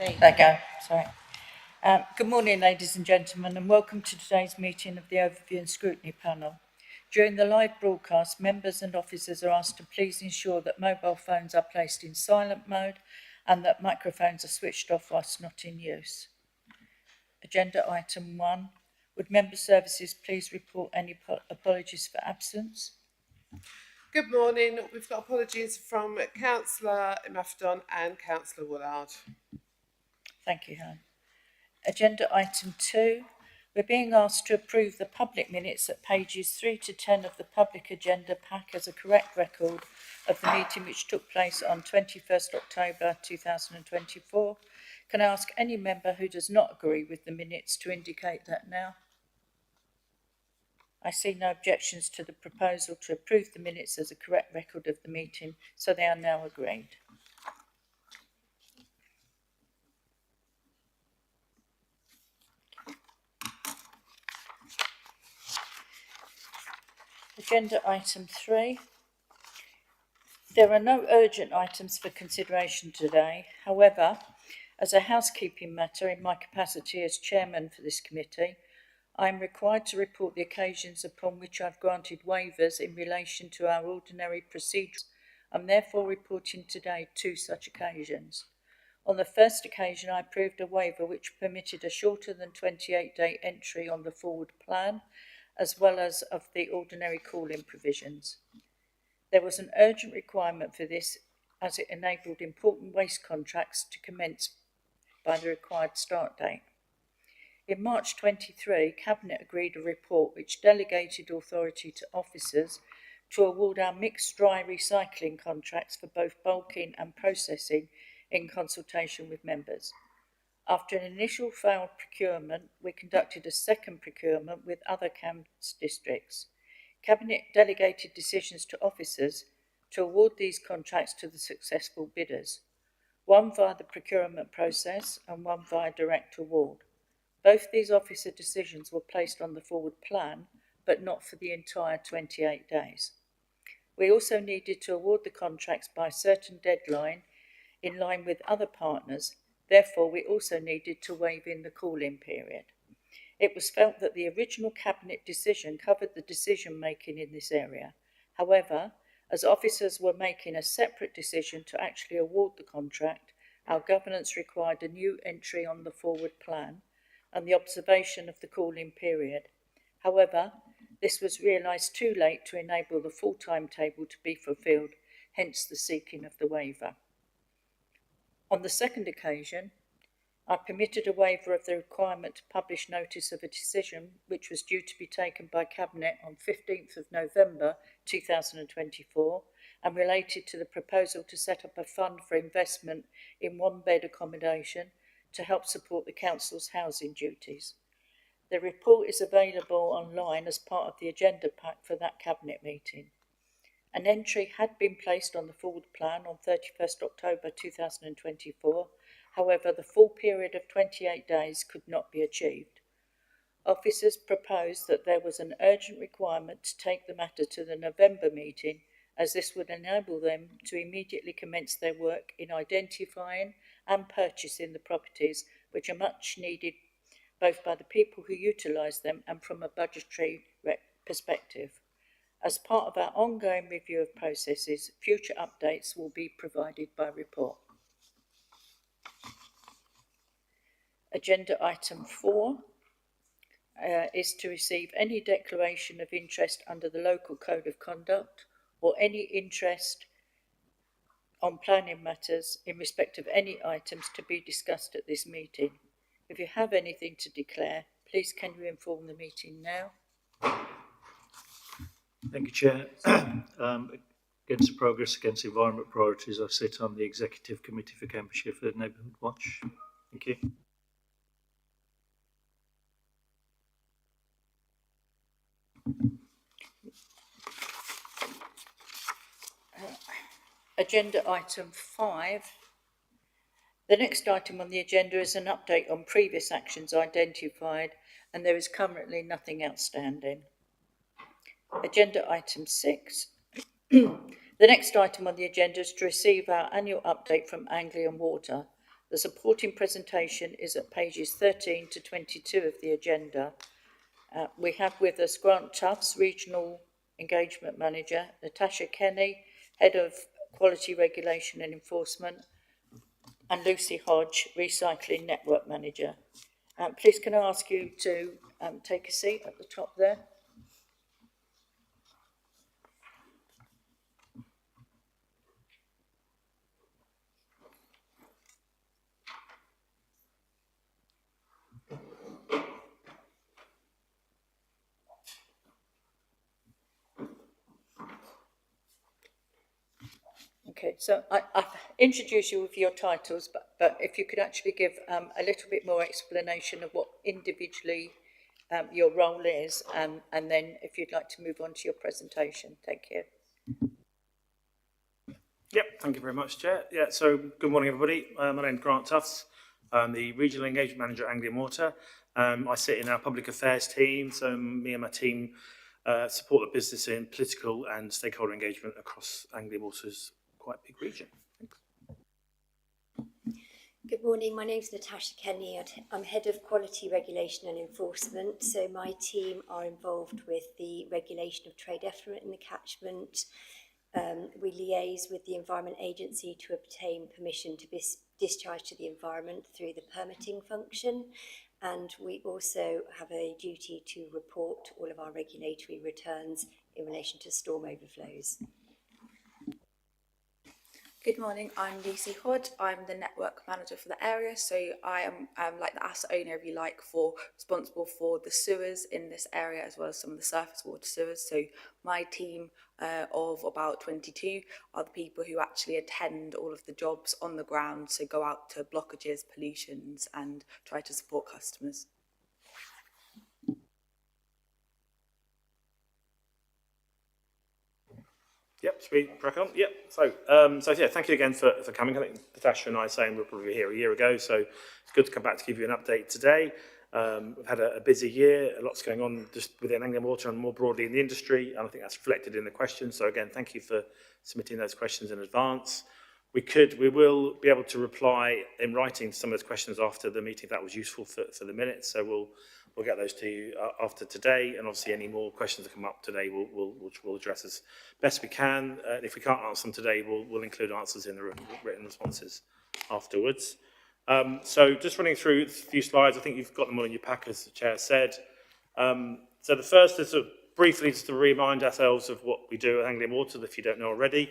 There you go, sorry. Good morning, ladies and gentlemen, and welcome to today's meeting of the Overview and Scrutiny panel. During the live broadcast, members and officers are asked to please ensure that mobile phones are placed in silent mode and that microphones are switched off whilst not in use. Agenda item 1. Would member services please report any apologies for absence? Good morning. We've got apologies from Councillor Imafdon and Councillor Woolard. Thank you, Helen. Agenda item 2. We're being asked to approve the public minutes at pages 3 to 10 of the public agenda pack as a correct record of the meeting which took place on 21st October 2024. Can I ask any member who does not agree with the minutes to indicate that now? I see no objections to the proposal to approve the minutes as a correct record of the meeting, so they are now agreed. Agenda item 3. There are no urgent items for consideration today. However, as a housekeeping matter in my capacity as chairman for this committee, I am required to report the occasions upon which I've granted waivers in relation to our ordinary procedures. I'm therefore reporting today 2 such occasions. On the first occasion, I approved a waiver which permitted a shorter than 28-day entry on the forward plan, as well as of the ordinary call-in provisions. There was an urgent requirement for this as it enabled important waste contracts to commence by the required start date. In March 23, Cabinet agreed a report which delegated authority to officers to award our mixed dry recycling contracts for both bulking and processing in consultation with members. After an initial failed procurement, we conducted a second procurement with other CAMS districts. Cabinet delegated decisions to officers to award these contracts to the successful bidders, one via the procurement process and one via direct award. Both these officer decisions were placed on the forward plan, but not for the entire 28 days. We also needed to award the contracts by a certain deadline in line with other partners. Therefore, we also needed to waive in the call-in period. It was felt that the original Cabinet decision covered the decision-making in this area. However, as officers were making a separate decision to actually award the contract, our governance required a new entry on the forward plan and the observation of the call-in period. However, this was realised too late to enable the full timetable to be fulfilled, hence the seeking of the waiver. On the second occasion, I permitted a waiver of the requirement to publish notice of a decision which was due to be taken by Cabinet on 15th of November 2024 and related to the proposal to set up a fund for investment in one-bed accommodation to help support the Council's housing duties. The report is available online as part of the agenda pack for that Cabinet meeting. An entry had been placed on the forward plan on 31st October 2024, however the full period of 28 days could not be achieved. Officers proposed that there was an urgent requirement to take the matter to the November meeting, as this would enable them to immediately commence their work in identifying and purchasing the properties which are much needed both by the people who utilise them and from a budgetary perspective. As part of our ongoing review of processes, future updates will be provided by report. Agenda item 4 is to receive any declaration of interest under the local code of conduct or any interest on planning matters in respect of any items to be discussed at this meeting. If you have anything to declare, please can you inform the meeting now? Thank you, Chair. Against the progress against environment priorities, I sit on the Executive Committee for Cambridgeshire for Neighbourhood Watch. Thank you. Agenda item 5. The next item on the agenda is an update on previous actions identified, and there is currently nothing outstanding. Agenda item 6. The next item on the agenda is to receive our annual update from Anglian Water. The supporting presentation is at pages 13 to 22 of the agenda. We have with us Grant Tufts, Regional Engagement Manager, Natasha Kenny, Head of Quality Regulation and Enforcement, and Lucy Hodge, Recycling Network Manager. Please can I ask you to take a seat at the top there? Okay, so I've introduced you with your titles, but if you could actually give a little bit more explanation of what individually your role is, and then if you'd like to move on to your presentation. Thank you. Yep, thank you very much, Chair. Yeah, so good morning, everybody. My name's Grant Tufts. I'm the Regional Engagement Manager at Anglian Water. I sit in our public affairs team, so me and my team support the business in political and stakeholder engagement across Anglian Water's quite big region. Thanks. Good morning, my name is Natasha Kenny. I'm Head of Quality Regulation and Enforcement. So my team are involved with the regulation of trade effluent in the catchment. We liaise with the Environment Agency to obtain permission to discharge to the environment through the permitting function. And we also have a duty to report all of our regulatory returns in relation to storm overflows. Good morning, I'm Lucy Hodge. I'm the network manager for the area, so I am like the asset owner, if you like, responsible for the sewers in this area as well as some of the surface water sewers. So my team of about 22 are the people who actually attend all of the jobs on the ground, so go out to blockages, pollutions, and try to support customers. Yep, sweet, crack on. Yep, so yeah, thank you again for coming. I think Natasha and I saying we're probably here a year ago, so it's good to come back to give you an update today. We've had a busy year, a lot's going on just within Anglian Water and more broadly in the industry, and I think that's reflected in the questions. So again, thank you for submitting those questions in advance. We will be able to reply in writing to some of those questions after the meeting if that was useful for the minutes. So we'll get those to you after today, and obviously any more questions that come up today we'll address as best we can. If we can't answer them today, we'll include answers in the written responses afterwards. So just running through a few slides, I think you've got them all in your pack, as the Chair said. So the first is briefly just to remind ourselves of what we do at Anglian Water, if you don't know already.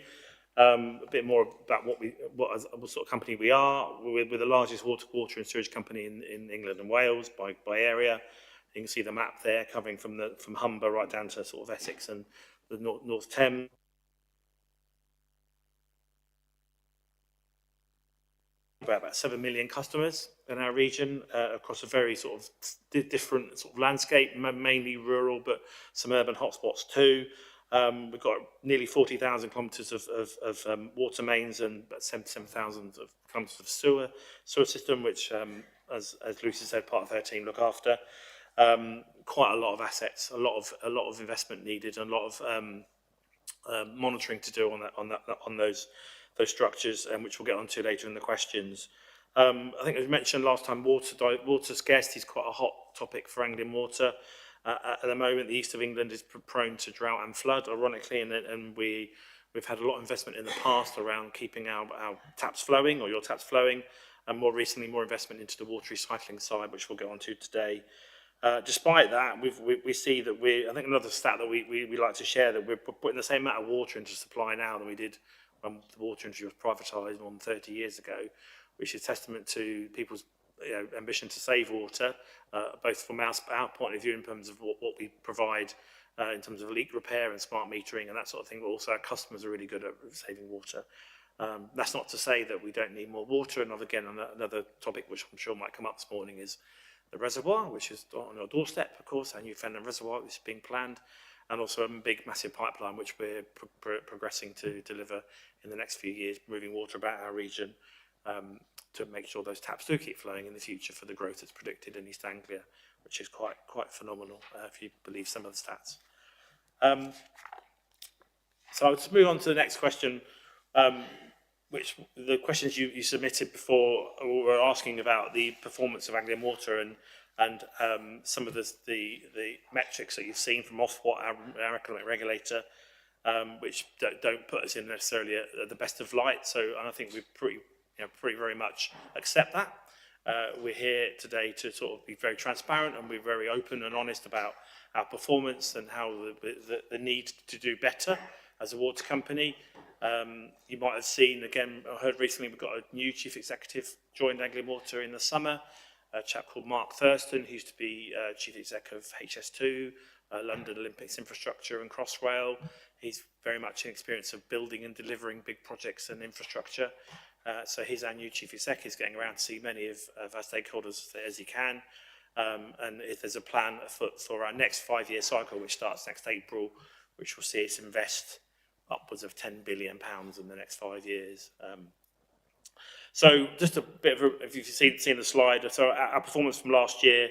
A bit more about what sort of company we are. We're the largest water and sewage company in England and Wales by area. You can see the map there covering from Humber right down to sort of Essex and the North Thames. About 7 million customers in our region across a very sort of different sort of landscape, mainly rural, but some urban hotspots too. We've got nearly 40,000 kilometres of water mains and about 77,000 kilometres of sewer system, which, as Lucy said, part of her team look after. Quite a lot of assets, a lot of investment needed, and a lot of monitoring to do on those structures, which we'll get onto later in the questions. I think as mentioned last time, water scarcity is quite a hot topic for Anglian Water. At the moment, the east of England is prone to drought and flood, ironically, and we've had a lot of investment in the past around keeping our taps flowing, or your taps flowing, and more recently, more investment into the water recycling side, which we'll go on to today. Despite that, we see that I think another stat that we like to share, that we're putting the same amount of water into supply now than we did when the water industry was privatised more than 30 years ago, which is testament to people's ambition to save water, both from our point of view in terms of what we provide in terms of leak repair and smart metering and that sort of thing, but also our customers are really good at saving water. That's not to say that we don't need more water, and again, another topic which I'm sure might come up this morning is the reservoir, which is on our doorstep, of course, our new Fenland reservoir is being planned, and also a big, massive pipeline which we're progressing to deliver in the next few years, moving water about our region to make sure those taps do keep flowing in the future for the growth that's predicted in East Anglia, which is quite phenomenal if you believe some of the stats. So I'll just move on to the next question. which the questions you submitted before were asking about the performance of Anglian Water and some of the metrics that you've seen from Ofwat, our economic regulator, which don't put us in necessarily at the best of light. So and I think we pretty very much accept that. We're here today to sort of be very transparent, and we're very open and honest about our performance and how the need to do better as a water company. You might have seen, again, I heard recently we've got a new chief executive joined Anglian Water in the summer, a chap called Mark Thurston, who used to be chief exec of HS2, London Olympics Infrastructure and Crossrail. He's very much an experience of building and delivering big projects and infrastructure. So he's our new chief exec. He's getting around to see many of our stakeholders as he can. And if there's a plan afoot for our next 5-year cycle, which starts next April, which will see us invest upwards of £10 billion in the next 5 years. So just a bit of if you've seen the slide, so our performance from last year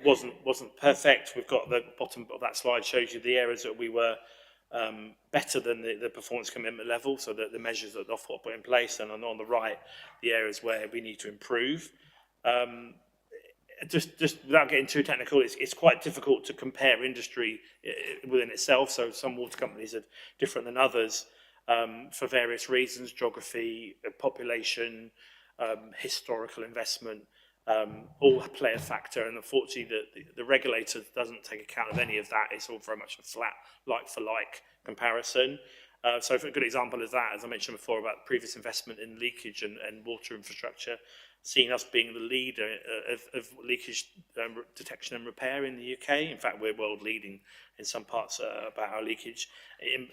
wasn't perfect. We've got the bottom of that slide shows you the areas that we were better than the performance commitment level, so that the measures that Ofwat put in place, and on the right, the areas where we need to improve. Just without getting too technical, it's quite difficult to compare industry within itself. So some water companies are different than others for various reasons: geography, population, historical investment, all play a factor. And unfortunately, the regulator doesn't take account of any of that. It's all very much a flat like-for-like comparison. So for a good example is that, as I mentioned before, about previous investment in leakage and water infrastructure, seeing us being the leader of leakage detection and repair in the UK. In fact, we're world leading in some parts about our leakage.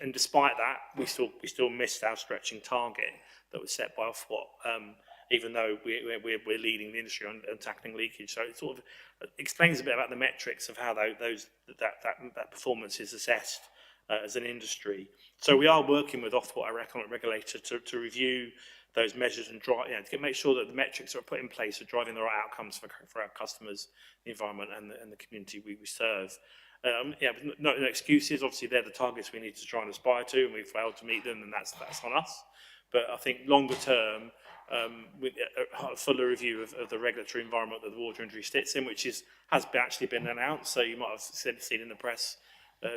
And despite that, we still missed our stretching target that was set by Ofwat, even though we're leading the industry on tackling leakage. So it sort of explains a bit about the metrics of how that performance is assessed as an industry. So we are working with Ofwat, our economic regulator, to review those measures and to make sure that the metrics that are put in place are driving the right outcomes for our customers, the environment, and the community we serve. No excuses. Obviously, they're the targets we need to try and aspire to, and we've failed to meet them, and that's on us. But I think longer term, with a fuller review of the regulatory environment that the water industry sits in, which has actually been announced. So you might have seen in the press,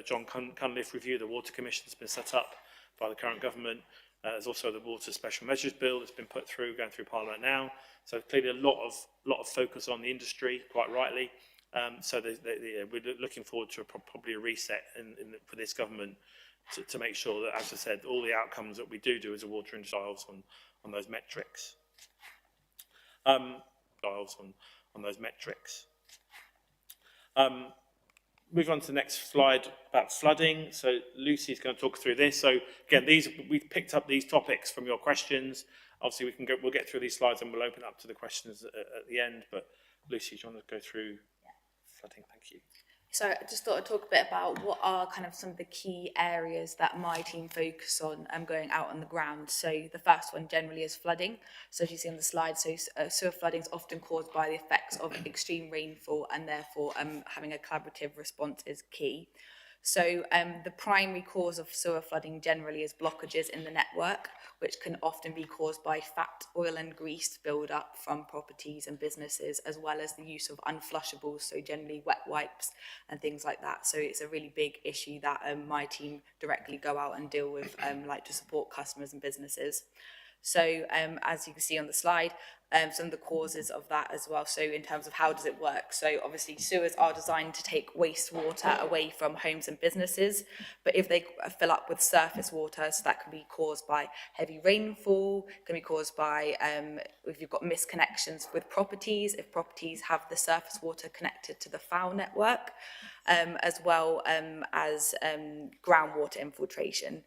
John Cunliffe review, the Water Commission has been set up by the current government. There's also the Water Special Measures Bill that's been put through, going through Parliament now. So clearly a lot of focus on the industry, quite rightly. So we're looking forward to probably a reset for this government to make sure that, as I said, all the outcomes that we do as a water industry on those metrics. On those metrics. Move on to the next slide about flooding. So Lucy's going to talk through this. So again, we've picked up these topics from your questions. Obviously, we'll get through these slides and we'll open up to the questions at the end. But Lucy, do you want to go through flooding? Thank you. So I just thought I'd talk a bit about what are kind of some of the key areas that my team focus on going out on the ground. So the first one generally is flooding. So as you see on the slide, sewer flooding is often caused by the effects of extreme rainfall, and therefore having a collaborative response is key. So the primary cause of sewer flooding generally is blockages in the network, which can often be caused by fat, oil and grease build-up from properties and businesses, as well as the use of unflushables, so generally wet wipes and things like that. So it's a really big issue that my team directly go out and deal with, like to support customers and businesses. So as you can see on the slide, some of the causes of that as well. So in terms of how does it work? So obviously sewers are designed to take wastewater away from homes and businesses, but if they fill up with surface water, so that can be caused by heavy rainfall, can be caused by if you've got misconnections with properties, if properties have the surface water connected to the foul network, as well as groundwater infiltration.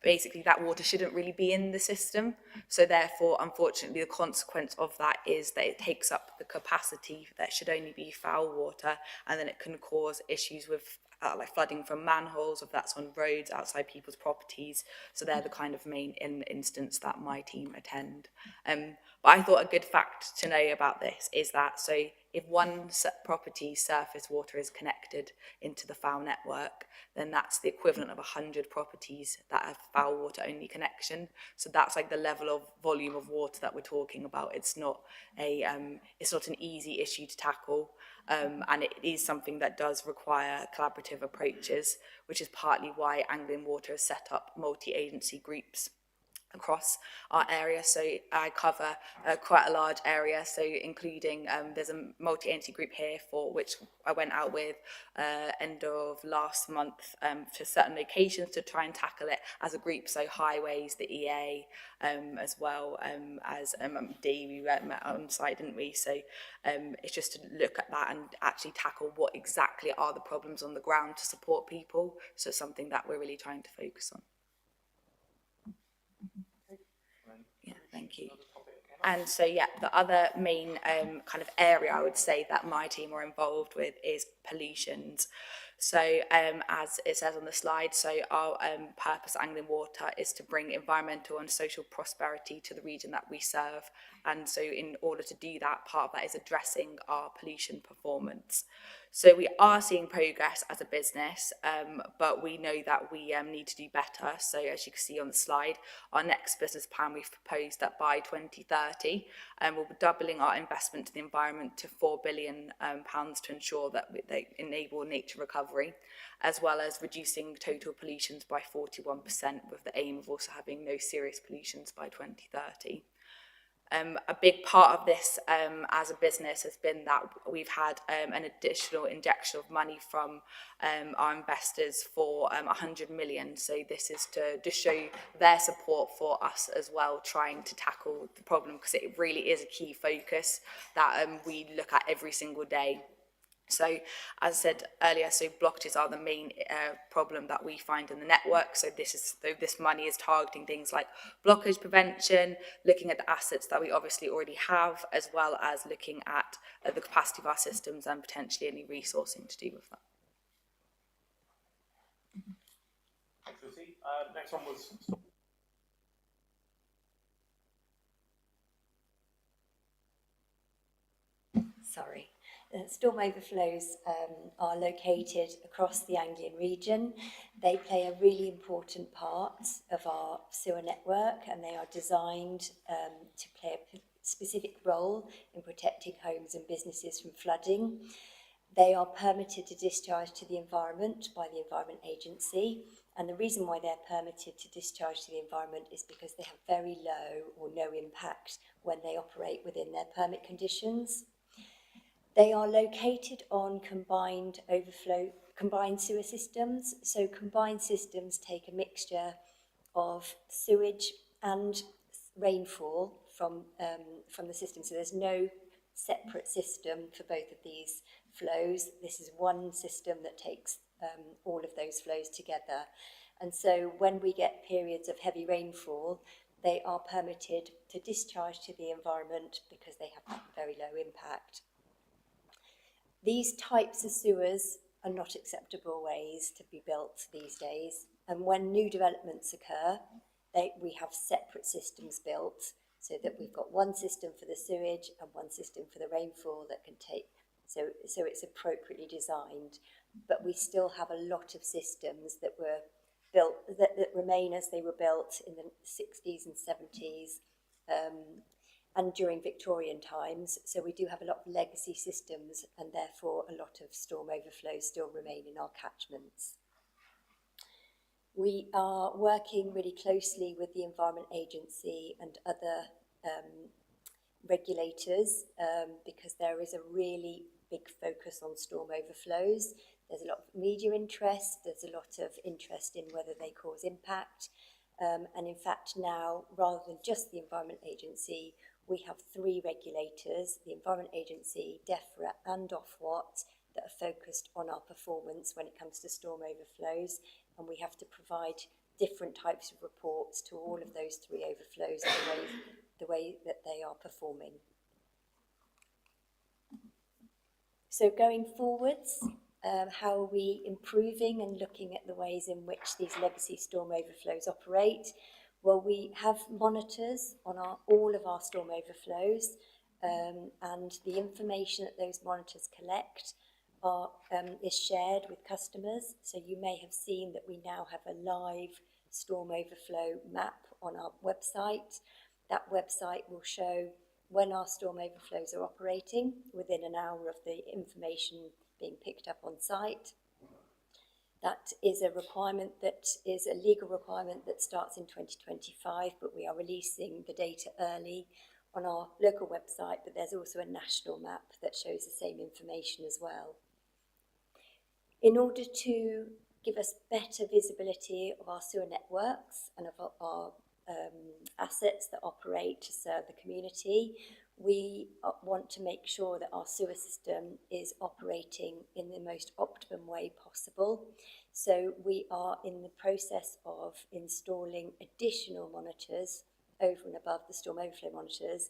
Basically that water shouldn't really be in the system, so therefore unfortunately the consequence of that is that it takes up the capacity that should only be foul water, and then it can cause issues with like flooding from manholes, if that's on roads, outside people's properties. So they're the kind of main instance that my team attend. But I thought a good fact to know about this is that, so if one property's surface water is connected into the foul network, then that's the equivalent of 100 properties that have foul water only connection. So that's like the level of volume of water that we're talking about. It's not an easy issue to tackle. And it is something that does require collaborative approaches, which is partly why Anglian Water has set up multi-agency groups across our area. So I cover quite a large area, so including there's a multi-entity group here for which I went out with end of last month to certain locations to try and tackle it as a group. So highways, the EA, as well as D, we met on site, didn't we? So it's just to look at that and actually tackle what exactly are the problems on the ground to support people. So it's something that we're really trying to focus on. Yeah, thank you. And so, yeah, the other main kind of area I would say that my team are involved with is pollutions. So as it says on the slide, so our purpose at Anglian Water is to bring environmental and social prosperity to the region that we serve. And so in order to do that, part of that is addressing our pollution performance. So we are seeing progress as a business, but we know that we need to do better. So as you can see on the slide, our next business plan, we've proposed that by 2030, we'll be doubling our investment to the environment to £4 billion to ensure that they enable nature recovery, as well as reducing total pollutions by 41%, with the aim of also having no serious pollutions by 2030. A big part of this as a business has been that we've had an additional injection of money from our investors for 100 million. So this is to show their support for us as well, trying to tackle the problem, because it really is a key focus that we look at every single day. So, as I said earlier, so blockages are the main problem that we find in the network. So this money is targeting things like blockage prevention, looking at the assets that we obviously already have, as well as looking at the capacity of our systems and potentially any resourcing to do with that. Thanks, Lucy. Next one was... Sorry. Storm overflows are located across the Anglian region. They play a really important part of our sewer network, and they are designed to play a specific role in protecting homes and businesses from flooding. They are permitted to discharge to the environment by the Environment Agency, and the reason why they're permitted to discharge to the environment is because they have very low or no impact when they operate within their permit conditions. They are located on combined sewer systems. So combined systems take a mixture of sewage and rainfall from the system. So there's no separate system for both of these flows. This is one system that takes all of those flows together. And so when we get periods of heavy rainfall, they are permitted to discharge to the environment because they have that very low impact. These types of sewers are not acceptable ways to be built these days. And when new developments occur, we have separate systems built so that we've got one system for the sewage and one system for the rainfall that can take, so it's appropriately designed. But we still have a lot of systems that were built, that remain as they were built in the 60s and 70s. And during Victorian times, so we do have a lot of legacy systems, and therefore a lot of storm overflows still remain in our catchments. We are working really closely with the Environment Agency and other regulators because there is a really big focus on storm overflows. There's a lot of media interest, there's a lot of interest in whether they cause impact. And in fact now, rather than just the Environment Agency, we have 3 regulators, the Environment Agency, DEFRA and Ofwat, that are focused on our performance when it comes to storm overflows. And we have to provide different types of reports to all of those 3 overflows the way that they are performing. So going forwards, How are we improving and looking at the ways in which these legacy storm overflows operate? Well, we have monitors on all of our storm overflows, and the information that those monitors collect is shared with customers. So you may have seen that we now have a live storm overflow map on our website. That website will show when our storm overflows are operating within an hour of the information being picked up on site. That is a requirement that is a legal requirement that starts in 2025, but we are releasing the data early on our local website, but there's also a national map that shows the same information as well. In order to give us better visibility of our sewer networks and of our assets that operate to serve the community, we want to make sure that our sewer system is operating in the most optimum way possible. So we are in the process of installing additional monitors over and above the storm overflow monitors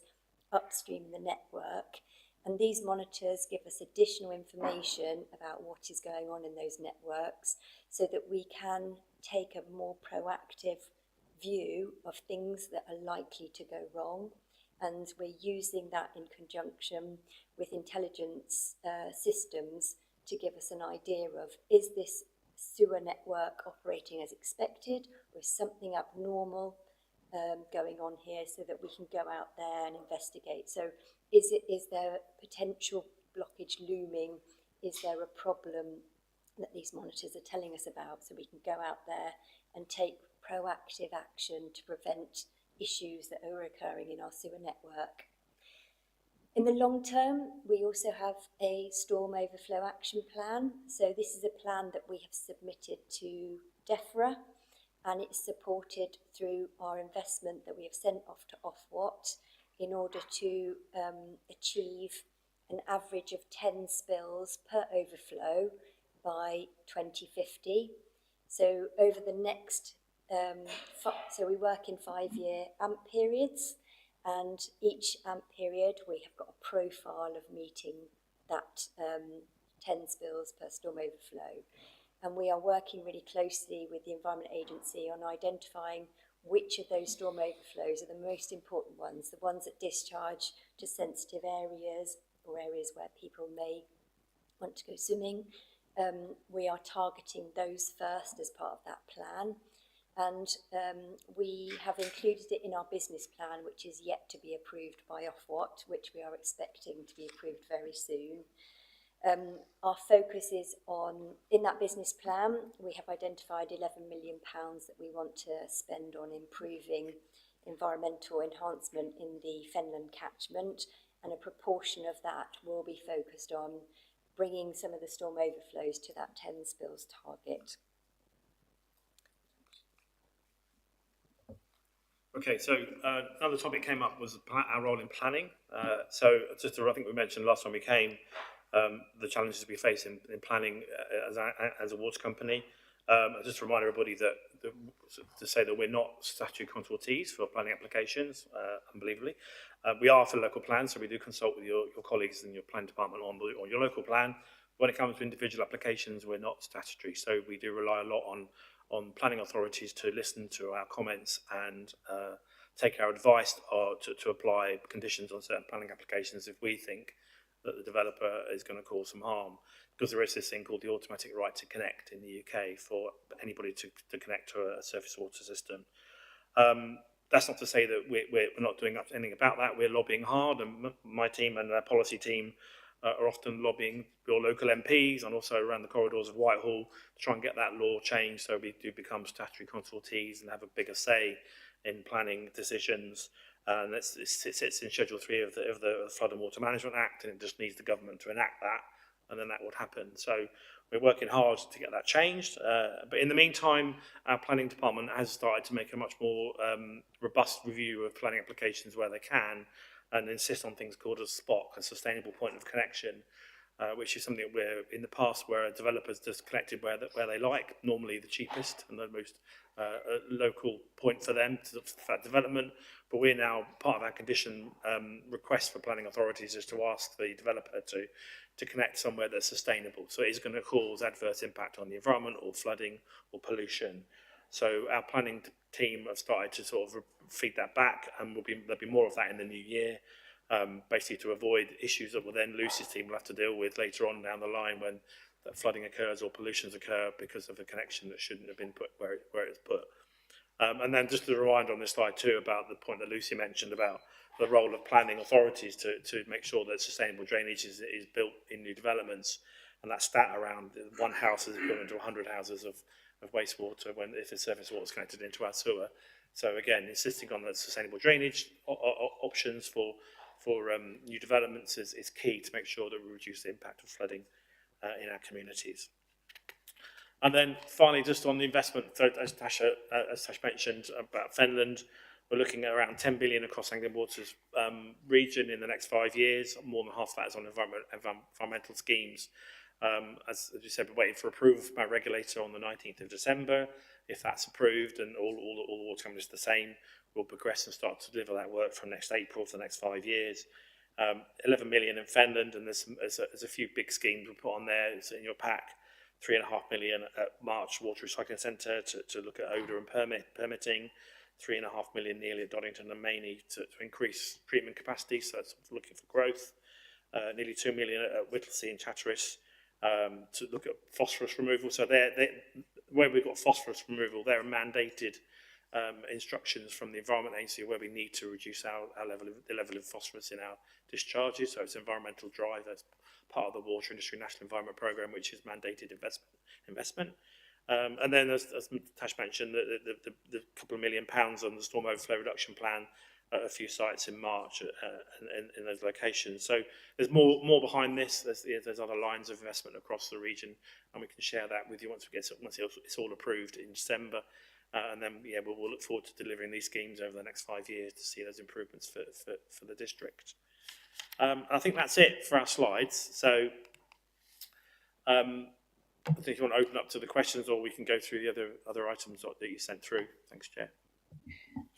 upstream in the network. And these monitors give us additional information about what is going on in those networks so that we can take a more proactive view of things that are likely to go wrong. And we're using that in conjunction with intelligence systems to give us an idea of, is this sewer network operating as expected, or is something abnormal going on here, so that we can go out there and investigate. So is there potential blockage looming? Is there a problem that these monitors are telling us about, so we can go out there and take proactive action to prevent issues that are occurring in our sewer network. In the long term, we also have a storm overflow action plan. So this is a plan that we have submitted to DEFRA, and it's supported through our investment that we have sent off to Ofwat in order to achieve an average of 10 spills per overflow by 2050. So over the next, so we work in 5-year AMP periods, and each AMP period we have got a profile of meeting that 10 spills per storm overflow. And we are working really closely with the Environment Agency on identifying which of those storm overflows are the most important ones, the ones that discharge to sensitive areas or areas where people may want to go swimming. We are targeting those first as part of that plan. And we have included it in our business plan, which is yet to be approved by Ofwat, which we are expecting to be approved very soon. Our focus is on, in that business plan, we have identified £11 million that we want to spend on improving environmental enhancement in the Fenland catchment, and a proportion of that will be focused on bringing some of the storm overflows to that 10 spills target. Okay, so another topic came up was our role in planning. So just to, I think we mentioned last time we came, the challenges we face in planning as a water company. Just to remind everybody to say that we're not statutory consultees for planning applications, unbelievably. We are for local plans, so we do consult with your colleagues in your planning department on your local plan. When it comes to individual applications, we're not statutory, so we do rely a lot on planning authorities to listen to our comments and take our advice to apply conditions on certain planning applications if we think that the developer is going to cause some harm, because there is this thing called the automatic right to connect in the UK for anybody to connect to a surface water system. That's not to say that we're not doing anything about that. We're lobbying hard, and my team and our policy team are often lobbying your local MPs and also around the corridors of Whitehall to try and get that law changed so we do become statutory consultees and have a bigger say in planning decisions. And it sits in Schedule 3 of the Flood and Water Management Act, and it just needs the government to enact that, and then that would happen. So we're working hard to get that changed. But in the meantime, our planning department has started to make a much more robust review of planning applications where they can, and insist on things called a SPOC, a sustainable point of connection. which is something where in the past where developers just collected where they like, normally the cheapest and the most local point for them for that development. But we're now, part of our condition request for planning authorities is to ask the developer to connect somewhere that's sustainable. So it is going to cause adverse impact on the environment or flooding or pollution. So our planning team have started to sort of feed that back, and there'll be more of that in the new year. Basically to avoid issues that will then Lucy's team will have to deal with later on down the line when that flooding occurs or pollutions occur because of a connection that shouldn't have been put where it's put. And then just a reminder on this slide too about the point that Lucy mentioned about the role of planning authorities to make sure that sustainable drainage is built in new developments, and that stat around one house is equivalent to 100 houses of wastewater if the surface water is connected into our sewer. So again, insisting on the sustainable drainage options for new developments is key to make sure that we reduce the impact of flooding in our communities. And then finally, just on the investment, so as Tash mentioned about Fenland, we're looking at around 10 billion across Anglian Water's region in the next 5 years. More than half that is on environmental schemes. As you said, we're waiting for approval from our regulator on the 19th of December. If that's approved and all the water companies are the same, we'll progress and start to deliver that work from next April for the next 5 years. 11 million in Fenland, and there's a few big schemes we put on there. It's in your pack. 3.5 million at March Water Recycling Centre to look at odour and permitting. 3.5 million nearly at Doddington and Mainey to increase treatment capacity, so that's looking for growth. Nearly 2 million at Whittlesea and Chatteris to look at phosphorus removal. So where we've got phosphorus removal, there are mandated instructions from the Environment Agency where we need to reduce the level of phosphorus in our discharges. So it's environmental drive as part of the Water Industry National Environment Programme, which is mandated investment. And then, as Tash mentioned, the couple of £1 million on the storm overflow reduction plan at a few sites in March in those locations. So there's more behind this. There's other lines of investment across the region, and we can share that with you once it's all approved in December. And then, we'll look forward to delivering these schemes over the next 5 years to see those improvements for the district. I think that's it for our slides. So I think if you want to open up to the questions, or we can go through the other items that you sent through. Thanks, Chair.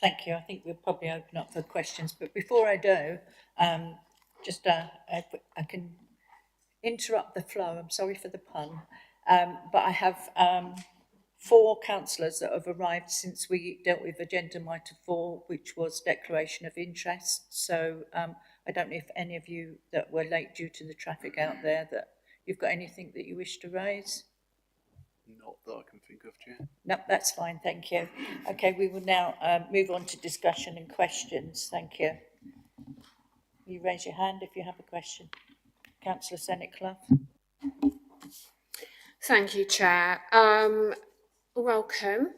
Thank you. I think we'll probably open up for questions. But before I do, I can interrupt the flow. I'm sorry for the pun. But I have 4 councillors that have arrived since we dealt with agenda item 4, which was declaration of interest. So I don't know if any of you that were late due to the traffic out there, that you've got anything that you wish to raise? Not that I can think of, Chair. No, that's fine, thank you. Okay, we will now move on to discussion and questions. Thank you. You raise your hand if you have a question. Councillor Senate-Clough. Thank you, Chair. Welcome.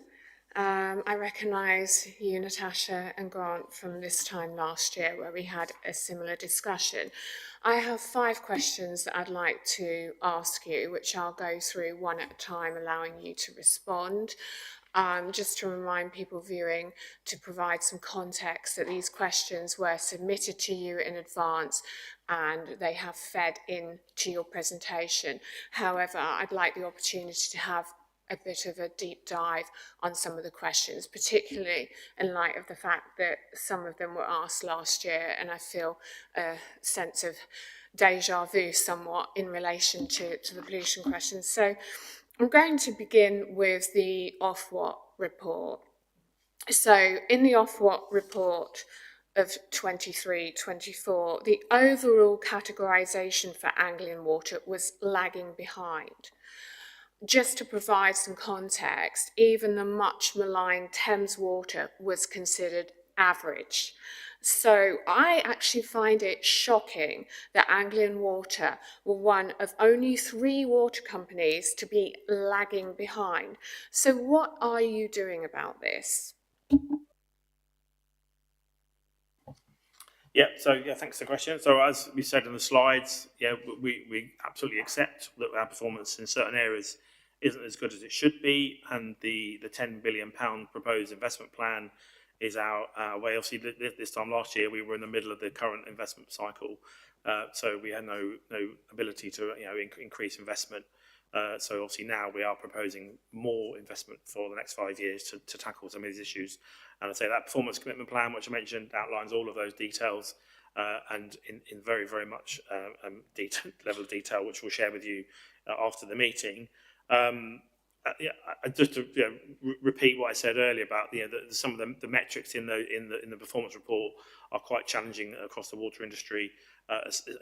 I recognise you, Natasha and Grant, from this time last year where we had a similar discussion. I have 5 questions that I'd like to ask you, which I'll go through one at a time, allowing you to respond. Just to remind people viewing, to provide some context, that these questions were submitted to you in advance and they have fed into your presentation. However, I'd like the opportunity to have a bit of a deep dive on some of the questions, particularly in light of the fact that some of them were asked last year, and I feel a sense of deja vu somewhat in relation to the pollution questions. So I'm going to begin with the Ofwat report. So in the Ofwat report of 23-24, the overall categorisation for Anglian Water was lagging behind. Just to provide some context, even the much maligned Thames Water was considered average. So I actually find it shocking that Anglian Water were one of only 3 water companies to be lagging behind. So what are you doing about this? Thanks for the question. So as we said in the slides, we absolutely accept that our performance in certain areas isn't as good as it should be, and the £10 billion proposed investment plan is our way. Obviously, this time last year we were in the middle of the current investment cycle, So we had no ability to increase investment. So obviously now we are proposing more investment for the next 5 years to tackle some of these issues. And I'd say that performance commitment plan, which I mentioned, outlines all of those details and in very, very much level of detail, which we'll share with you after the meeting. Just to repeat what I said earlier about some of the metrics in the performance report are quite challenging across the water industry,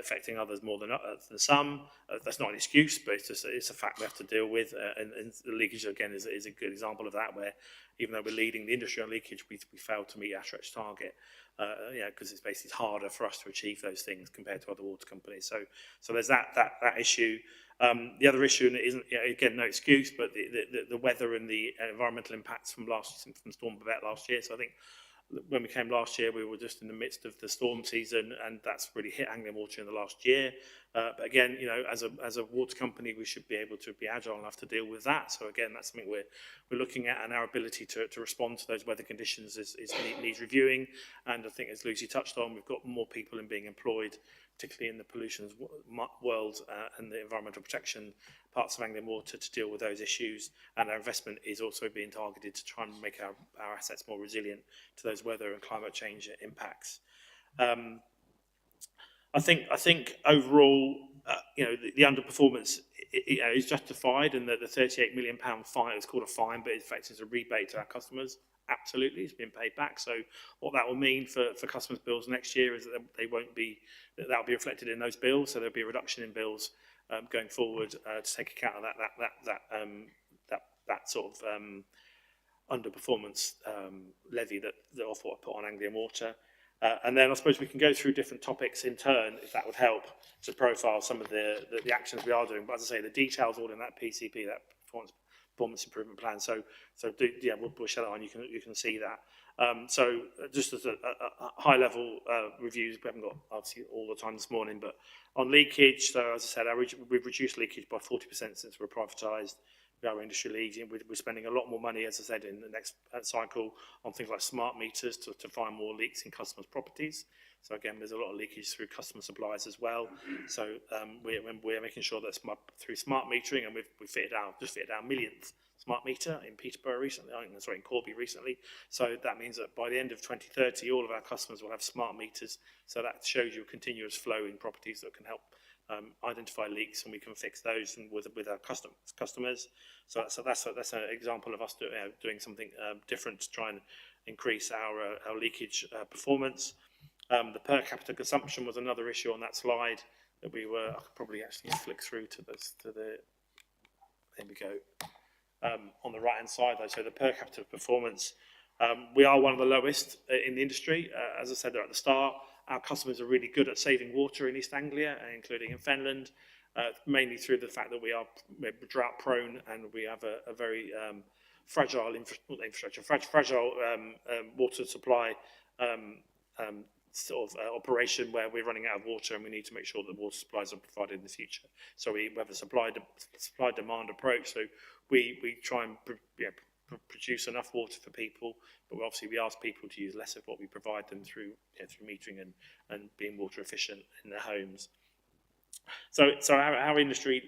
affecting others more than some. That's not an excuse, but it's a fact we have to deal with. And the leakage again is a good example of that, where even though we're leading the industry on leakage, we failed to meet our stretch target. Because it's basically harder for us to achieve those things compared to other water companies. So there's that issue. The other issue, and it isn't again no excuse, but the weather and the environmental impacts from Storm Babette last year. So I think when we came last year, we were just in the midst of the storm season, and that's really hit Anglian Water in the last year. But again, as a water company, we should be able to be agile enough to deal with that. So again, that's something we're looking at, and our ability to respond to those weather conditions needs reviewing. And I think, as Lucy touched on, we've got more people being employed, particularly in the pollution world and the environmental protection parts of Anglian Water, to deal with those issues. And our investment is also being targeted to try and make our assets more resilient to those weather and climate change impacts. I think overall, the underperformance is justified, and that the £38 million fine is called a fine, but in fact it's a rebate to our customers. Absolutely, it's been paid back. So what that will mean for customers' bills next year is that that will be reflected in those bills. So there'll be a reduction in bills going forward to take account of that sort of underperformance levy that Ofwat put on Anglian Water. And then I suppose we can go through different topics in turn, if that would help to profile some of the actions we are doing. But as I say, the details all in that PCP, that performance improvement plan. We'll share that on. You can see that. So just as a high level reviews, we haven't got obviously all the time this morning, but on leakage. So as I said, we've reduced leakage by 40% since we're privatised. We are industry leading. We're spending a lot more money, as I said, in the next cycle on things like smart meters to find more leaks in customers' properties. So again, there's a lot of leakage through customer supplies as well. So we're making sure that through smart metering, and we've fitted our millionth smart meter in Peterborough recently, in Corby recently. So that means that by the end of 2030, all of our customers will have smart meters. So that shows you a continuous flow in properties that can help identify leaks, and we can fix those with our customers. So that's an example of us doing something different to try and increase our leakage performance. The per capita consumption was another issue on that slide that I could probably actually flick through to the there we go. On the right hand side though, so the per capita performance, we are one of the lowest in the industry. As I said there at the start, our customers are really good at saving water in East Anglia, including in Fenland, mainly through the fact that we're drought prone, and we have a very fragile water supply operation, where we're running out of water and we need to make sure that water supplies are provided in the future. So we have a supply demand approach. So we try and produce enough water for people, but obviously we ask people to use less of what we provide them through metering and being water efficient in their homes. So our industry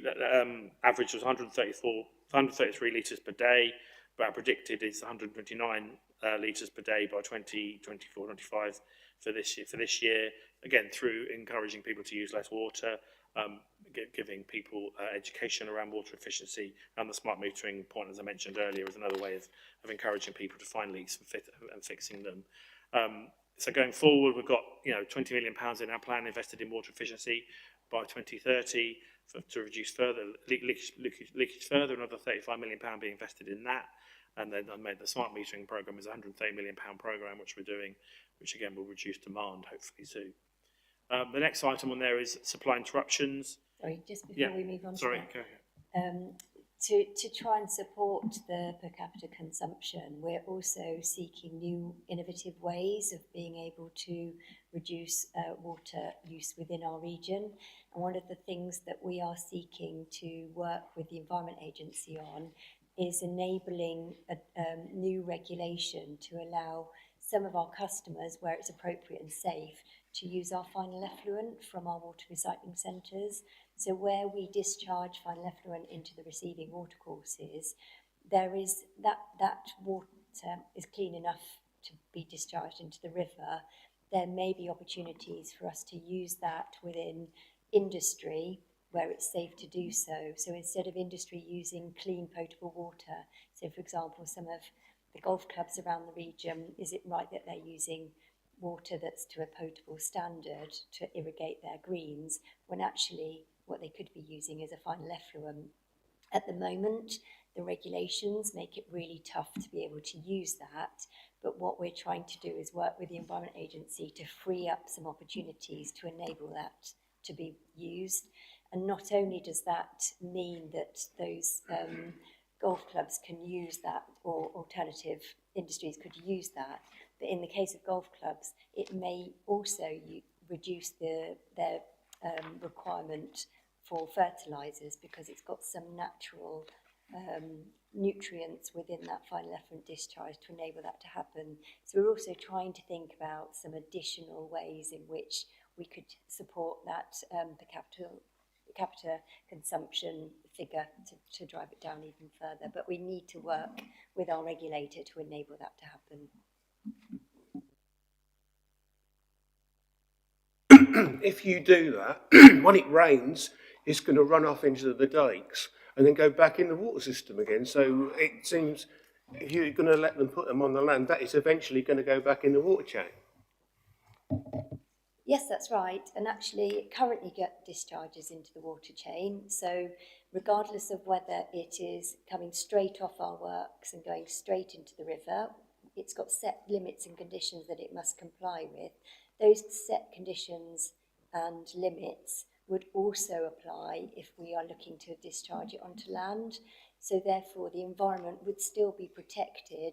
average was 133 litres per day, but our predicted is 129 litres per day by 2024-25 for this year. Again, through encouraging people to use less water, giving people education around water efficiency, and the smart metering point, as I mentioned earlier, is another way of encouraging people to find leaks and fixing them. So going forward, we've got £20 million in our plan invested in water efficiency by 2030 to reduce further leakage further. Another £35 million being invested in that, and then the smart metering program is a £130 million program which we're doing, which again will reduce demand hopefully too. The next item on there is supply interruptions. Sorry, just before we move on. Sorry, to that, go ahead. To try and support the per capita consumption, we're also seeking new innovative ways of being able to reduce water use within our region. And one of the things that we are seeking to work with the Environment Agency on is enabling a new regulation to allow some of our customers, where it's appropriate and safe, to use our final effluent from our water recycling centres. So where we discharge final effluent into the receiving watercourses, there is that water is clean enough to be discharged into the river. There may be opportunities for us to use that within industry where it's safe to do so. So instead of industry using clean potable water, so for example, some of the golf clubs around the region, is it right that they're using water that's to a potable standard to irrigate their greens, when actually what they could be using is a final effluent? At the moment, the regulations make it really tough to be able to use that, but what we're trying to do is work with the Environment Agency to free up some opportunities to enable that to be used. And not only does that mean that those golf clubs can use that, or alternative industries could use that, but in the case of golf clubs, it may also reduce their requirement for fertilisers, because it's got some natural nutrients within that final effluent discharge to enable that to happen. So we're also trying to think about some additional ways in which we could support that per capita consumption figure to drive it down even further. But we need to work with our regulator to enable that to happen. If you do that, when it rains, it's going to run off into the lakes and then go back in the water system again. So it seems if you're going to let them put them on the land, that is eventually going to go back in the water chain. Yes, that's right. And actually, it currently discharges into the water chain. So regardless of whether it is coming straight off our works and going straight into the river, it's got set limits and conditions that it must comply with. Those set conditions and limits would also apply if we are looking to discharge it onto land. So therefore, the environment would still be protected,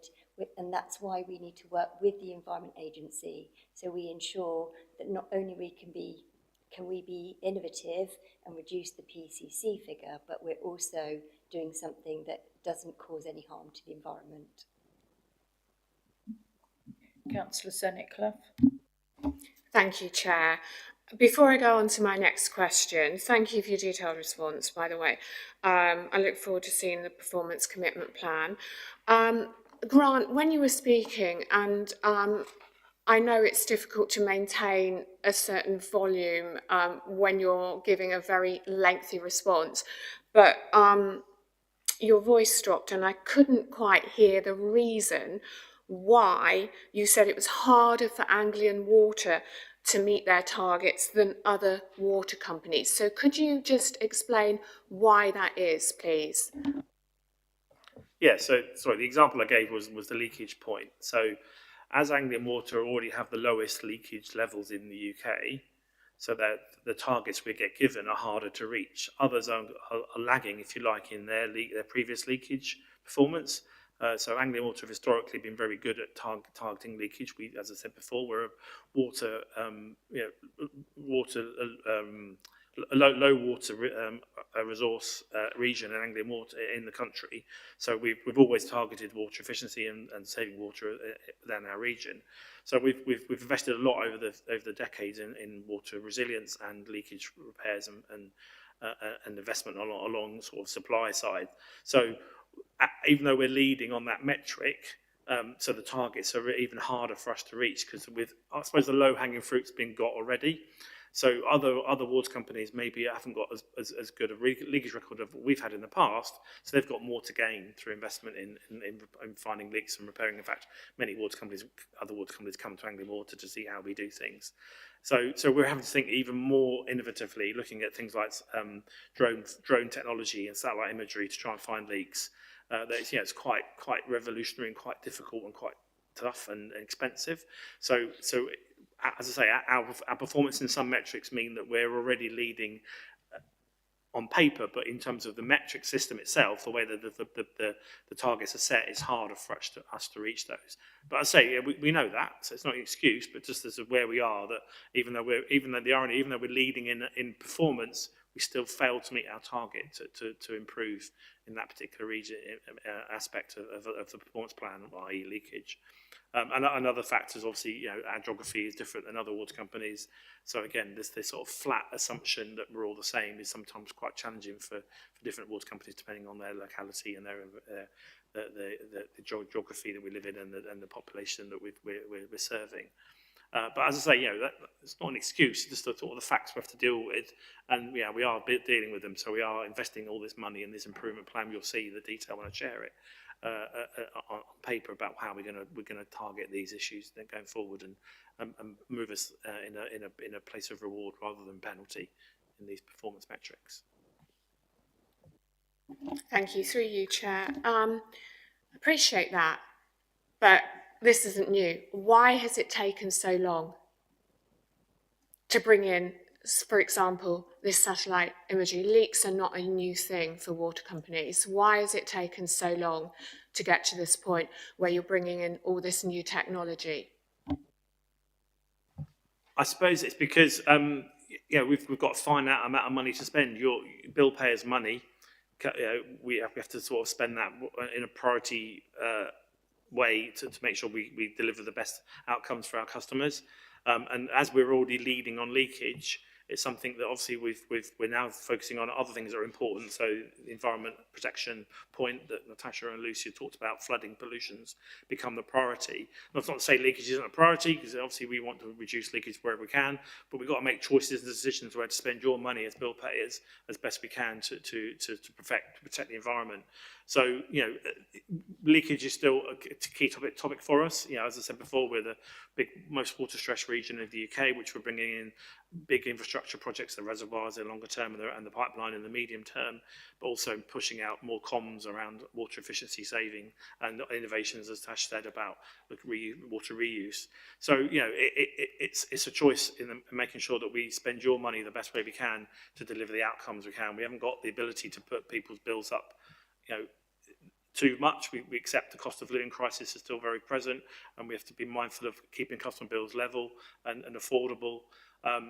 and that's why we need to work with the Environment Agency, so we ensure that not only can we be innovative and reduce the PCC figure, but we're also doing something that doesn't cause any harm to the environment. Councillor Senate-Clough. Thank you, Chair. Before I go on to my next question, thank you for your detailed response, by the way. I look forward to seeing the performance commitment plan. Grant, when you were speaking, and I know it's difficult to maintain a certain volume when you're giving a very lengthy response, but your voice dropped and I couldn't quite hear the reason why you said it was harder for Anglian Water to meet their targets than other water companies. So could you just explain why that is, please? Yeah, so sorry, the example I gave was the leakage point. So as Anglian Water already have the lowest leakage levels in the UK, so that the targets we get given are harder to reach. Others are lagging, if you like, in their previous leakage performance. So Anglian Water have historically been very good at targeting leakage. We, as I said before, we're a low water resource region in Anglian Water in the country. So we've always targeted water efficiency and saving water within our region. So we've invested a lot over the decades in water resilience and leakage repairs and investment along sort of supply side. So even though we're leading on that metric, so the targets are even harder for us to reach, because I suppose the low-hanging fruit's been got already. So other water companies maybe haven't got as good a leakage record of what we've had in the past, so they've got more to gain through investment in finding leaks and repairing. In fact, many other water companies come to Anglian Water to see how we do things. So we're having to think even more innovatively, looking at things like drone technology and satellite imagery to try and find leaks. It's quite revolutionary and quite difficult and quite tough and expensive. So as I say, our performance in some metrics mean that we're already leading on paper, but in terms of the metric system itself, the way that the targets are set, it's harder for us to reach those. But I say, we know that, so it's not an excuse, but just as of where we are, that even though we're leading in performance, we still fail to meet our target to improve in that particular region aspect of the performance plan, i.e. leakage. And other factors, obviously, you know, our geography is different than other water companies. So again, this sort of flat assumption that we're all the same is sometimes quite challenging for different water companies, depending on their locality and the geography that we live in and the population that we're serving. But as I say, you know, it's not an excuse, it's just the sort of the facts we have to deal with. And yeah, we are dealing with them. So we are investing all this money in this improvement plan. You'll see the detail when I share it on paper about how we're going to target these issues going forward and move us in a place of reward rather than penalty in these performance metrics. Thank you. Through you, Chair. Appreciate that, but this isn't new. Why has it taken so long to bring in, for example, this satellite imagery? Leaks are not a new thing for water companies. Why has it taken so long to get to this point where you're bringing in all this new technology? I suppose it's because we've got a finite amount of money to spend. Your bill payers' money, we have to sort of spend that in a priority way to make sure we deliver the best outcomes for our customers. And as we're already leading on leakage, it's something that obviously we're now focusing on other things that are important. So the environment protection point that Natasha and Lucia talked about, flooding, pollutions, become the priority. That's not to say leakage isn't a priority, because obviously we want to reduce leakage wherever we can, but we've got to make choices and decisions where to spend your money as bill payers as best we can to protect the environment. So, you know, leakage is still a key topic for us. You know, as I said before, we're the most water stressed region of the UK, which we're bringing in big infrastructure projects, the reservoirs in the longer term and the pipeline in the medium term, but also pushing out more comms around water efficiency saving and innovations, as Tash said, about water reuse. So, you know, it's a choice in making sure that we spend your money the best way we can to deliver the outcomes we can. We haven't got the ability to put people's bills up, you know, too much. We accept the cost of living crisis is still very present, and we have to be mindful of keeping customer bills level and affordable.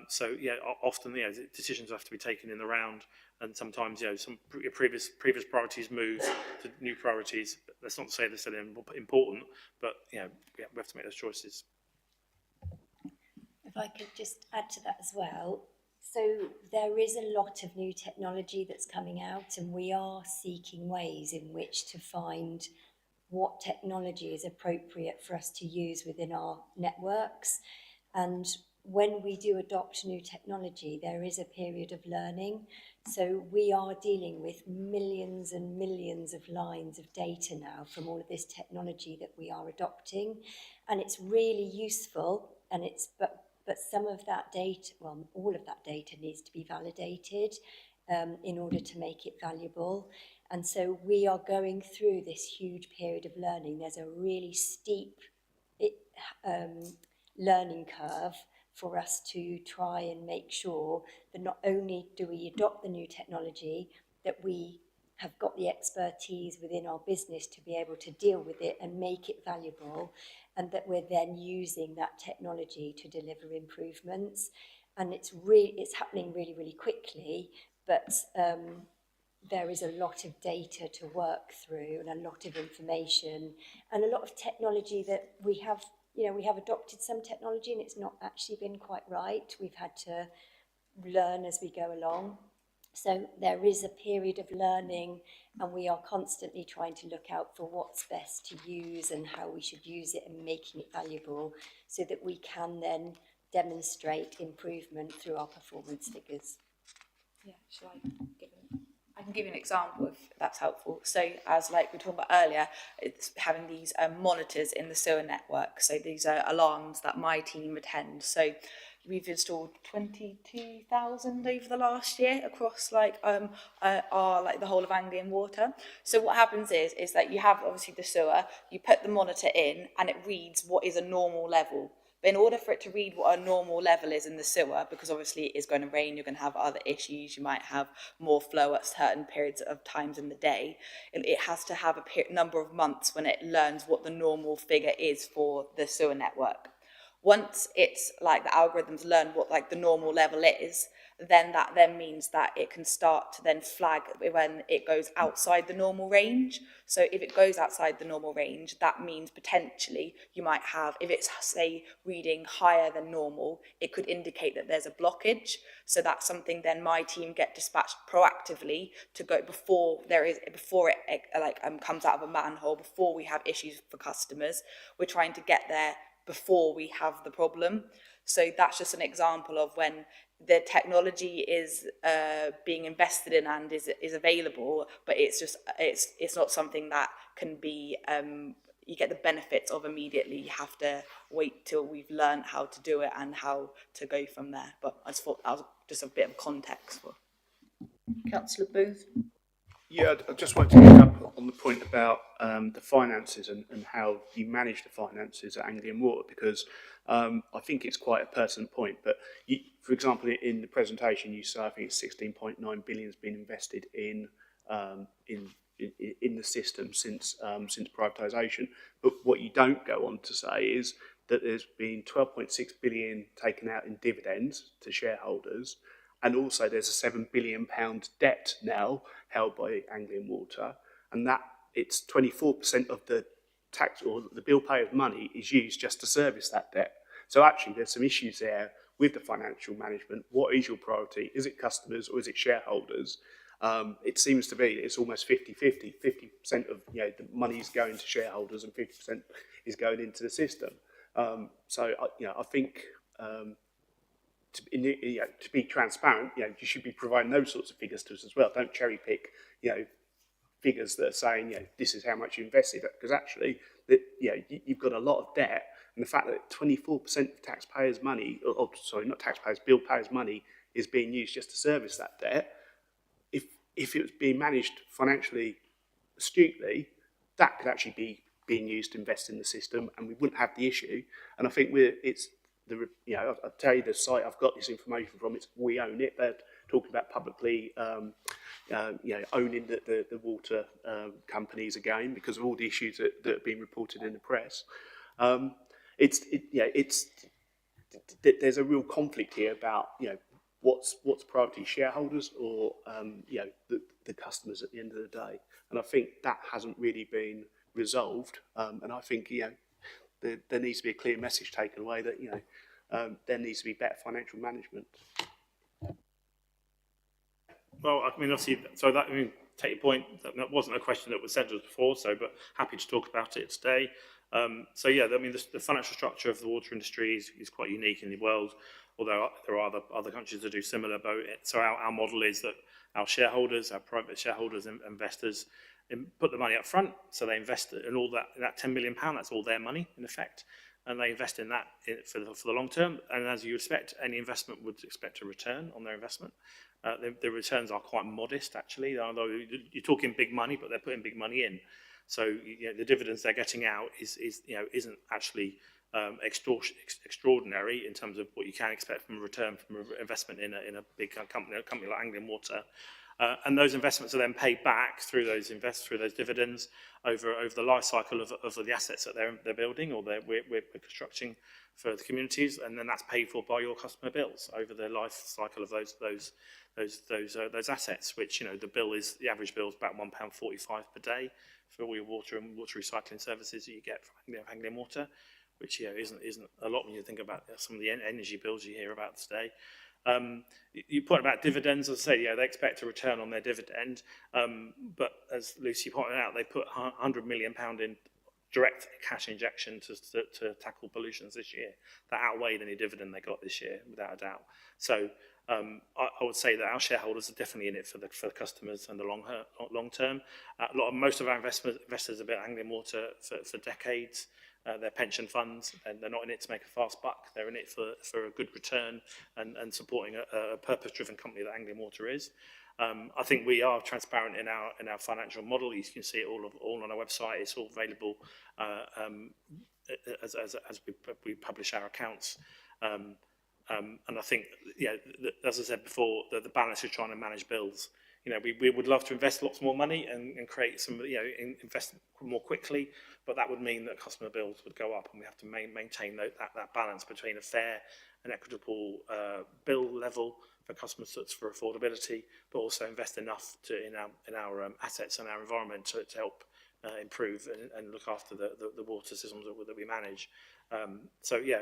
So yeah, often, you know, decisions have to be taken in the round, and sometimes, you know, some previous priorities move to new priorities. That's not to say they're still important, but you know, yeah, we have to make those choices. If I could just add to that as well. So there is a lot of new technology that's coming out, and we are seeking ways in which to find what technology is appropriate for us to use within our networks. And when we do adopt new technology, there is a period of learning. So we are dealing with millions and millions of lines of data now from all of this technology that we are adopting. And it's really useful, and but some of that data, well, all of that data needs to be validated in order to make it valuable. And so we are going through this huge period of learning. There's a really steep learning curve for us to try and make sure that not only do we adopt the new technology, that we have got the expertise within our business to be able to deal with it and make it valuable, and that we're then using that technology to deliver improvements. And it's happening really, really quickly, but there is a lot of data to work through and a lot of information and a lot of technology that we have. You know, we have adopted some technology and it's not actually been quite right. We've had to learn as we go along. So there is a period of learning, and we are constantly trying to look out for what's best to use and how we should use it and making it valuable so that we can then demonstrate improvement through our performance figures. Yeah, shall I give it? I can give you an example if that's helpful. So as like we talked about earlier, it's having these monitors in the sewer network. So these are alarms that my team attend. So we've installed 22,000 over the last year across like our like the whole of Anglian Water. So what happens is that you have obviously the sewer, you put the monitor in and it reads what is a normal level. But in order for it to read what a normal level is in the sewer, because obviously it is going to rain, you're going to have other issues, you might have more flow at certain periods of times in the day, it has to have a number of months when it learns what the normal figure is for the sewer network. Once it's like the algorithms learn what like the normal level is, then that then means that it can start to then flag when it goes outside the normal range. So if it goes outside the normal range, that means potentially you might have, if it's say reading higher than normal, it could indicate that there's a blockage. So that's something then my team get dispatched proactively to go before it comes out of a manhole, before we have issues for customers. We're trying to get there before we have the problem. So that's just an example of when the technology is being invested in and is available, but it's not something that can be you get the benefits of immediately. You have to wait till we've learned how to do it and how to go from there. But I just thought that was just a bit of context for. Councillor Booth. Yeah, I just wanted to pick up on the point about the finances and how you manage the finances at Anglian Water, because I think it's quite a pertinent point. But you, for example, in the presentation, you say I think it's 16.9 billion has been invested in the system since privatisation. But what you don't go on to say is that there's been 12.6 billion taken out in dividends to shareholders. And also there's a £7 billion debt now held by Anglian Water, and that it's 24% of the tax or the bill payer's money is used just to service that debt. So actually there's some issues there with the financial management. What is your priority? Is it customers or is it shareholders? It seems to be it's almost 50-50. 50% of the money is going to shareholders and 50% is going into the system. So I think. To be transparent, you should be providing those sorts of figures to us as well. Don't cherry pick, figures that are saying, this is how much you invested, because actually, you've got a lot of debt, and the fact that 24% of taxpayers' money, not taxpayers, bill payers' money, is being used just to service that debt. If it was being managed financially astutely, that could actually be being used to invest in the system, and we wouldn't have the issue. And I think I'll tell you the site I've got this information from. It's We Own It. They're talking about publicly, owning the water companies again because of all the issues that have been reported in the press. There's a real conflict here about what's priority, shareholders or the customers at the end of the day. And I think that hasn't really been resolved. And I think there needs to be a clear message taken away that there needs to be better financial management. Well, I mean, obviously, take your point. That wasn't a question that was sent to us before, but happy to talk about it today. The financial structure of the water industry is quite unique in the world, although there are other countries that do similar. So our model is that our shareholders, our private shareholders and investors, put the money up front, so they invest in all that £10 million. That's all their money in effect, and they invest in that for the long term. And as you expect, any investment would expect a return on their investment. The returns are quite modest, actually, although you're talking big money, but they're putting big money in. So the dividends they're getting out isn't actually extraordinary in terms of what you can expect from a return from an investment in a big company like Anglian Water. And those investments are then paid back through those dividends over the life cycle of the assets that they're building or we're constructing for the communities, and then that's paid for by your customer bills over the life cycle of those assets. Which the average bill is about £1.45 per day for all your water and water recycling services that you get from Anglian Water, which isn't a lot when you think about some of the energy bills you hear about today. You point about dividends, as I say, they expect a return on their dividend, but as Lucy pointed out, they put £100 million in direct cash injection to tackle pollutions this year. That outweighed any dividend they got this year, without a doubt. So I would say that our shareholders are definitely in it for the customers and the long term. Most of our investors have been Anglian Water for decades. They're pension funds, and they're not in it to make a fast buck. They're in it for a good return and supporting a purpose-driven company that Anglian Water is. I think we are transparent in our financial model. You can see it all on our website. It's all available as we publish our accounts. And I think, as I said before, the balance is trying to manage bills. We would love to invest lots more money and create some, invest more quickly, but that would mean that customer bills would go up, and we have to maintain that balance between a fair and equitable bill level for customers, that's for affordability, but also invest enough in our assets and our environment to help improve and look after the water systems that we manage. So yeah,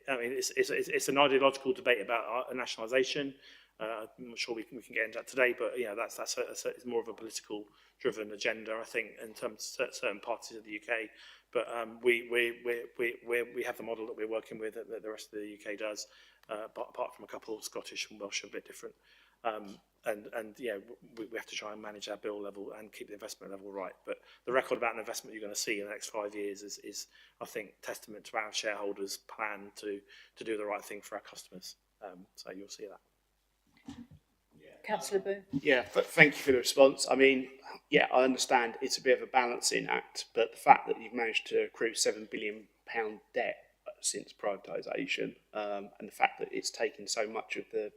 I mean, it's an ideological debate about nationalisation. I'm not sure we can get into that today, but that's it's more of a political driven agenda, I think, in terms of certain parts of the UK. But we have the model that we're working with that the rest of the UK does, but apart from a couple, Scottish and Welsh are a bit different. And we have to try and manage our bill level and keep the investment level right. But the record about an investment you're going to see in the next 5 years is I think, testament to our shareholders' plan to do the right thing for our customers. So you'll see that. Councillor Boone. Yeah, thank you for the response. I mean, yeah, I understand it's a bit of a balancing act, but the fact that you've managed to accrue £7 billion debt since privatisation, and the fact that it's taken so much of the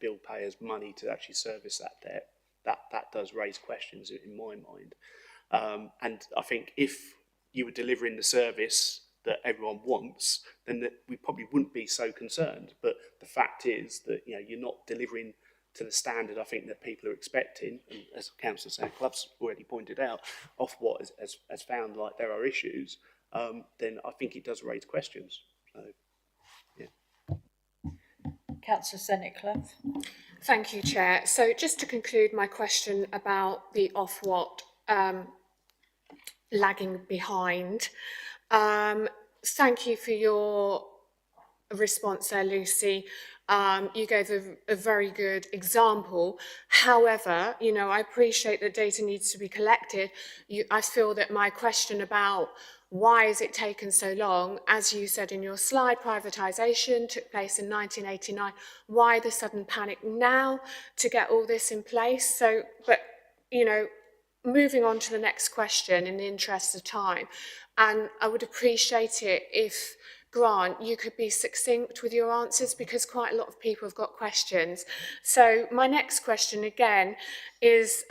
bill payers' money to actually service that debt, that does raise questions in my mind. And I think if you were delivering the service that everyone wants, then we probably wouldn't be so concerned. But the fact is that you're not delivering to the standard I think that people are expecting, and as Councillor St Clough's already pointed out, Ofwat has found like there are issues, then I think it does raise questions. So, yeah. Councillor St Clough. Thank you, Chair. So just to conclude my question about the Ofwat lagging behind, thank you for your response there, Lucy. You gave a very good example. However, I appreciate that data needs to be collected. I feel that my question about why has it taken so long, as you said in your slide, privatisation took place in 1989. Why the sudden panic now to get all this in place? So, but, moving on to the next question in the interest of time, and I would appreciate it if, Grant, you could be succinct with your answers because quite a lot of people have got questions. So my next question again is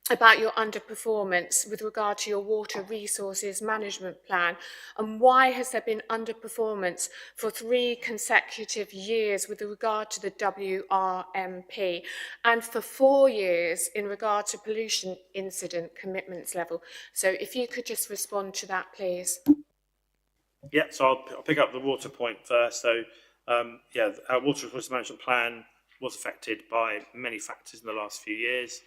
about your underperformance with regard to your water resources management plan, and why has there been underperformance for 3 consecutive years with regard to the WRMP and for 4 years in regard to pollution incident commitments level? So if you could just respond to that, please. Yeah, so I'll pick up the water point first. So, our water resources management plan was affected by many factors in the last few years,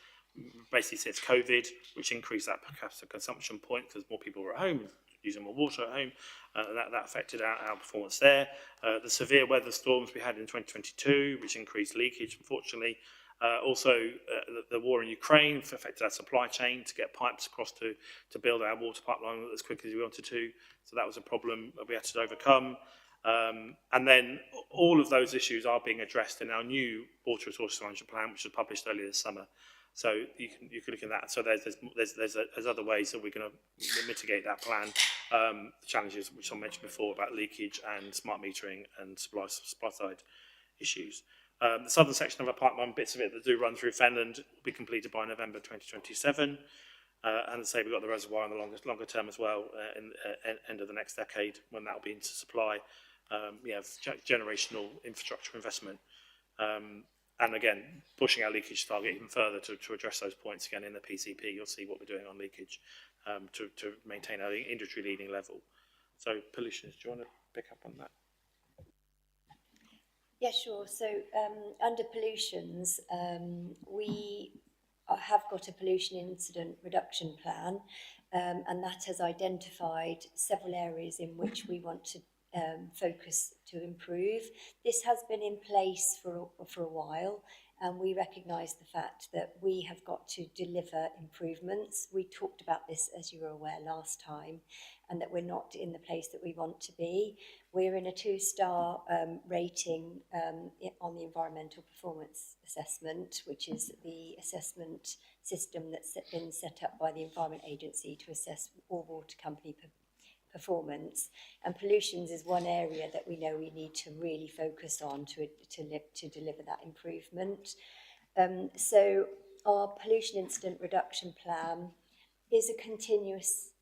basically since COVID, which increased that per capita consumption point because more people were at home, using more water at home. That affected our performance there. The severe weather storms we had in 2022, which increased leakage, unfortunately. Also, the war in Ukraine affected our supply chain to get pipes across to build our water pipeline as quickly as we wanted to. So that was a problem that we had to overcome. And then all of those issues are being addressed in our new water resources management plan, which was published earlier this summer. So you can look at that. So there's other ways that we're going to mitigate that plan. The challenges which I mentioned before about leakage and smart metering and supply side issues. The southern section of our pipeline, bits of it that do run through Fenland, will be completed by November 2027. And as I say, we've got the reservoir in the longer term as well, in end of the next decade, when that will be into supply. Generational infrastructure investment. And again, pushing our leakage target even further to address those points again in the PCP. You'll see what we're doing on leakage to maintain our industry leading level. So pollutions, do you want to pick up on that? Yeah, sure. So under pollutions, we have got a pollution incident reduction plan, and that has identified several areas in which we want to focus to improve. This has been in place for a while, and we recognise the fact that we have got to deliver improvements. We talked about this, as you were aware, last time, and that we're not in the place that we want to be. We're in a 2-star rating on the environmental performance assessment, which is the assessment system that's been set up by the Environment Agency to assess all water company performance. And pollutions is one area that we know we need to really focus on to deliver that improvement. So our pollution incident reduction plan is a continuous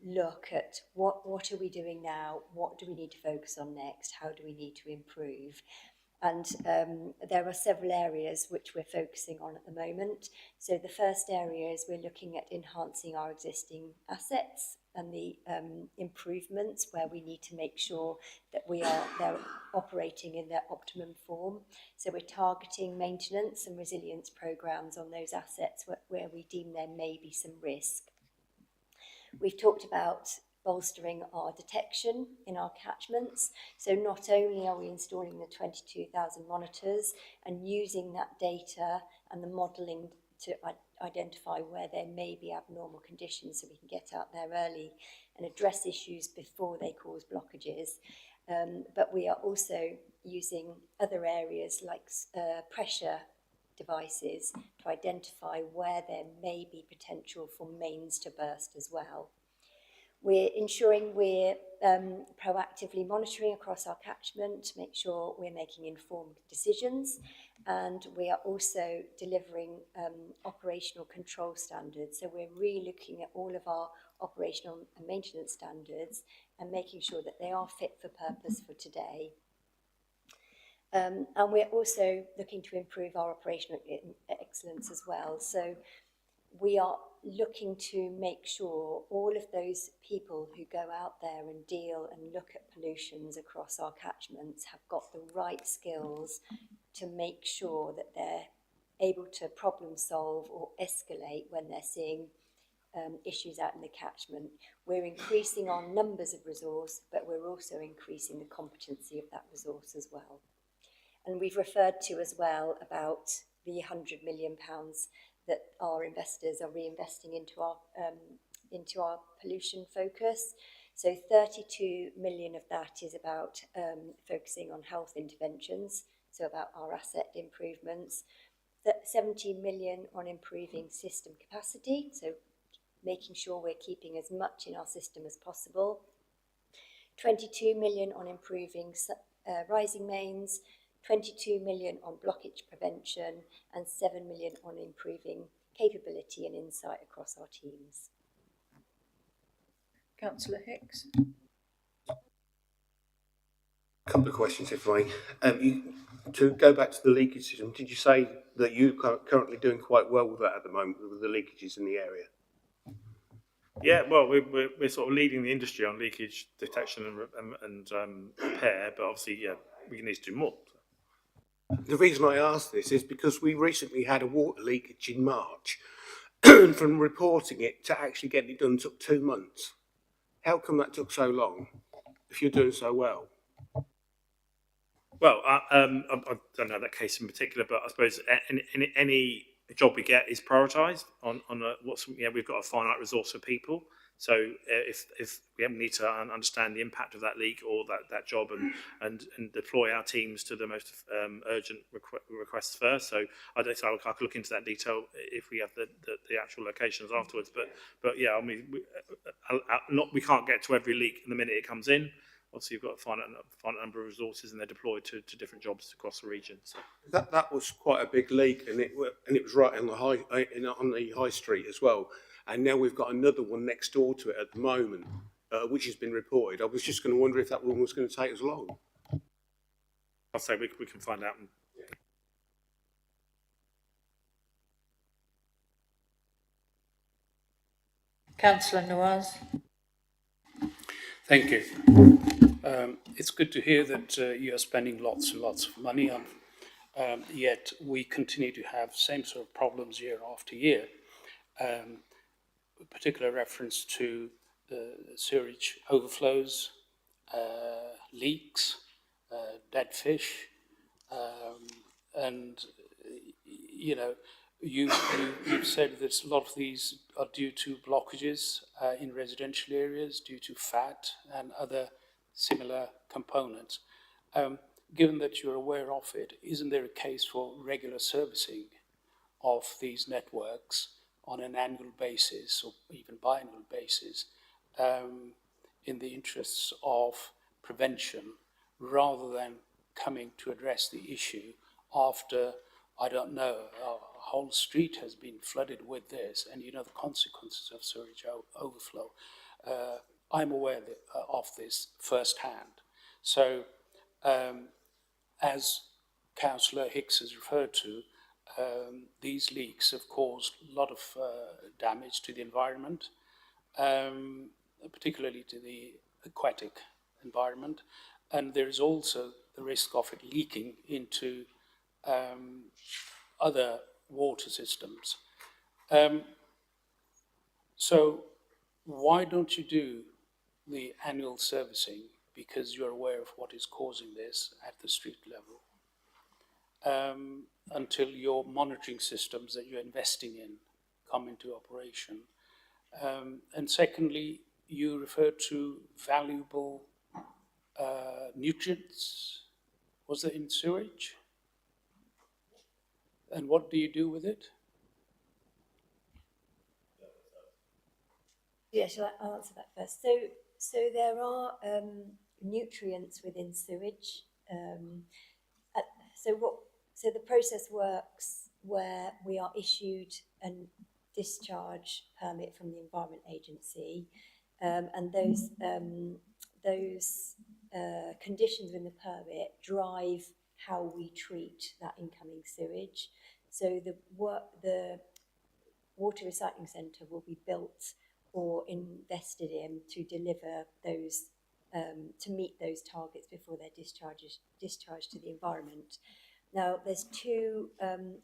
look at what are we doing now, what do we need to focus on next, how do we need to improve. And there are several areas which we're focusing on at the moment. So the first area is we're looking at enhancing our existing assets and the improvements where we need to make sure that they're operating in their optimum form. So we're targeting maintenance and resilience programs on those assets where we deem there may be some risk. We've talked about bolstering our detection in our catchments. So not only are we installing the 22,000 monitors and using that data and the modelling to identify where there may be abnormal conditions so we can get out there early and address issues before they cause blockages. But we are also using other areas like pressure devices to identify where there may be potential for mains to burst as well. We're ensuring we're proactively monitoring across our catchment to make sure we're making informed decisions, and we are also delivering operational control standards. So we're really looking at all of our operational and maintenance standards and making sure that they are fit for purpose for today. And we're also looking to improve our operational excellence as well. So we are looking to make sure all of those people who go out there and deal and look at pollutions across our catchments have got the right skills to make sure that they're able to problem solve or escalate when they're seeing issues out in the catchment. We're increasing our numbers of resource, but we're also increasing the competency of that resource as well. And we've referred to as well about the £100 million that our investors are reinvesting into our pollution focus. So 32 million of that is about focusing on health interventions, so about our asset improvements. 17 million on improving system capacity, so making sure we're keeping as much in our system as possible. 22 million on improving rising mains, 22 million on blockage prevention, and 7 million on improving capability and insight across our teams. Councillor Hicks. A couple of questions, if I may. To go back to the leakage system, did you say that you're currently doing quite well with that at the moment, with the leakages in the area? Yeah, well, we're sort of leading the industry on leakage detection and repair, but obviously, yeah, we need to do more. The reason I ask this is because we recently had a water leakage in March, and from reporting it to actually getting it done took 2 months. How come that took so long if you're doing so well? Well, I don't know that case in particular, but I suppose any job we get is prioritised on we've got a finite resource of people. So if we need to understand the impact of that leak or that job and deploy our teams to the most urgent requests first. So I could look into that detail if we have the actual locations afterwards. But yeah, I mean, we can't get to every leak the minute it comes in. Obviously, you've got a finite number of resources, and they're deployed to different jobs across the region. So. That was quite a big leak, and it was right on the high street as well. And now we've got another one next door to it at the moment, which has been reported. I was just going to wonder if that one was going to take as long. I'll say we can find out. Councillor Nawaz. Thank you. It's good to hear that you are spending lots and lots of money on, yet we continue to have same sort of problems year after year. Particular reference to the sewage overflows, leaks, dead fish, and you've said that a lot of these are due to blockages in residential areas due to fat and other similar components. Given that you're aware of it, isn't there a case for regular servicing of these networks on an annual basis or even biannual basis in the interests of prevention rather than coming to address the issue after, I don't know, a whole street has been flooded with this, and you know the consequences of sewage overflow. I'm aware of this firsthand. So as Councillor Hicks has referred to, these leaks have caused a lot of damage to the environment, particularly to the aquatic environment, and there is also the risk of it leaking into other water systems. So why don't you do the annual servicing, because you're aware of what is causing this at the street level, until your monitoring systems that you're investing in come into operation? And secondly, you refer to valuable nutrients. Was that in sewage? And what do you do with it? Yeah, shall I answer that first? So there are nutrients within sewage. So the process works where we are issued a discharge permit from the Environment Agency, and those conditions in the permit drive how we treat that incoming sewage. So the water recycling centre will be built or invested in to deliver those, to meet those targets before they're discharged to the environment. Now, there's two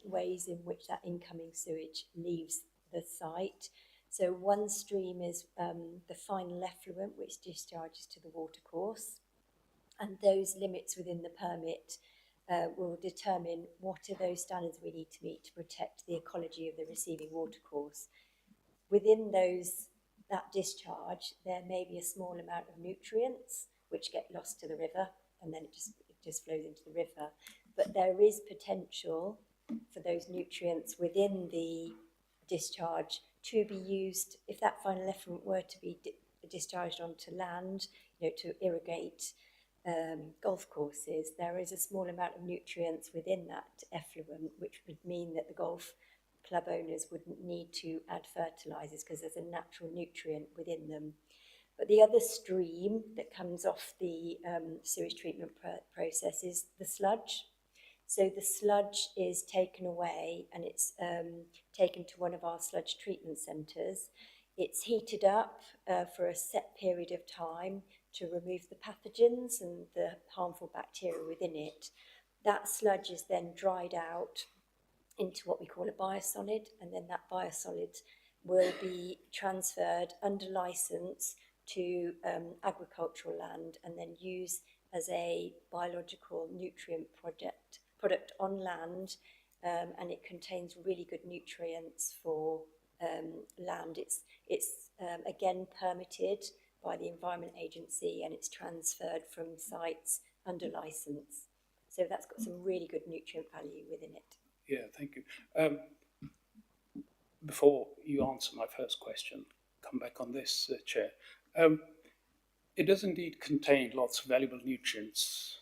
ways in which that incoming sewage leaves the site. So one stream is the final effluent, which discharges to the watercourse, and those limits within the permit will determine what are those standards we need to meet to protect the ecology of the receiving watercourse. Within that discharge, there may be a small amount of nutrients which get lost to the river, and then it just flows into the river. But there is potential for those nutrients within the discharge to be used, if that final effluent were to be discharged onto land, to irrigate golf courses. There is a small amount of nutrients within that effluent, which would mean that the golf club owners wouldn't need to add fertilisers because there's a natural nutrient within them. But the other stream that comes off the sewage treatment process is the sludge. So the sludge is taken away and it's taken to one of our sludge treatment centres. It's heated up for a set period of time to remove the pathogens and the harmful bacteria within it. That sludge is then dried out into what we call a biosolid, and then that biosolid will be transferred under licence to agricultural land and then used as a biological nutrient product on land, and it contains really good nutrients for land. It's again permitted by the Environment Agency, and it's transferred from sites under licence. So that's got some really good nutrient value within it. Yeah, thank you. Before you answer my first question, come back on this, Chair. It does indeed contain lots of valuable nutrients,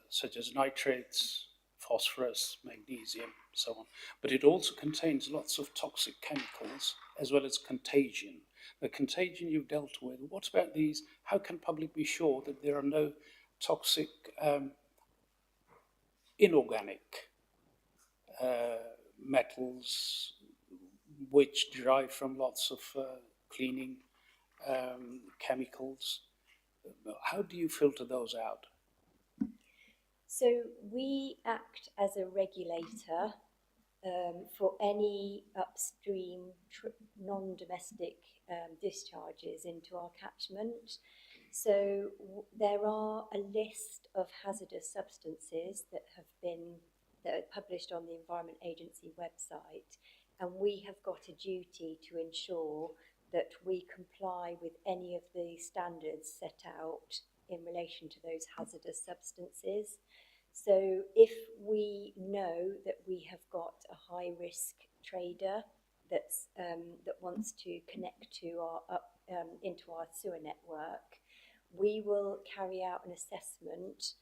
such as nitrates, phosphorus, magnesium, so on. But it also contains lots of toxic chemicals, as well as contagion. The contagion you've dealt with, what about these? How can public be sure that there are no toxic inorganic metals which derive from lots of cleaning chemicals? How do you filter those out? So we act as a regulator for any upstream non-domestic discharges into our catchment. So there are a list of hazardous substances that are published on the Environment Agency website, and we have got a duty to ensure that we comply with any of the standards set out in relation to those hazardous substances. So if we know that we have got a high risk trader that wants to connect to into our sewer network, we will carry out an assessment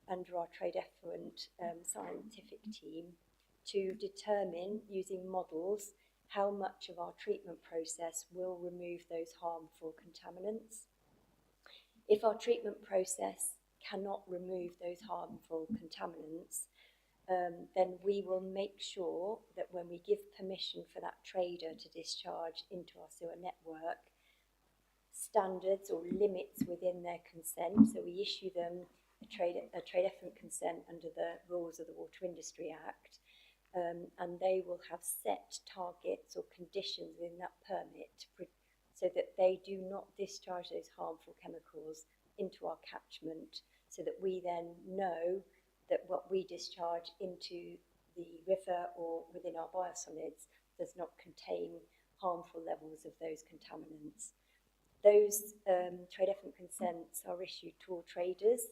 under our trade effluent scientific team to determine, using models, how much of our treatment process will remove those harmful contaminants. If our treatment process cannot remove those harmful contaminants, then we will make sure that when we give permission for that trader to discharge into our sewer network, standards or limits within their consent. So we issue them a trade effluent consent under the rules of the Water Industry Act, and they will have set targets or conditions in that permit so that they do not discharge those harmful chemicals into our catchment, so that we then know that what we discharge into the river or within our biosolids does not contain harmful levels of those contaminants. Those trade effluent consents are issued to all traders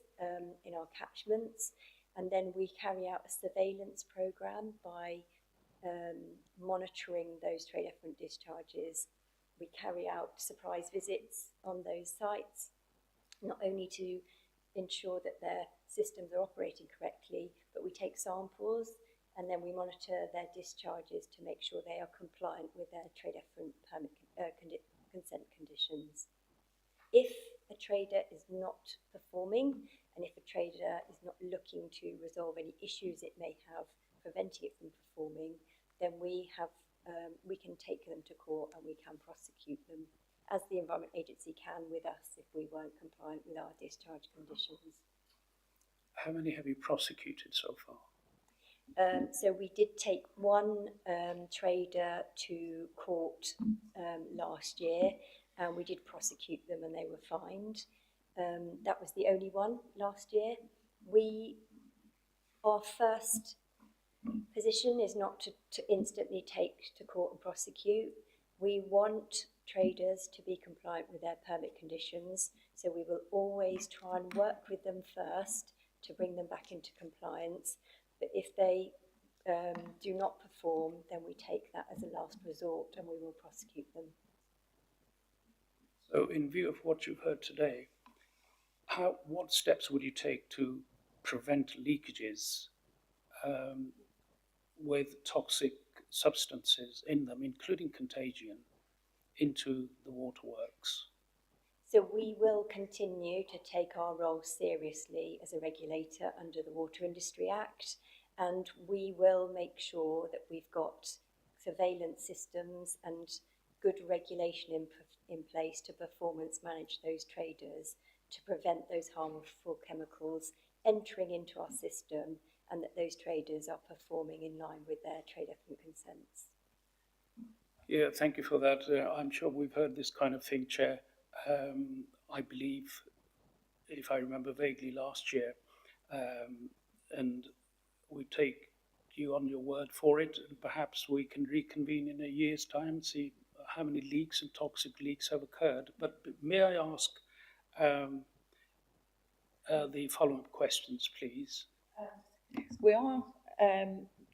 in our catchments, and then we carry out a surveillance programme by monitoring those trade effluent discharges. We carry out surprise visits on those sites, not only to ensure that their systems are operating correctly, but we take samples and then we monitor their discharges to make sure they are compliant with their trade effluent permit consent conditions. If a trader is not performing, and if a trader is not looking to resolve any issues it may have preventing it from performing, then we can take them to court and we can prosecute them, as the Environment Agency can with us if we weren't compliant with our discharge conditions. How many have you prosecuted so far? So we did take one trader to court last year, and we did prosecute them and they were fined. That was the only one last year. Our first position is not to instantly take to court and prosecute. We want traders to be compliant with their permit conditions, so we will always try and work with them first to bring them back into compliance. But if they do not perform, then we take that as a last resort and we will prosecute them. So in view of what you've heard today, what steps would you take to prevent leakages with toxic substances in them, including contagion, into the waterworks? So we will continue to take our role seriously as a regulator under the Water Industry Act, and we will make sure that we've got surveillance systems and good regulation in place to performance manage those traders to prevent those harmful chemicals entering into our system, and that those traders are performing in line with their trade effluent consents. Yeah, thank you for that. I'm sure we've heard this kind of thing, Chair. I believe, if I remember vaguely, last year, and we take you on your word for it, and perhaps we can reconvene in a year's time, see how many leaks and toxic leaks have occurred. But may I ask the following questions, please? We are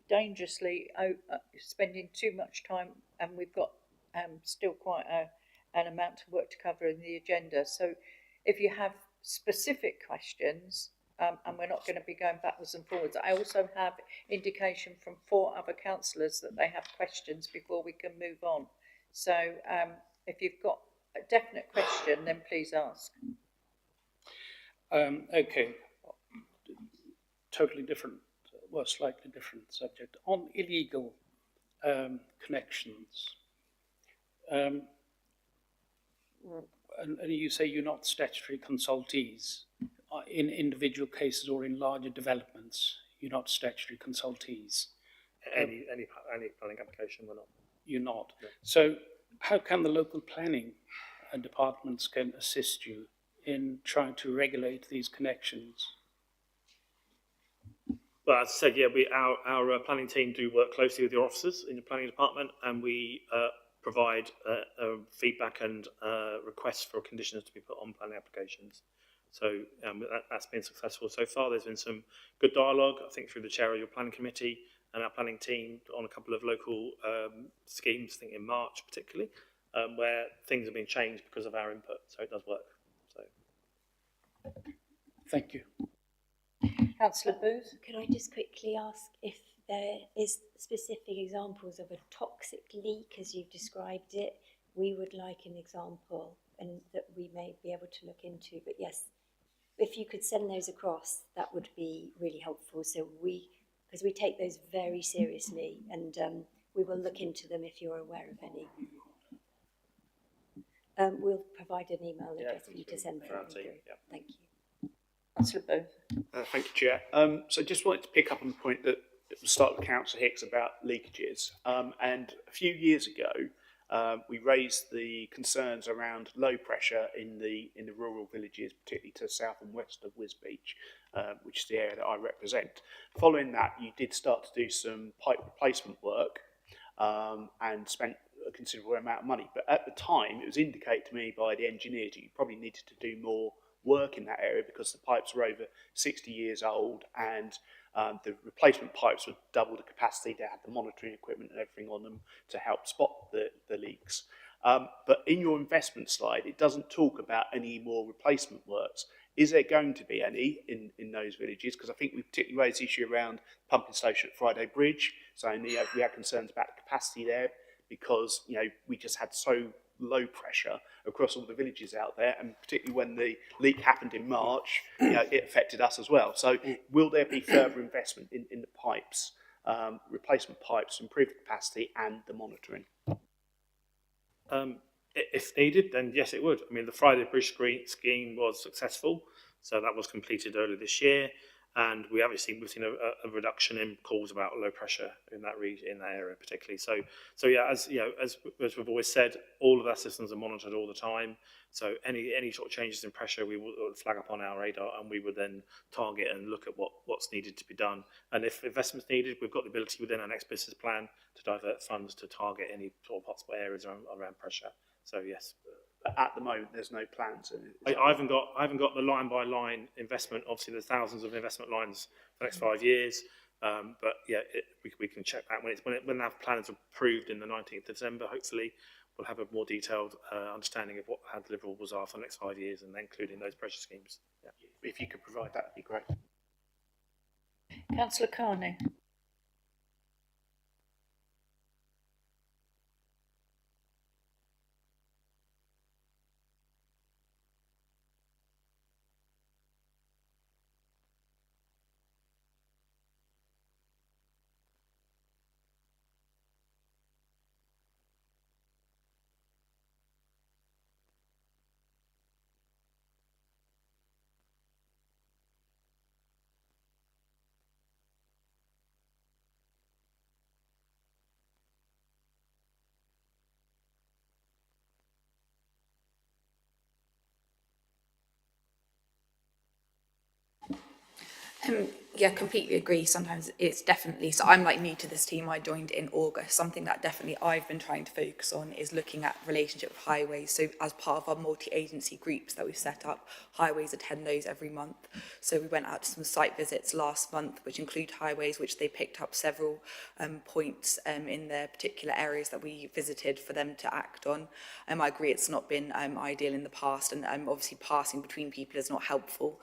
dangerously spending too much time, and we've got still quite an amount of work to cover in the agenda. So if you have specific questions, and we're not going to be going backwards and forwards. I also have indication from 4 other councillors that they have questions before we can move on. So if you've got a definite question, then please ask. Okay, totally different, well, slightly different subject. On illegal connections, and you say you're not statutory consultees. In individual cases or in larger developments, you're not statutory consultees. Any planning application, we're not. You're not. No. So how can the local planning departments can assist you in trying to regulate these connections? Well, as I said, yeah, our planning team do work closely with your officers in the planning department, and we provide feedback and requests for conditions to be put on planning applications. So that's been successful so far. There's been some good dialogue, I think, through the chair of your planning committee and our planning team on a couple of local schemes, I think in March particularly, where things have been changed because of our input. So it does work. So. Thank you. Councillor Booth? Could I just quickly ask if there is specific examples of a toxic leak as you've described it? We would like an example and that we may be able to look into, but yes, if you could send those across, that would be really helpful. So because we take those very seriously, and we will look into them if you're aware of any. We'll provide an email address for you to send them through. Thank you. Councillor Booth. Thank you, Chair. So just wanted to pick up on the point that at the start with Councillor Hicks about leakages. And a few years ago, we raised the concerns around low pressure in the rural villages, particularly to the south and west of Wisbech, which is the area that I represent. Following that, you did start to do some pipe replacement work and spent a considerable amount of money. But at the time, it was indicated to me by the engineers that you probably needed to do more work in that area because the pipes were over 60 years old and the replacement pipes would double the capacity. They had the monitoring equipment and everything on them to help spot the leaks. But in your investment slide, it doesn't talk about any more replacement works. Is there going to be any in those villages? Because I think we particularly raised the issue around pumping station at Friday Bridge, saying we had concerns about the capacity there because we just had so low pressure across all the villages out there, and particularly when the leak happened in March, it affected us as well. So will there be further investment in the pipes, replacement pipes, to improve the capacity and the monitoring? If needed, then yes, it would. I mean, the Friday Bridge scheme was successful, so that was completed earlier this year, and we've seen a reduction in calls about low pressure in that region, in that area particularly. So yeah, as we've always said, all of our systems are monitored all the time. So any sort of changes in pressure, we will flag up on our radar, and we would then target and look at what's needed to be done. And if investment's needed, we've got the ability within our next business plan to divert funds to target any sort of hotspot areas around pressure. So yes. At the moment, there's no plans. I haven't got the line by line investment. Obviously, there's thousands of investment lines for the next 5 years. But yeah, we can check that when our plans are approved in the 19th of December. Hopefully, we'll have a more detailed understanding of what our deliverables are for the next 5 years, and including those pressure schemes. Yeah. If you could provide that, would be great. Councillor Carney. Yeah, completely agree. Sometimes it's definitely, so I'm like new to this team, I joined in August. Something that definitely I've been trying to focus on is looking at relationship with highways. So as part of our multi-agency groups that we've set up, highways attend those every month. So we went out to some site visits last month, which include highways, which they picked up several points in their particular areas that we visited for them to act on. I agree it's not been ideal in the past, and obviously passing between people is not helpful.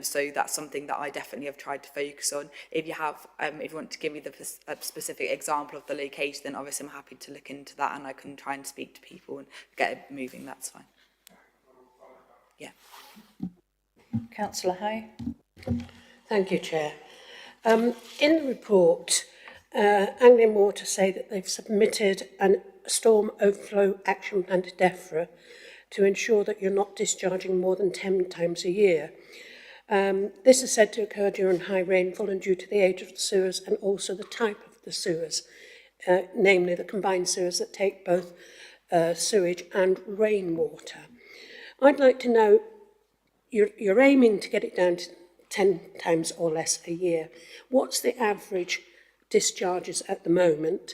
So that's something that I definitely have tried to focus on. If you want to give me the specific example of the location, then obviously I'm happy to look into that, and I can try and speak to people and get it moving. That's fine. Yeah. Councillor Hay. Thank you, Chair. In the report, Anglian Water say that they've submitted a storm overflow action plan to DEFRA to ensure that you're not discharging more than 10 times a year. This is said to occur during high rainfall and due to the age of the sewers and also the type of the sewers, namely the combined sewers that take both sewage and rainwater. I'd like to know, you're aiming to get it down to 10 times or less a year. What's the average discharges at the moment?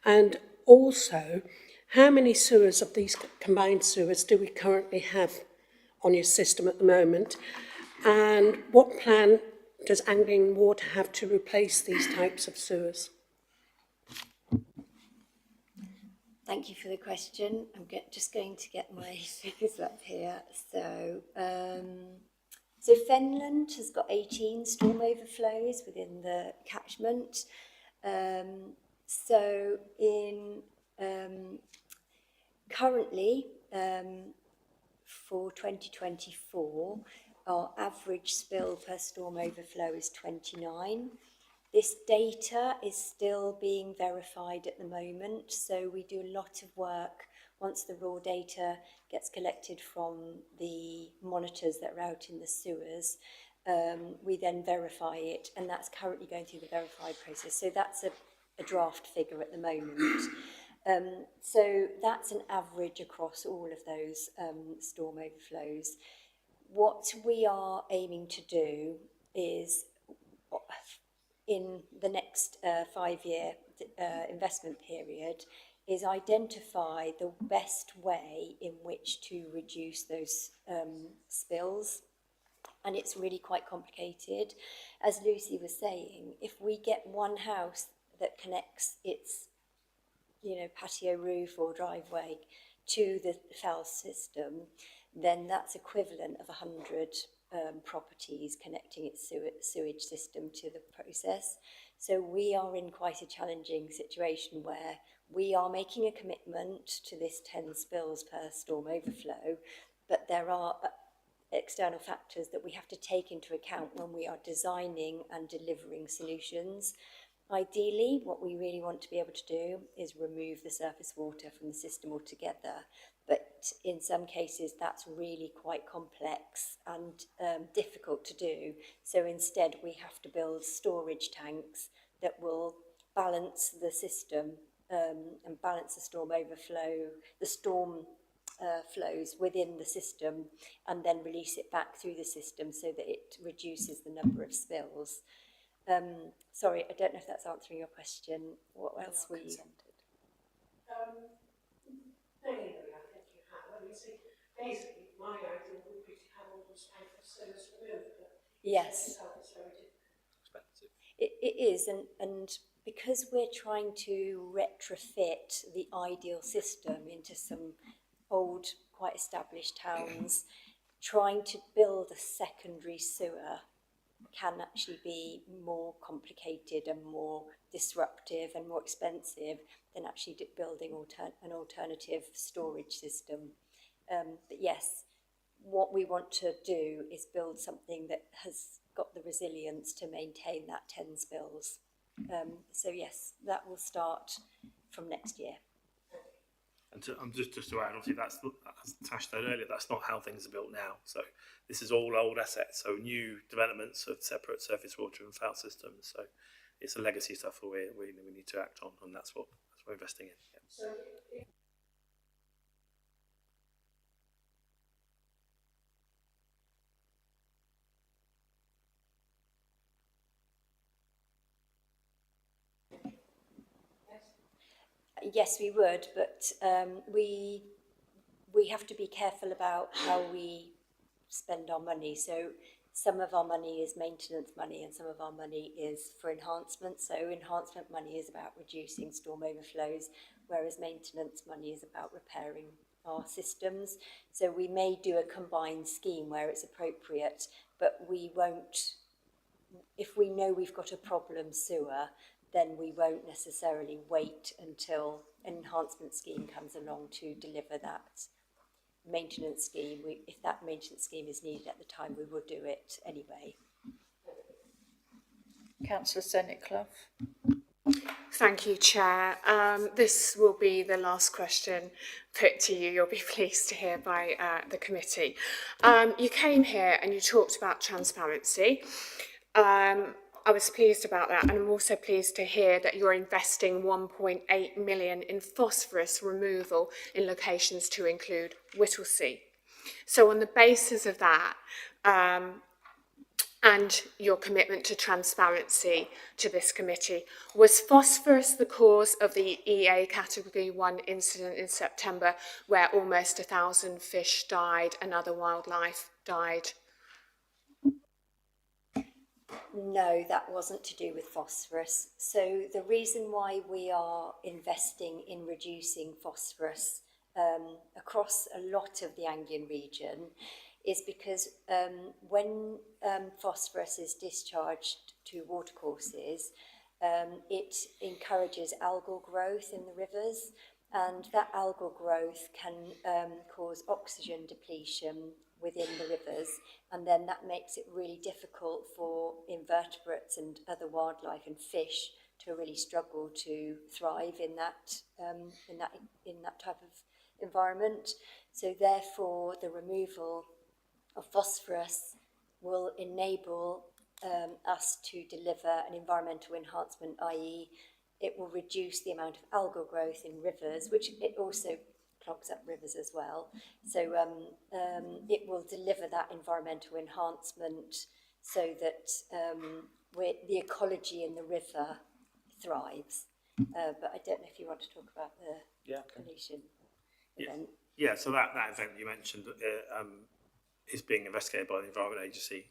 And also, how many sewers of these combined sewers do we currently have on your system at the moment? And what plan does Anglian Water have to replace these types of sewers? Thank you for the question. I'm just going to get my figures up here. So Fenland has got 18 storm overflows within the catchment. Currently, for 2024, our average spill per storm overflow is 29. This data is still being verified at the moment, so we do a lot of work once the raw data gets collected from the monitors that are out in the sewers. We then verify it, and that's currently going through the verified process. So that's a draft figure at the moment. So that's an average across all of those storm overflows. What we are aiming to do is, in the next 5-year investment period, is identify the best way in which to reduce those spills. And it's really quite complicated. As Lucy was saying, if we get one house that connects its patio roof or driveway to the FEL system, then that's equivalent of 100 properties connecting its sewage system to the process. So we are in quite a challenging situation where we are making a commitment to this 10 spills per storm overflow, but there are external factors that we have to take into account when we are designing and delivering solutions. Ideally, what we really want to be able to do is remove the surface water from the system altogether. But in some cases, that's really quite complex and difficult to do. So instead, we have to build storage tanks that will balance the system and balance the storm overflow, the storm flows within the system, and then release it back through the system so that it reduces the number of spills. Sorry, I don't know if that's answering your question. What else were you? Mainly, I think you have. I mean, see, basically, my idea would be to have all those pay for service removed, but Yes. it's very Expensive. It is, and because we're trying to retrofit the ideal system into some old, quite established towns, trying to build a secondary sewer can actually be more complicated and more disruptive and more expensive than actually building an alternative storage system. But yes, what we want to do is build something that has got the resilience to maintain that 10 spills. So yes, that will start from next year. And just to add, obviously, that's, as Tash said earlier, that's not how things are built now. So this is all old assets, so new developments of separate surface water and foul systems. So it's a legacy stuff that we need to act on, and that's what we're investing in. Yeah. So Yes, we would, but we have to be careful about how we spend our money. So some of our money is maintenance money and some of our money is for enhancement. So enhancement money is about reducing storm overflows, whereas maintenance money is about repairing our systems. So we may do a combined scheme where it's appropriate, but we won't, if we know we've got a problem sewer, then we won't necessarily wait until an enhancement scheme comes along to deliver that maintenance scheme. If that maintenance scheme is needed at the time, we will do it anyway. Councillor Senate-Clough. Thank you, Chair. This will be the last question put to you. You'll be pleased to hear by the committee. You came here and you talked about transparency. I was pleased about that, and I'm also pleased to hear that you're investing 1.8 million in phosphorus removal in locations to include Whittlesea. So on the basis of that, and your commitment to transparency to this committee, was phosphorus the cause of the EA Category 1 incident in September where almost 1,000 fish died and other wildlife died? No, that wasn't to do with phosphorus. So the reason why we are investing in reducing phosphorus across a lot of the Anglian region is because when phosphorus is discharged to watercourses, it encourages algal growth in the rivers, and that algal growth can cause oxygen depletion within the rivers, and then that makes it really difficult for invertebrates and other wildlife and fish to really struggle to thrive in that type of environment. So therefore, the removal of phosphorus will enable us to deliver an environmental enhancement, i.e. it will reduce the amount of algal growth in rivers, which it also clogs up rivers as well. So it will deliver that environmental enhancement so that the ecology in the river thrives. But I don't know if you want to talk about the pollution event. Yeah, so that event you mentioned is being investigated by the Environment Agency.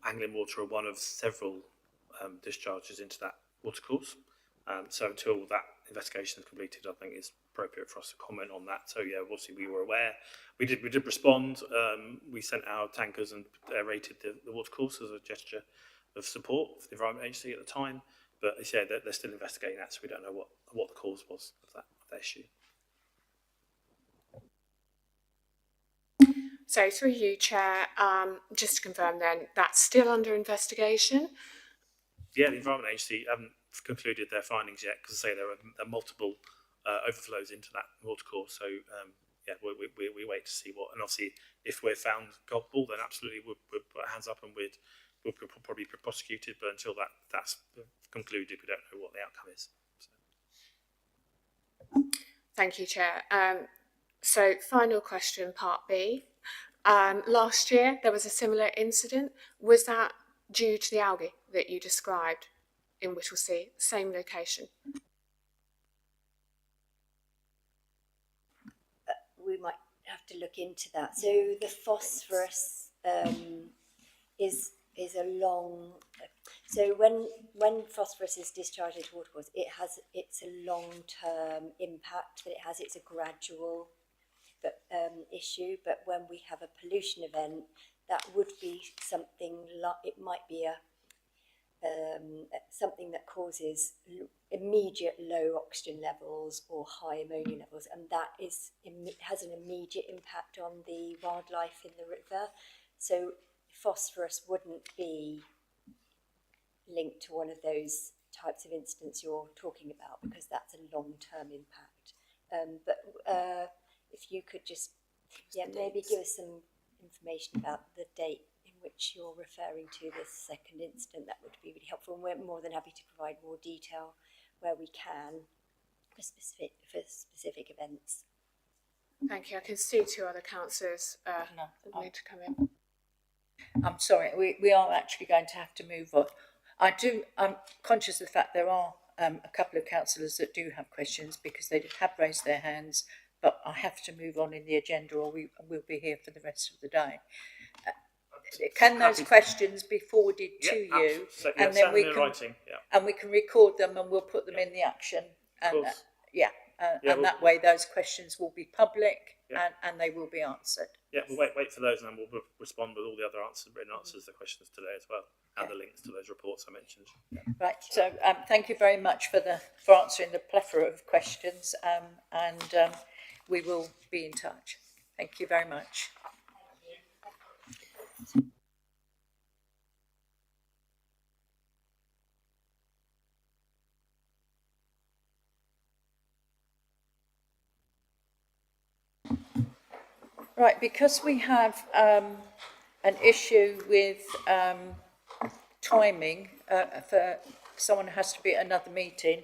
Anglian Water are one of several discharges into that watercourse. So until that investigation is completed, I think it's appropriate for us to comment on that. So yeah, obviously we were aware. We did respond. We sent our tankers and aerated the watercourse as a gesture of support for the Environment Agency at the time. But yeah, they're still investigating that, so we don't know what the cause was of that issue. So through you, Chair, just to confirm then, that's still under investigation? Yeah, the Environment Agency haven't concluded their findings yet, because I say there are multiple overflows into that watercourse. So yeah, we wait to see what, and obviously if we're found culpable, then absolutely we'll put our hands up and we'll probably be prosecuted. But until that's concluded, we don't know what the outcome is. So. Thank you, Chair. So final question, Part B. Last year there was a similar incident. Was that due to the algae that you described in Whittlesea, same location? We might have to look into that. So the phosphorus is a long. So when phosphorus is discharged into watercourse, it's a long-term impact, but it's a gradual issue. But when we have a pollution event, that would be something like, it might be something that causes immediate low oxygen levels or high ammonia levels, and that has an immediate impact on the wildlife in the river. So phosphorus wouldn't be linked to one of those types of incidents you're talking about, because that's a long-term impact. But if you could just maybe give us some information about the date in which you're referring to this second incident, that would be really helpful, and we're more than happy to provide more detail where we can for specific events. Thank you. I can see two other councillors need to come in. I'm sorry, we are actually going to have to move on. I'm conscious of the fact there are a couple of councillors that do have questions, because they have raised their hands, but I have to move on in the agenda, or we'll be here for the rest of the day. Can those questions be forwarded to you, and then we can and we can record them, and we'll put them in the action, and and that way those questions will be public and they will be answered. Yeah, we'll wait for those, and then we'll respond with all the other written answers to the questions today as well, and the links to those reports I mentioned. Right. So thank you very much for answering the plethora of questions, and we will be in touch. Thank you very much. Right, because we have an issue with timing for someone who has to be at another meeting,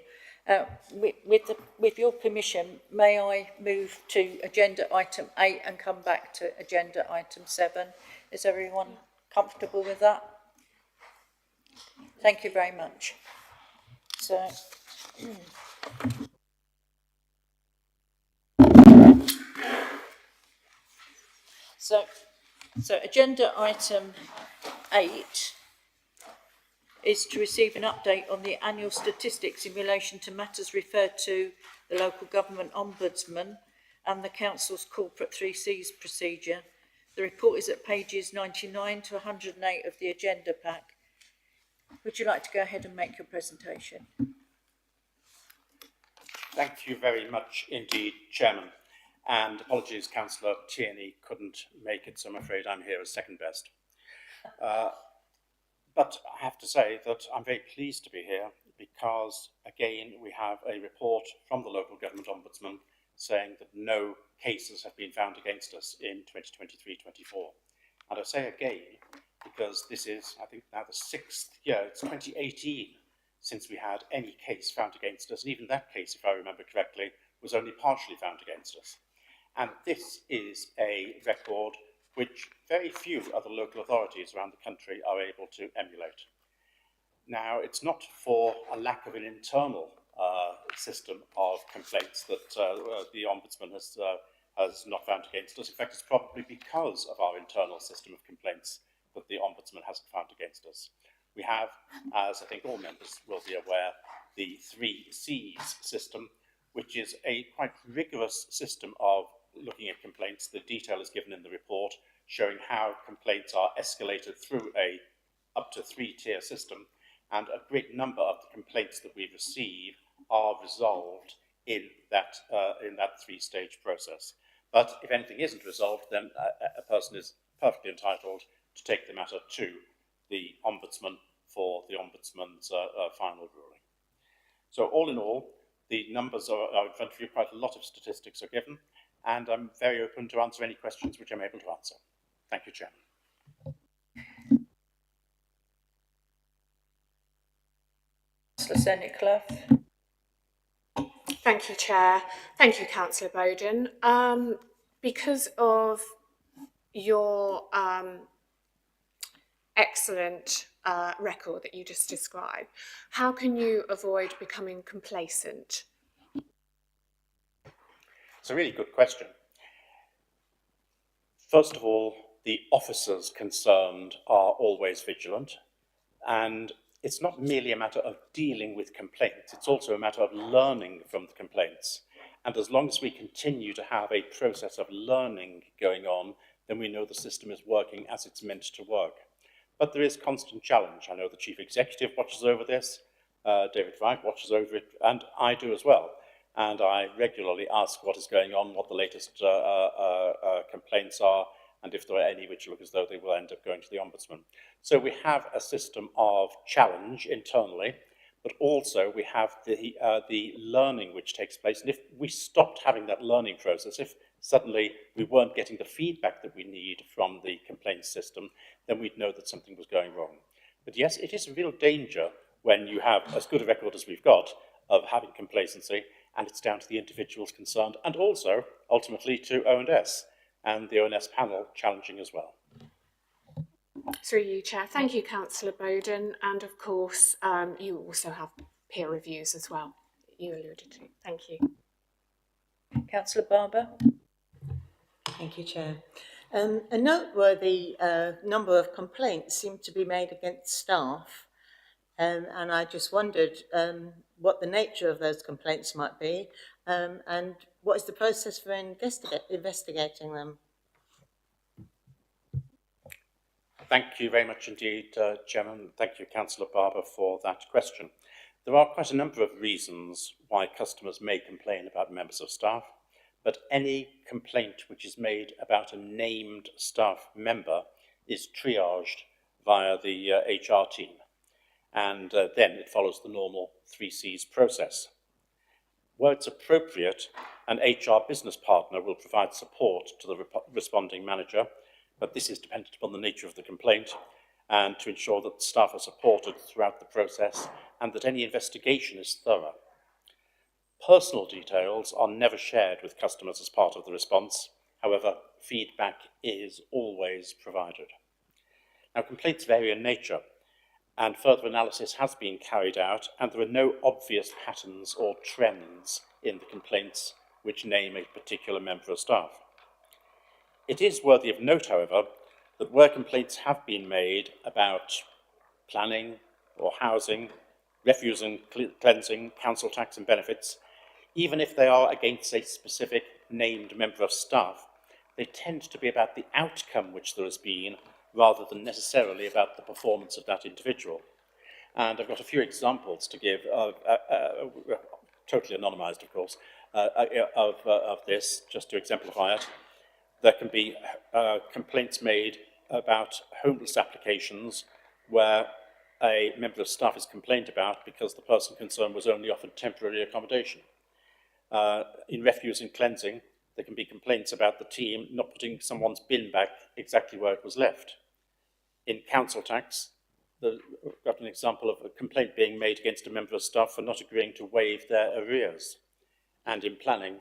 with your permission, may I move to agenda item 8 and come back to agenda item 7? Is everyone comfortable with that? Thank you very much. So agenda item 8 is to receive an update on the annual statistics in relation to matters referred to the local government ombudsman and the council's corporate 3Cs procedure. The report is at pages 99 to 108 of the agenda pack. Would you like to go ahead and make your presentation? Thank you very much indeed, Chairman. And apologies, Councillor Tierney couldn't make it, so I'm afraid I'm here as second best. But I have to say that I'm very pleased to be here because, again, we have a report from the local government ombudsman saying that no cases have been found against us in 2023-24. And I say again because this is, I think, now the 6th year, it's 2018, since we had any case found against us. And even that case, if I remember correctly, was only partially found against us. And this is a record which very few other local authorities around the country are able to emulate. Now, it's not for a lack of an internal system of complaints that the Ombudsman has not found against us. In fact, it's probably because of our internal system of complaints that the Ombudsman hasn't found against us. We have, as I think all members will be aware, the 3 C's system, which is a quite rigorous system of looking at complaints. The detail is given in the report, showing how complaints are escalated through a up to 3-tier system, and a great number of the complaints that we receive are resolved in that 3-stage process. But if anything isn't resolved, then a person is perfectly entitled to take the matter to the Ombudsman for the Ombudsman's final ruling. So all in all, the numbers are in front of you. Quite a lot of statistics are given, and I'm very open to answer any questions which I'm able to answer. Thank you, Chairman. Councillor Senate Clough. Thank you, Chair. Thank you, Councillor Bowden. Because of your excellent record that you just described, how can you avoid becoming complacent? It's a really good question. First of all, the officers concerned are always vigilant, and it's not merely a matter of dealing with complaints, it's also a matter of learning from the complaints. And as long as we continue to have a process of learning going on, then we know the system is working as it's meant to work. But there is constant challenge. I know the Chief Executive watches over this, David Wright watches over it, and I do as well. And I regularly ask what is going on, what the latest complaints are, and if there are any which look as though they will end up going to the Ombudsman. So we have a system of challenge internally, but also we have the learning which takes place. And if we stopped having that learning process, if suddenly we weren't getting the feedback that we need from the complaints system, then we'd know that something was going wrong. But yes, it is a real danger when you have as good a record as we've got of having complacency, and it's down to the individuals concerned, and also ultimately to O&S and the O&S panel challenging as well. Through you, Chair. Thank you, Councillor Bowden. And of course, you also have peer reviews as well, you alluded to. Thank you. Councillor Barber. Thank you, Chair. A noteworthy number of complaints seem to be made against staff, and I just wondered what the nature of those complaints might be, and what is the process for investigating them? Thank you very much indeed, Chairman. Thank you, Councillor Barber, for that question. There are quite a number of reasons why customers may complain about members of staff, but any complaint which is made about a named staff member is triaged via the HR team, and then it follows the normal 3Cs process. Where it's appropriate, an HR business partner will provide support to the responding manager, but this is dependent upon the nature of the complaint, and to ensure that the staff are supported throughout the process and that any investigation is thorough. Personal details are never shared with customers as part of the response. However, feedback is always provided. Now, complaints vary in nature, and further analysis has been carried out, and there are no obvious patterns or trends in the complaints which name a particular member of staff. It is worthy of note, however, that where complaints have been made about planning or housing, refuse and cleansing, council tax and benefits, even if they are against a specific named member of staff, they tend to be about the outcome which there has been, rather than necessarily about the performance of that individual. And I've got a few examples to give, totally anonymised, of course, of this, just to exemplify it. There can be complaints made about homeless applications where a member of staff is complained about because the person concerned was only offered temporary accommodation. In refuse and cleansing, there can be complaints about the team not putting someone's bin back exactly where it was left. In council tax, I've got an example of a complaint being made against a member of staff for not agreeing to waive their arrears. And in planning,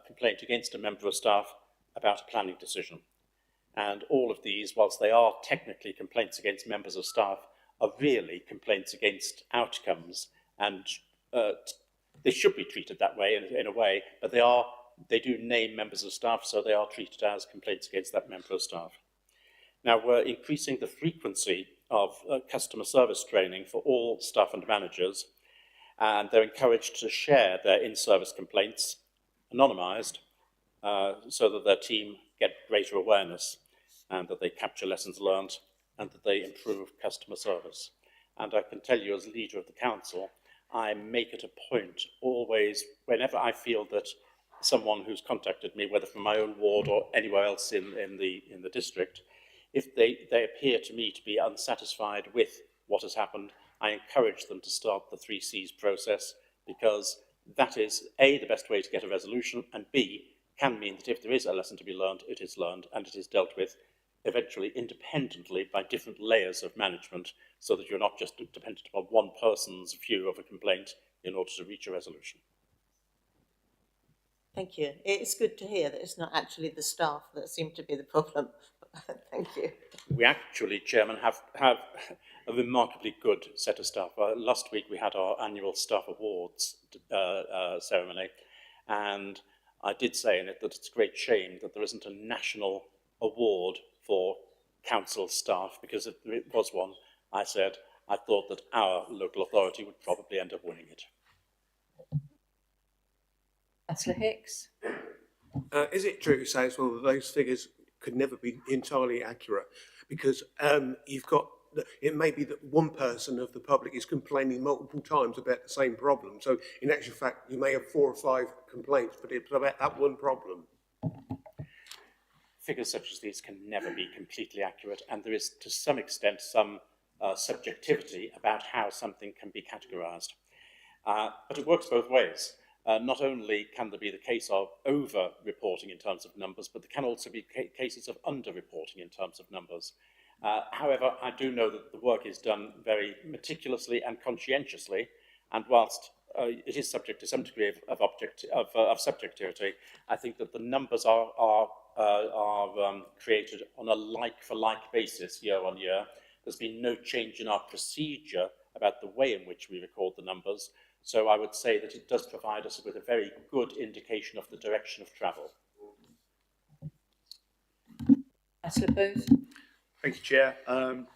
complaint against a member of staff about a planning decision. And all of these, whilst they are technically complaints against members of staff, are really complaints against outcomes, and they should be treated that way in a way, but they do name members of staff, so they are treated as complaints against that member of staff. Now, we're increasing the frequency of customer service training for all staff and managers, and they're encouraged to share their in-service complaints, anonymised, so that their team get greater awareness and that they capture lessons learned and that they improve customer service. And I can tell you, as leader of the council, I make it a point always, whenever I feel that someone who's contacted me, whether from my own ward or anywhere else in the district, if they appear to me to be unsatisfied with what has happened, I encourage them to start the 3 Cs process, because that is A, the best way to get a resolution, and B, can mean that if there is a lesson to be learned, it is learned and it is dealt with eventually independently by different layers of management, so that you're not just dependent upon one person's view of a complaint in order to reach a resolution. Thank you. It's good to hear that it's not actually the staff that seem to be the problem. Thank you. We actually, Chairman, have a remarkably good set of staff. Last week we had our annual staff awards ceremony, and I did say in it that it's a great shame that there isn't a national award for council staff, because if there was one, I said I thought that our local authority would probably end up winning it. Councillor Hicks. Is it true to say as well that those figures could never be entirely accurate? Because it may be that one person of the public is complaining multiple times about the same problem. So in actual fact, you may have 4 or 5 complaints, but it's about that one problem. Figures such as these can never be completely accurate, and there is to some extent some subjectivity about how something can be categorised. But it works both ways. Not only can there be the case of over-reporting in terms of numbers, but there can also be cases of under-reporting in terms of numbers. However, I do know that the work is done very meticulously and conscientiously, and whilst it is subject to some degree of subjectivity, I think that the numbers are created on a like-for-like basis year on year. There's been no change in our procedure about the way in which we record the numbers, so I would say that it does provide us with a very good indication of the direction of travel. Councillor Booth. Thank you, Chair.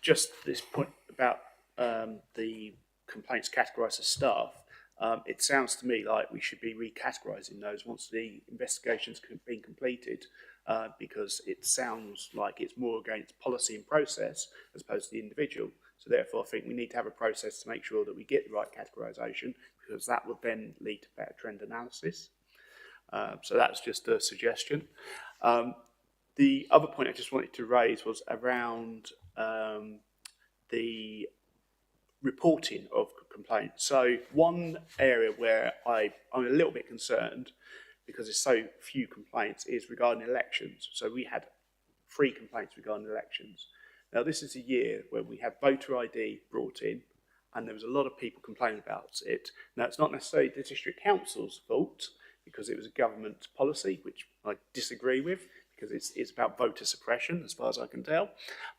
Just this point about the complaints categorised as staff, it sounds to me like we should be recategorising those once the investigations have been completed, because it sounds like it's more against policy and process as opposed to the individual. So therefore, I think we need to have a process to make sure that we get the right categorisation, because that would then lead to better trend analysis. So that's just a suggestion. The other point I just wanted to raise was around the reporting of complaints. So one area where I'm a little bit concerned, because there's so few complaints, is regarding elections. So we had 3 complaints regarding elections. Now this is a year where we had voter ID brought in, and there was a lot of people complaining about it. Now it's not necessarily the district council's fault, because it was a government policy, which I disagree with, because it's about voter suppression, as far as I can tell.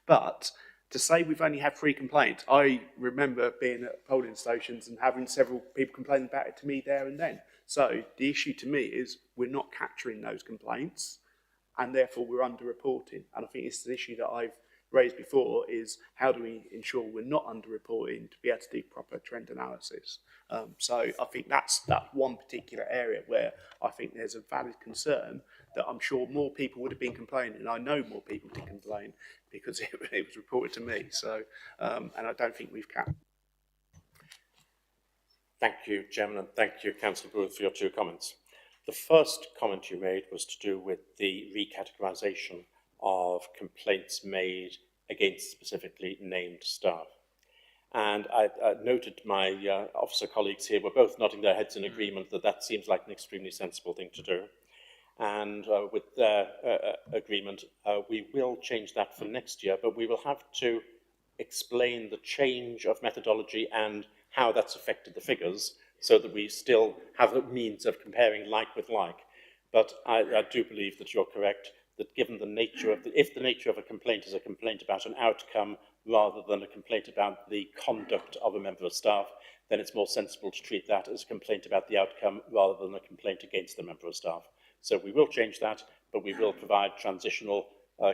But to say we've only had 3 complaints, I remember being at polling stations and having several people complain about it to me there and then. So the issue to me is we're not capturing those complaints, and therefore we're underreporting. And I think it's the issue that I've raised before, is how do we ensure we're not underreporting to be able to do proper trend analysis. So I think that's that one particular area where I think there's a valid concern that I'm sure more people would have been complaining, and I know more people did complain because it was reported to me. So, and I don't think we've captured. Thank you, Chairman, and thank you, Councillor Booth, for your 2 comments. The first comment you made was to do with the recategorisation of complaints made against specifically named staff. And I noted my officer colleagues here were both nodding their heads in agreement that that seems like an extremely sensible thing to do. And with their agreement, we will change that for next year, but we will have to explain the change of methodology and how that's affected the figures so that we still have a means of comparing like with like. But I do believe that you're correct, that given the nature of if the nature of a complaint is a complaint about an outcome rather than a complaint about the conduct of a member of staff, then it's more sensible to treat that as a complaint about the outcome rather than a complaint against the member of staff. So we will change that, but we will provide transitional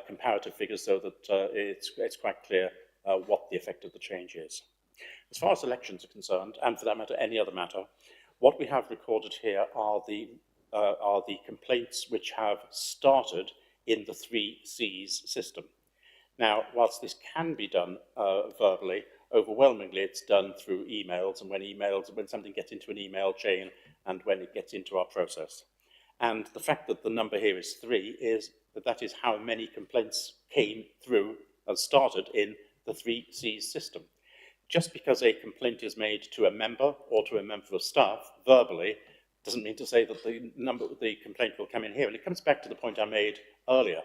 comparative figures so that it's quite clear what the effect of the change is. As far as elections are concerned, and for that matter, any other matter, what we have recorded here are the complaints which have started in the 3 Cs system. Now, whilst this can be done verbally, overwhelmingly it's done through emails, and when something gets into an email chain and when it gets into our process. And the fact that the number here is 3 is that is how many complaints came through and started in the 3 Cs system. Just because a complaint is made to a member or to a member of staff verbally doesn't mean to say that the complaint will come in here. And it comes back to the point I made earlier.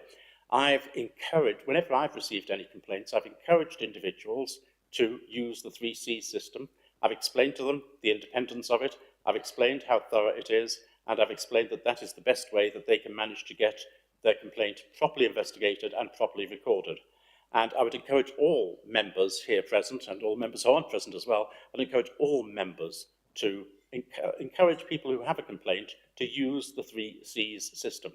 I've encouraged, whenever I've received any complaints, I've encouraged individuals to use the 3 Cs system. I've explained to them the independence of it. I've explained how thorough it is. And I've explained that that is the best way that they can manage to get their complaint properly investigated and properly recorded. And I would encourage all members here present, and all members who aren't present as well, I'd encourage all members to encourage people who have a complaint to use the 3 Cs system.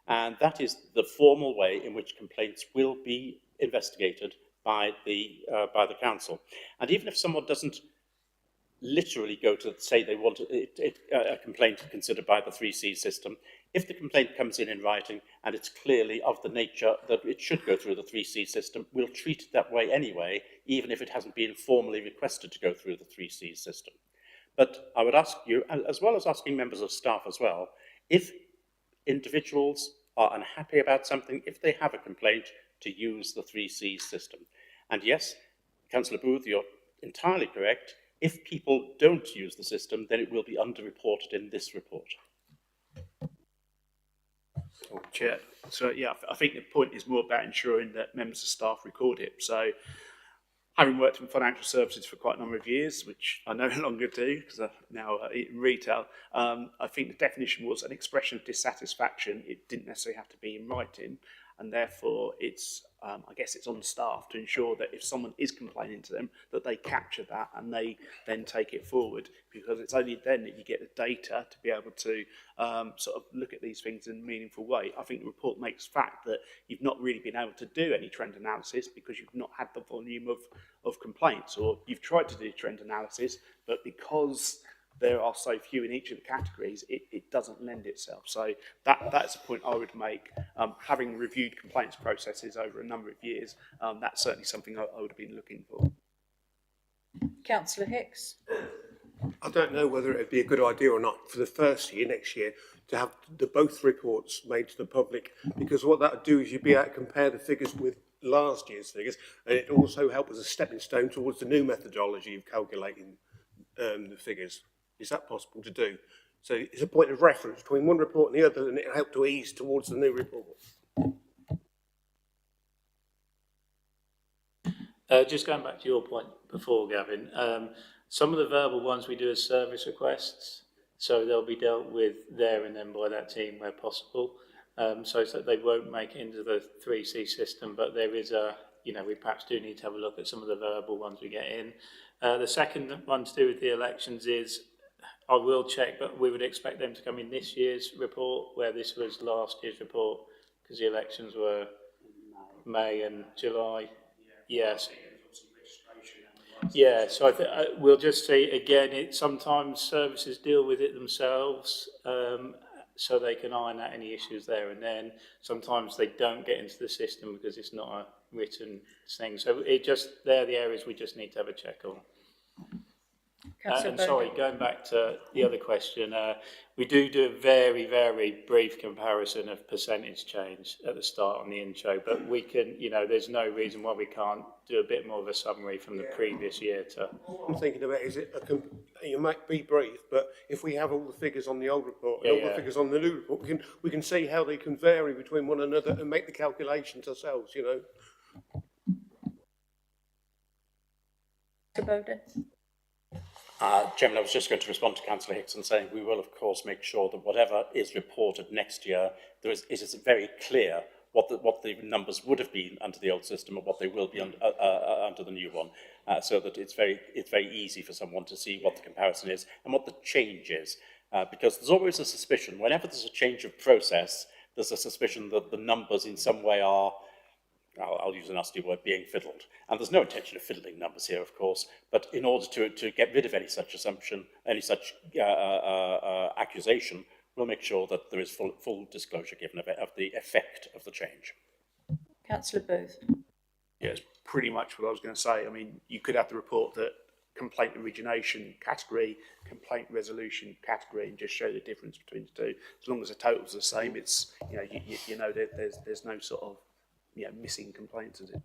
And that is the formal way in which complaints will be investigated by the council. And even if someone doesn't literally go to say they want a complaint considered by the 3 Cs system, if the complaint comes in writing and it's clearly of the nature that it should go through the 3 Cs system, we'll treat it that way anyway, even if it hasn't been formally requested to go through the 3 Cs system. But I would ask you, as well as asking members of staff as well, if individuals are unhappy about something, if they have a complaint, to use the 3 Cs system. And yes, Councillor Booth, you're entirely correct. If people don't use the system, then it will be underreported in this report. Oh, Chair. So, yeah, I think the point is more about ensuring that members of staff record it. So, having worked in financial services for quite a number of years, which I no longer do because I'm now in retail, I think the definition was an expression of dissatisfaction. It didn't necessarily have to be in writing, and therefore it's, I guess it's on staff to ensure that if someone is complaining to them, that they capture that and they then take it forward, because it's only then that you get the data to be able to sort of look at these things in a meaningful way. I think the report makes fact that you've not really been able to do any trend analysis because you've not had the volume of complaints, or you've tried to do trend analysis, but because there are so few in each of the categories, it doesn't lend itself. So that's a point I would make. Having reviewed complaints processes over a number of years, that's certainly something I would have been looking for. Councillor Hicks. I don't know whether it would be a good idea or not for the first year, next year, to have both reports made to the public, because what that would do is you'd be able to compare the figures with last year's figures, and it also help as a stepping stone towards the new methodology of calculating the figures. Is that possible to do? So it's a point of reference between one report and the other, and it'll help to ease towards the new report. Just going back to your point before, Gavin, some of the verbal ones we do as service requests, so they'll be dealt with there and then by that team where possible. So they won't make it into the 3C system, but there is we perhaps do need to have a look at some of the verbal ones we get in. The second one to do with the elections is, I will check, but we would expect them to come in this year's report, where this was last year's report, because the elections were May and July. Yes. Yeah, so we'll just see, again, sometimes services deal with it themselves, so they can iron out any issues there and then. Sometimes they don't get into the system because it's not a written thing. So they're the areas we just need to have a check on. Councillor And sorry, Bowden. going back to the other question, we do a very, very brief comparison of percentage change at the start on the intro, but we can, there's no reason why we can't do a bit more of a summary from the previous year to... What I'm thinking about is you might be brief, but if we have all the figures on the old report and all the figures on the new report, we can see how they can vary between one another and make the calculations ourselves, Councillor Bowden. Chairman, I was just going to respond to Councillor Hickson saying we will, of course, make sure that whatever is reported next year, it is very clear what the numbers would have been under the old system and what they will be under the new one, so that it's very easy for someone to see what the comparison is and what the change is. Because there's always a suspicion, whenever there's a change of process, there's a suspicion that the numbers in some way are, I'll use a nasty word, being fiddled. And there's no intention of fiddling numbers here, of course, but in order to get rid of any such assumption, any such accusation, we'll make sure that there is full disclosure given of the effect of the change. Councillor Booth. Yeah, it's pretty much what I was going to say. I mean, you could have the report that complaint origination category, complaint resolution category, and just show the difference between the two. As long as the total's the same, it's there's no sort of missing complaints, is it?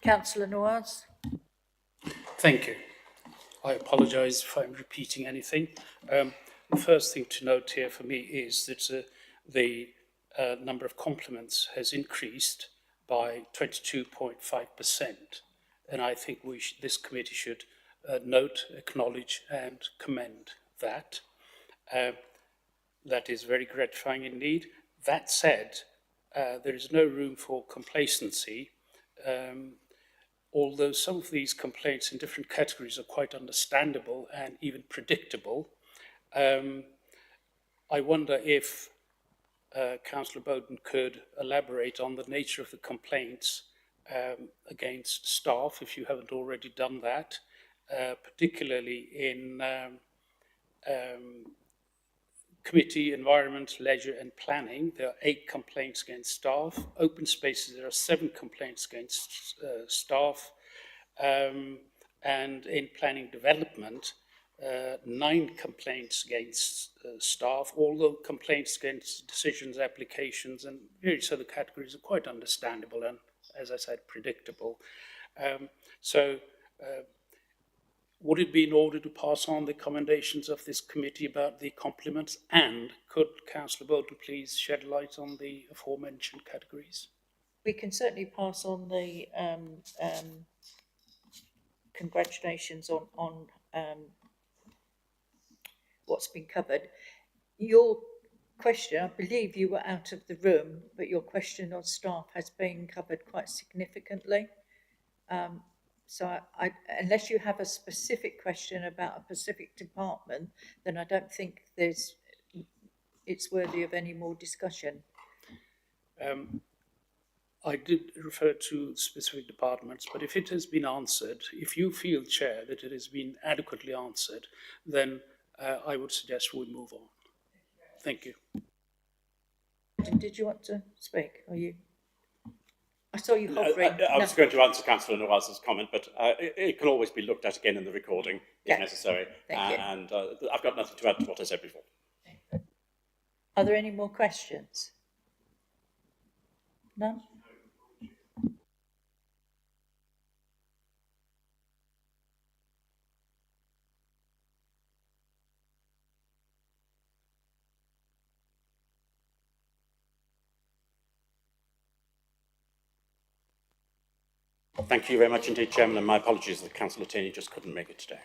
Councillor Nawaz. Thank you. I apologise if I'm repeating anything. The first thing to note here for me is that the number of compliments has increased by 22.5%, and I think this committee should note, acknowledge and commend that. That is very gratifying indeed. That said, there is no room for complacency, although some of these complaints in different categories are quite understandable and even predictable. I wonder if Councillor Bowden could elaborate on the nature of the complaints against staff, if you haven't already done that, particularly in Committee, Environment, Leisure and Planning. There are 8 complaints against staff. Open Spaces, there are 7 complaints against staff. And in Planning Development, 9 complaints against staff, although complaints against decisions, applications and various other categories are quite understandable and, as I said, predictable. Would it be in order to pass on the commendations of this committee about the compliments, and could Councillor Bowden please shed light on the aforementioned categories? We can certainly pass on the congratulations on what's been covered. Your question, I believe you were out of the room, but your question on staff has been covered quite significantly. So unless you have a specific question about a specific department, then I don't think it's worthy of any more discussion. I did refer to specific departments, but if it has been answered, if you feel, Chair, that it has been adequately answered, then I would suggest we move on. Thank you. Did you want to speak? Or you? I saw you hovering. I was going to answer Councillor Nawaz's comment, but it can always be looked at again in the recording if necessary. And I've got nothing to add to what I said before. Are there any more questions? None? Thank you very much indeed, Chairman, and my apologies that Councillor Tierney just couldn't make it today.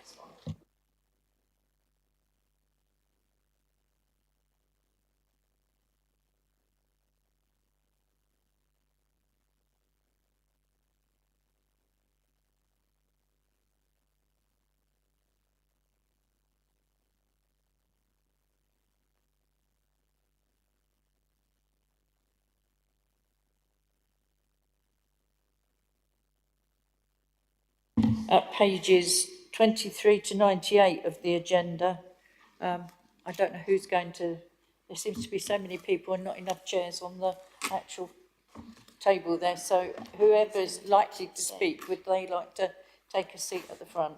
At pages 23 to 98 of the agenda, I don't know who's going to, there seems to be so many people and not enough chairs on the actual table there, so whoever's likely to speak, would they like to take a seat at the front?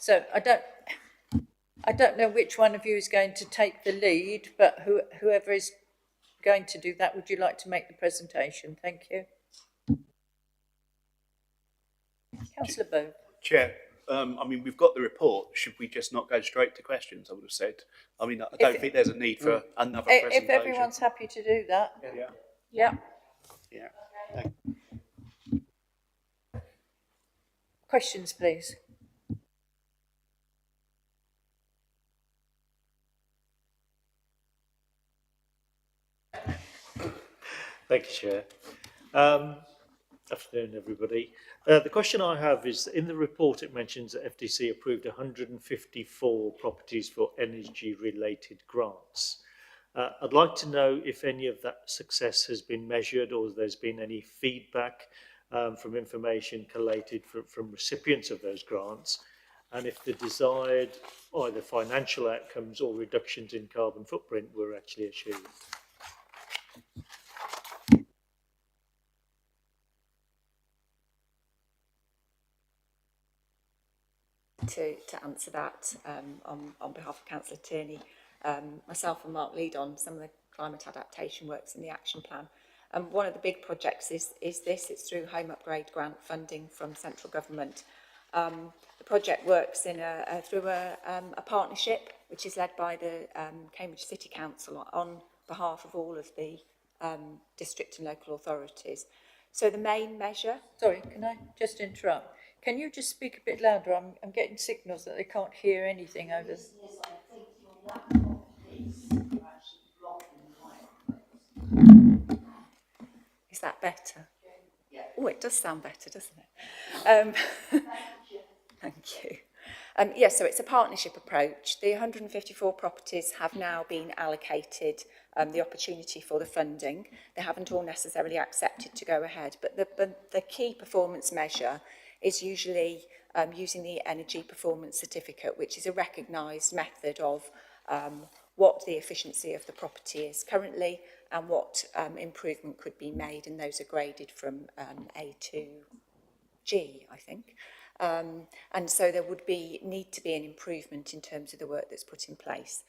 So I don't know which one of you is going to take the lead, but whoever is going to do that, would you like to make the presentation? Thank you. Councillor Bone. Chair, I mean, we've got the report. Should we just not go straight to questions, I would have said. I mean, I don't think there's a need for another presentation. If everyone's happy to do that. Yeah. Yeah. Yeah. Questions, please. Thank you, Chair. Afternoon, everybody. The question I have is, in the report it mentions that FDC approved 154 properties for energy-related grants. I'd like to know if any of that success has been measured or there's been any feedback from information collated from recipients of those grants, and if the desired either financial outcomes or reductions in carbon footprint were actually achieved. To answer that on behalf of Councillor Tierney, myself and Mark lead on some of the climate adaptation works in the action plan. One of the big projects is it's through home upgrade grant funding from central government. The project works in through a partnership which is led by the Cambridge City Council on behalf of all of the district and local authorities. So the main measure... Sorry, can I just interrupt? Can you just speak a bit louder? I'm getting signals that they can't hear anything over... Yes, I think your laptop is actually blocking the microphone. Is that better? Yeah. Oh, it does sound better, doesn't it? Thank you. Yes, so it's a partnership approach. The 154 properties have now been allocated the opportunity for the funding. They haven't all necessarily accepted to go ahead, but the key performance measure is usually using the Energy Performance Certificate, which is a recognised method of what the efficiency of the property is currently and what improvement could be made, and those are graded from A to G, I think. And so there would need to be an improvement in terms of the work that's put in place.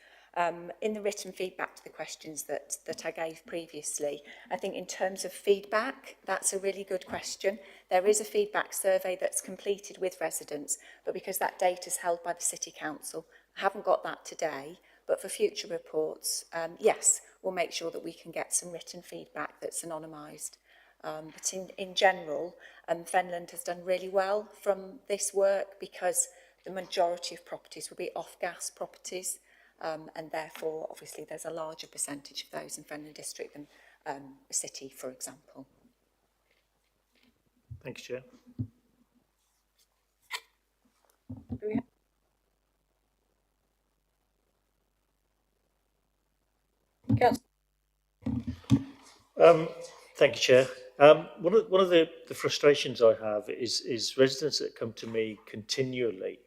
In the written feedback to the questions that I gave previously, I think in terms of feedback, that's a really good question. There is a feedback survey that's completed with residents, but because that data is held by the City Council, I haven't got that today, but for future reports, yes, we'll make sure that we can get some written feedback that's anonymised. But in general, Fenland has done really well from this work because the majority of properties will be off-gas properties, and therefore, obviously, there's a larger percentage of those in Fenland District than a city, for example. Thanks, Chair. Thank you, Chair. One of the frustrations I have is residents that come to me continually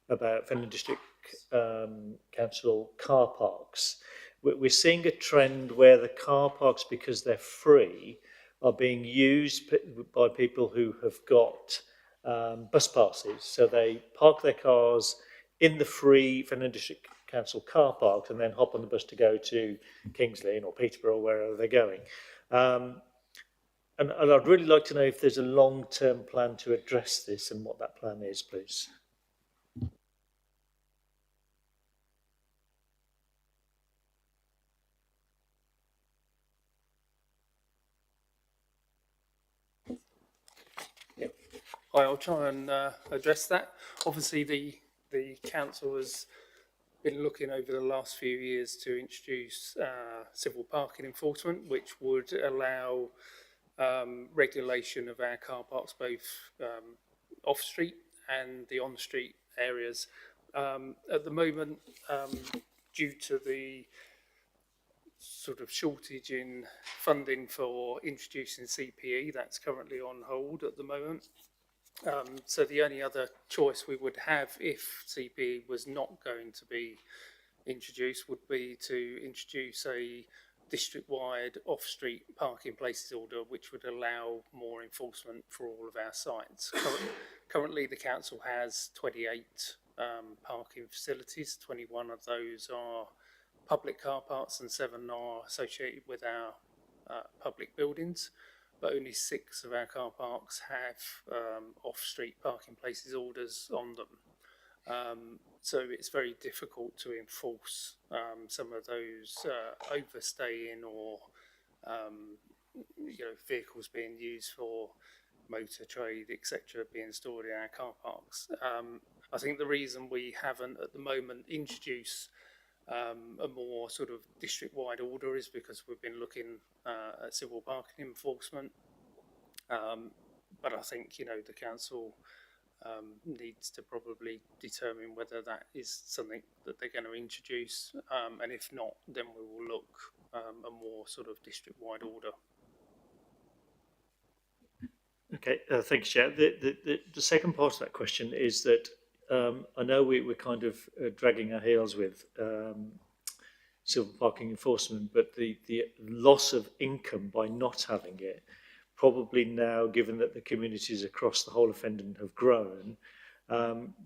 about Fenland District Council car parks. We're seeing a trend where the car parks, because they're free, are being used by people who have got bus passes. So they park their cars in the free Fenland District Council car parks and then hop on the bus to go to Kings Lynn or Peterborough, wherever they're going. And I'd really like to know if there's a long-term plan to address this and what that plan is, please. I'll try and address that. Obviously, the council has been looking over the last few years to introduce civil parking enforcement, which would allow regulation of our car parks, both off-street and the on-street areas. At the moment, due to the sort of shortage in funding for introducing CPE. That's currently on hold at the moment. So the only other choice we would have if CPE was not going to be introduced would be to introduce a district-wide off-street parking places order, which would allow more enforcement for all of our sites. Currently, the council has 28 parking facilities. 21 of those are public car parks and 7 are associated with our public buildings. But only 6 of our car parks have off-street parking places orders on them. So it's very difficult to enforce some of those overstaying or vehicles being used for motor trade, etc., being stored in our car parks. I think the reason we haven't at the moment introduced a more sort of district-wide order is because we've been looking at civil parking enforcement. But I think, the council needs to probably determine whether that is something that they're going to introduce, and if not, then we will look a more sort of district-wide order. Okay, thanks, Chair. The second part of that question is that I know we're kind of dragging our heels with civil parking enforcement, but the loss of income by not having it, probably now, given that the communities across the whole of Fendon have grown,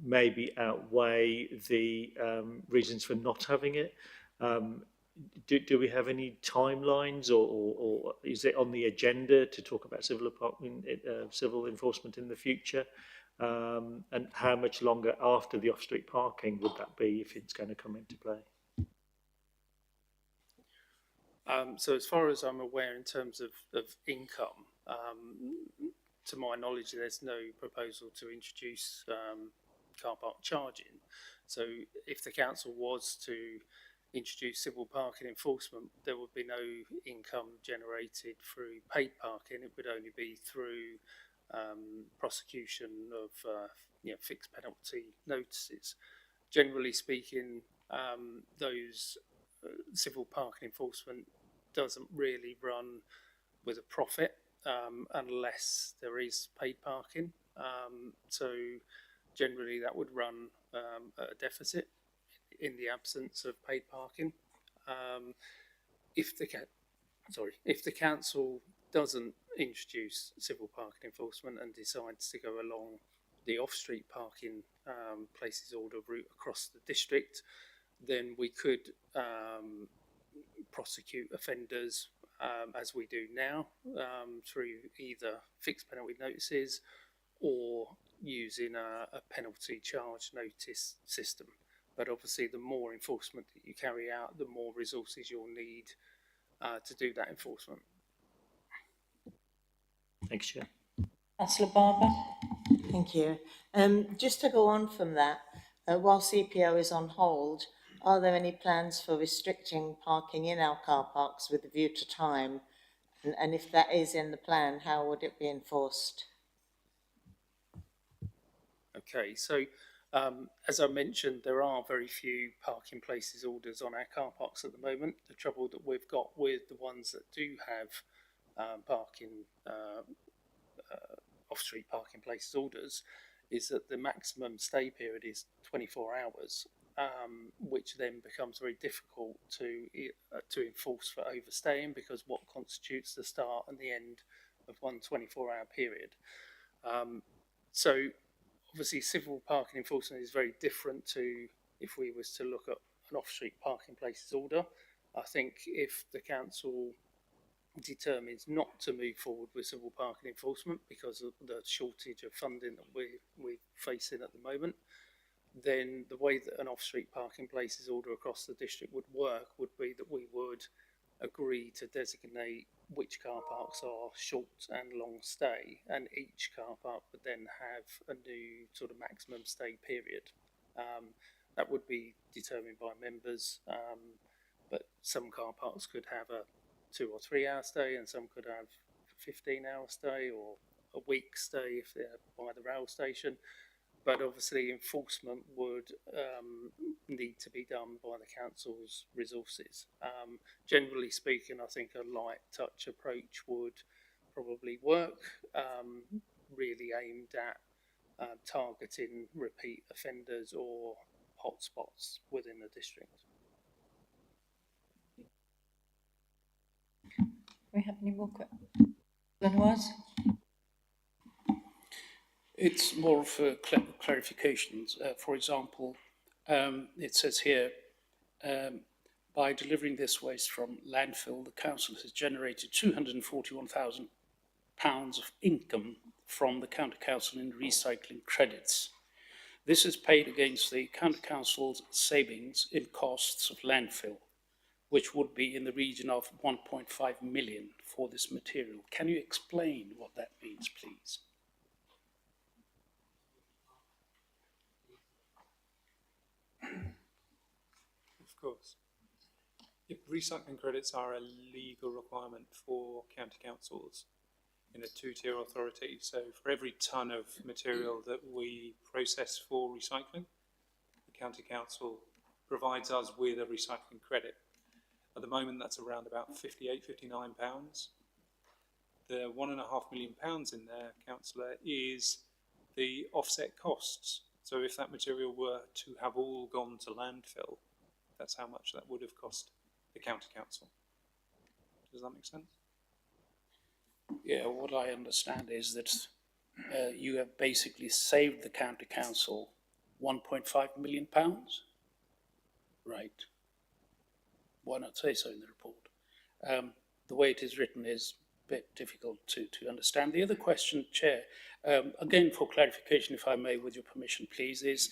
maybe outweigh the reasons for not having it. Do we have any timelines, or is it on the agenda to talk about civil enforcement in the future? And how much longer after the off-street parking would that be if it's going to come into play? So as far as I'm aware, in terms of income, to my knowledge, there's no proposal to introduce car park charging. So if the council was to introduce civil parking enforcement, there would be no income generated through paid parking. It would only be through prosecution of fixed penalty notices. Generally speaking, those civil parking enforcement doesn't really run with a profit unless there is paid parking. So generally that would run at a deficit in the absence of paid parking. If the council doesn't introduce civil parking enforcement and decides to go along the off-street parking places order route across the district, then we could prosecute offenders as we do now through either fixed penalty notices or using a penalty charge notice system. But obviously, the more enforcement that you carry out, the more resources you'll need to do that enforcement. Thanks, Chair. Councillor Barber. Thank you. Just to go on from that, while CPO is on hold, are there any plans for restricting parking in our car parks with a view to time? And if that is in the plan, how would it be enforced? Okay, so as I mentioned, there are very few parking places orders on our car parks at the moment. The trouble that we've got with the ones that do have off-street parking places orders is that the maximum stay period is 24 hours, which then becomes very difficult to enforce for overstaying, because what constitutes the start and the end of one 24-hour period. So obviously civil parking enforcement is very different to if we was to look at an off-street parking places order. I think if the council determines not to move forward with civil parking enforcement because of the shortage of funding that we're facing at the moment, then the way that an off-street parking places order across the district would work would be that we would agree to designate which car parks are short and long stay, and each car park would then have a new sort of maximum stay period. That would be determined by members, but some car parks could have a 2 or 3 hour stay, and some could have a 15-hour stay or a week stay if they're by the rail station. but obviously enforcement would need to be done by the council's resources. Generally speaking, I think a light touch approach would probably work, really aimed at targeting repeat offenders or hotspots within the district. We have any more questions? It's more for clarifications. For example, it says here, by delivering this waste from landfill, the council has generated £241,000 of income from the county council in recycling credits. This is paid against the county council's savings in costs of landfill, which would be in the region of 1.5 million for this material. Can you explain what that means, please? Of course. If recycling credits are a legal requirement for county councils in a two-tier authority. So for every tonne of material that we process for recycling, the county council provides us with a recycling credit. At the moment, that's around about £58, £59. The £1.5 million in there, councillor, is the offset costs. So if that material were to have all gone to landfill, that's how much that would have cost the county council. Does that make sense? Yeah, what I understand is that you have basically saved the county council £1.5 million. Right. Why not say so in the report? The way it is written is a bit difficult to understand. The other question, Chair, again for clarification, if I may, with your permission, please, is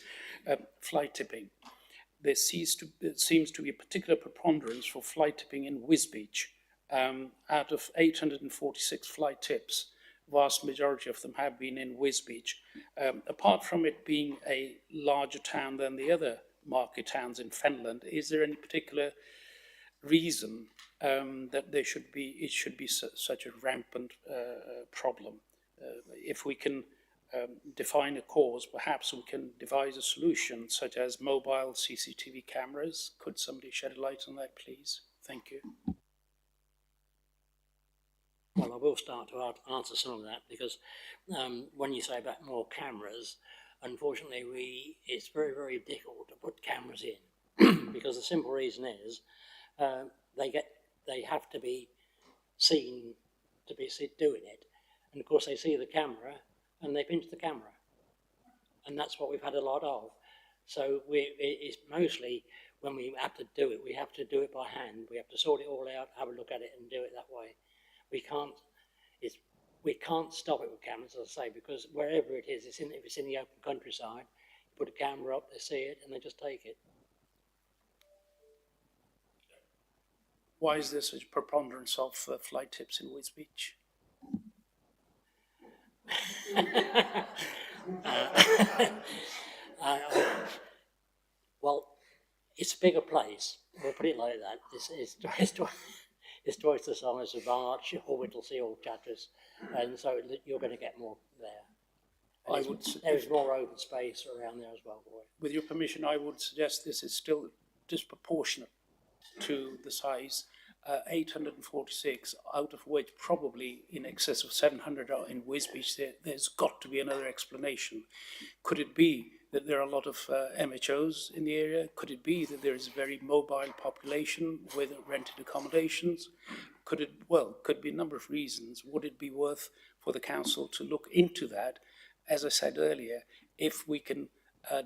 fly tipping. There seems to be a particular preponderance for fly tipping in Wisbech. Out of 846 fly tips, vast majority of them have been in Wisbech. Apart from it being a larger town than the other market towns in Finland, is there any particular reason that it should be such a rampant problem? If we can define a cause, perhaps we can devise a solution, such as mobile CCTV cameras. Could somebody shed a light on that, please? Thank you. Well, I will start to answer some of that, because when you say about more cameras, unfortunately, it's very, very difficult to put cameras in because the simple reason is they have to be seen to be doing it, and of course they see the camera and they pinch the camera, and that's what we've had a lot of. So it's mostly when we have to do it, we have to do it by hand. We have to sort it all out, have a look at it, and do it that way. We can't stop it with cameras, as I say, because wherever it is, if it's in the open countryside, you put a camera up, they see it, and they just take it. Why is there such a preponderance of flight tips in Wisbech? Well, it's a bigger place. We'll put it like that. It's twice the size of Arch or Whittlesea or Chatteris, and so you're going to get more there. There is more open space around there as well. With your permission, I would suggest this is still disproportionate to the size. 846, out of which probably in excess of 700 are in Wisbech. There's got to be another explanation. Could it be that there are a lot of MHOs in the area? Could it be that there is a very mobile population with rented accommodations? Could be a number of reasons. Would it be worth for the council to look into that? As I said earlier, if we can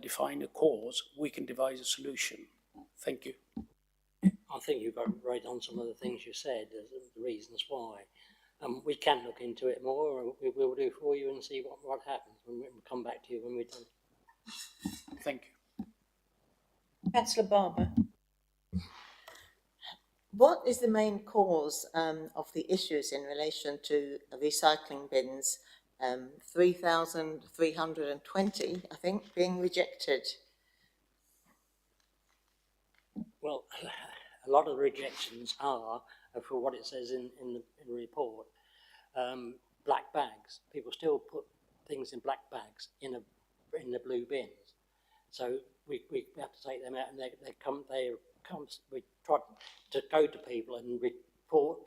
define a cause, we can devise a solution. Thank you. I think you've got right on some of the things you said, the reasons why. We can look into it more, we will do for you and see what happens. We'll come back to you when we're done. Thank you. Councillor Barber. What is the main cause of the issues in relation to recycling bins? 3,320, I think, being rejected. Well, a lot of the rejections are, for what it says in the report, black bags. People still put things in black bags in a in the blue bins. So we have to take them out, and we try to go to people and report.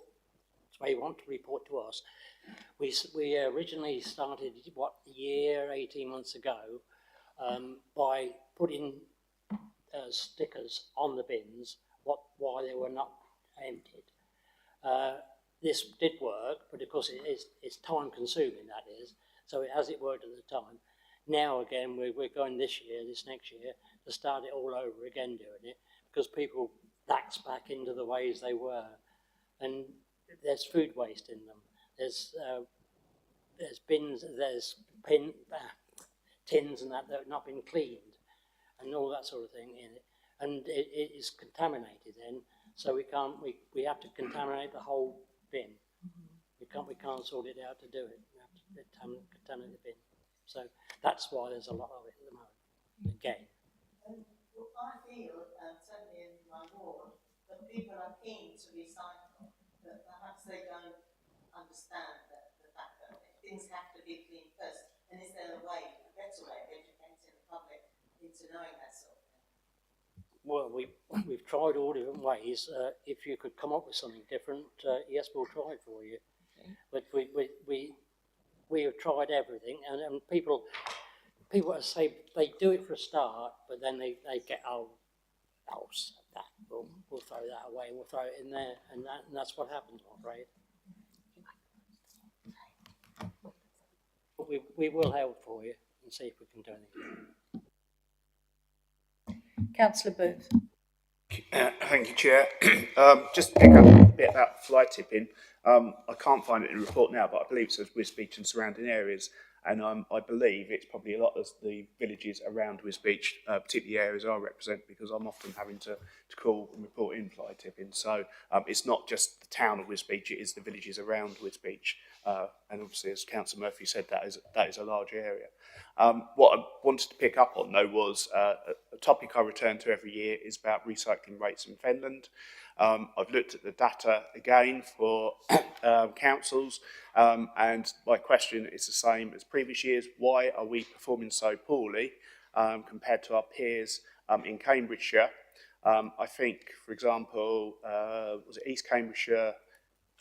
So they want to report to us. We originally started, a year, 18 months ago, by putting stickers on the bins why they were not emptied. This did work, but of course it's time consuming, that is. So it hasn't worked at the time. Now again, we're going this next year, to start it all over again doing it, because people lapse back into the ways they were. And there's food waste in them. There's bins, there's tins and that have not been cleaned, and all that sort of thing in it. And it is contaminated then, so we have to contaminate the whole bin. We can't sort it out to do it. We have to contaminate the bin. So that's why there's a lot of it at the moment. Again. I feel, certainly in my ward, that people are keen to recycle, but perhaps they don't understand the fact that things have to be cleaned first. And is there a better way of educating the public into knowing that sort of thing? Well, we've tried all different ways. If you could come up with something different, yes, we'll try it for you. Okay. But we have tried everything, and people say they do it for a start, but then they get that we'll throw that away and we'll throw it in there, and that's what happens, I'm afraid. But we will help for you and see if we can do anything. Councillor Booth. Thank you, Chair. Just to pick up a bit about fly tipping. I can't find it in the report now, but I believe it says Wisbech and surrounding areas. And I believe it's probably a lot of the villages around Wisbech, particularly areas I represent, because I'm often having to call and report in fly tipping. So it's not just the town of Wisbech, it is the villages around Wisbech. And obviously, as Councillor Murphy said, that is a large area. What I wanted to pick up on, though, was a topic I return to every year is about recycling rates in Fenland. I've looked at the data again for councils, and my question is the same as previous years. Why are we performing so poorly compared to our peers in Cambridgeshire? I think, for example, was it East Cambridgeshire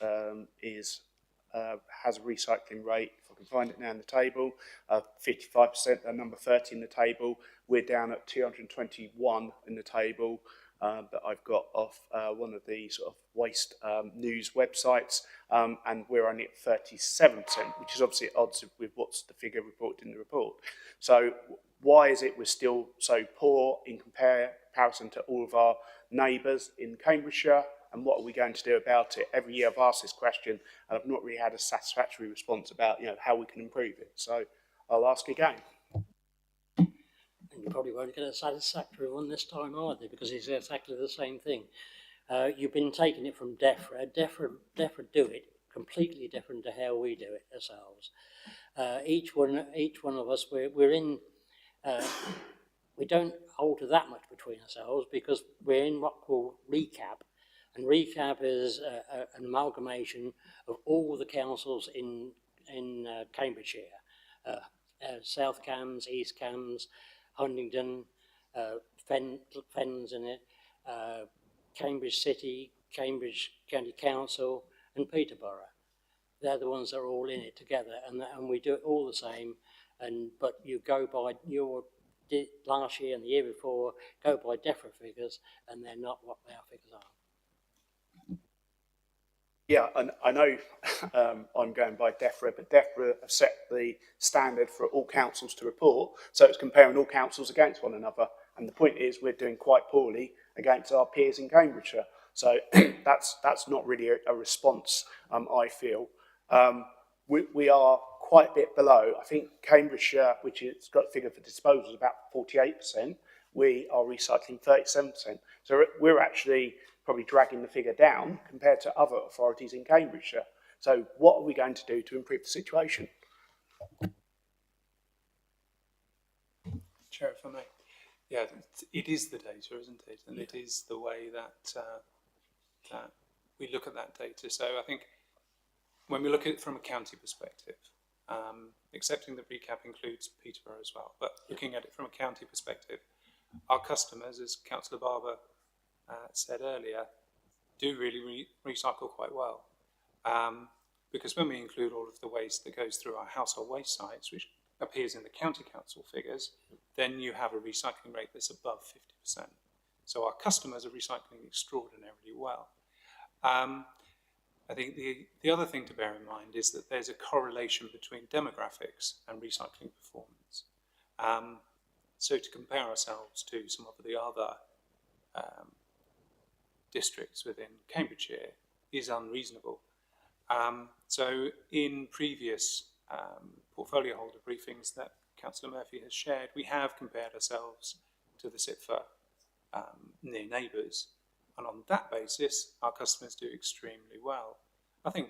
has a recycling rate, if I can find it now in the table, 55%, they're number 30 in the table. We're down at 221 in the table. That I've got off one of the sort of waste news websites, and we're only at 37%, which is obviously at odds with what's the figure reported in the report. So why is it we're still so poor in comparison to all of our neighbours in Cambridgeshire, and what are we going to do about it? Every year I've asked this question, and I've not really had a satisfactory response about how we can improve it. So I'll ask again. And you probably won't get a satisfactory one this time either, because it's exactly the same thing. You've been taking it from DEFRA. DEFRA do it completely different to how we do it ourselves. Each one of us, we're in. We don't alter that much between ourselves because we're in what we call RECAP, and RECAP is an amalgamation of all the councils in Cambridgeshire, South Cambs, East Cambs, Huntingdon, Fens in it, Cambridge City, Cambridge County Council, and Peterborough. They're the ones that are all in it together, and we do it all the same. But you go by last year and the year before, go by DEFRA figures, and they're not what our figures are. Yeah, and I know I'm going by DEFRA, but DEFRA have set the standard for all councils to report, so it's comparing all councils against one another. And the point is, we're doing quite poorly against our peers in Cambridgeshire. So that's not really a response, I feel. We are quite a bit below. I think Cambridgeshire, which has got a figure for disposal, is about 48%. We are recycling 37%. So we're actually probably dragging the figure down compared to other authorities in Cambridgeshire. So what are we going to do to improve the situation? Chair, if I may. Yeah, it is the data, isn't it? And it is the way that that we look at that data. So I think when we look at it from a county perspective, accepting that recap includes Peterborough as well. But looking at it from a county perspective, our customers, as Councillor Barber said earlier, do really recycle quite well. Because when we include all of the waste that goes through our household waste sites, which appears in the county council figures, then you have a recycling rate that's above 50%. So our customers are recycling extraordinarily well. I think the other thing to bear in mind is that there's a correlation between demographics and recycling performance. So to compare ourselves to some of the other districts within Cambridgeshire is unreasonable. So in previous portfolio holder briefings that Councillor Murphy has shared, we have compared ourselves to the SIPFA near neighbours, and on that basis our customers do extremely well. I think,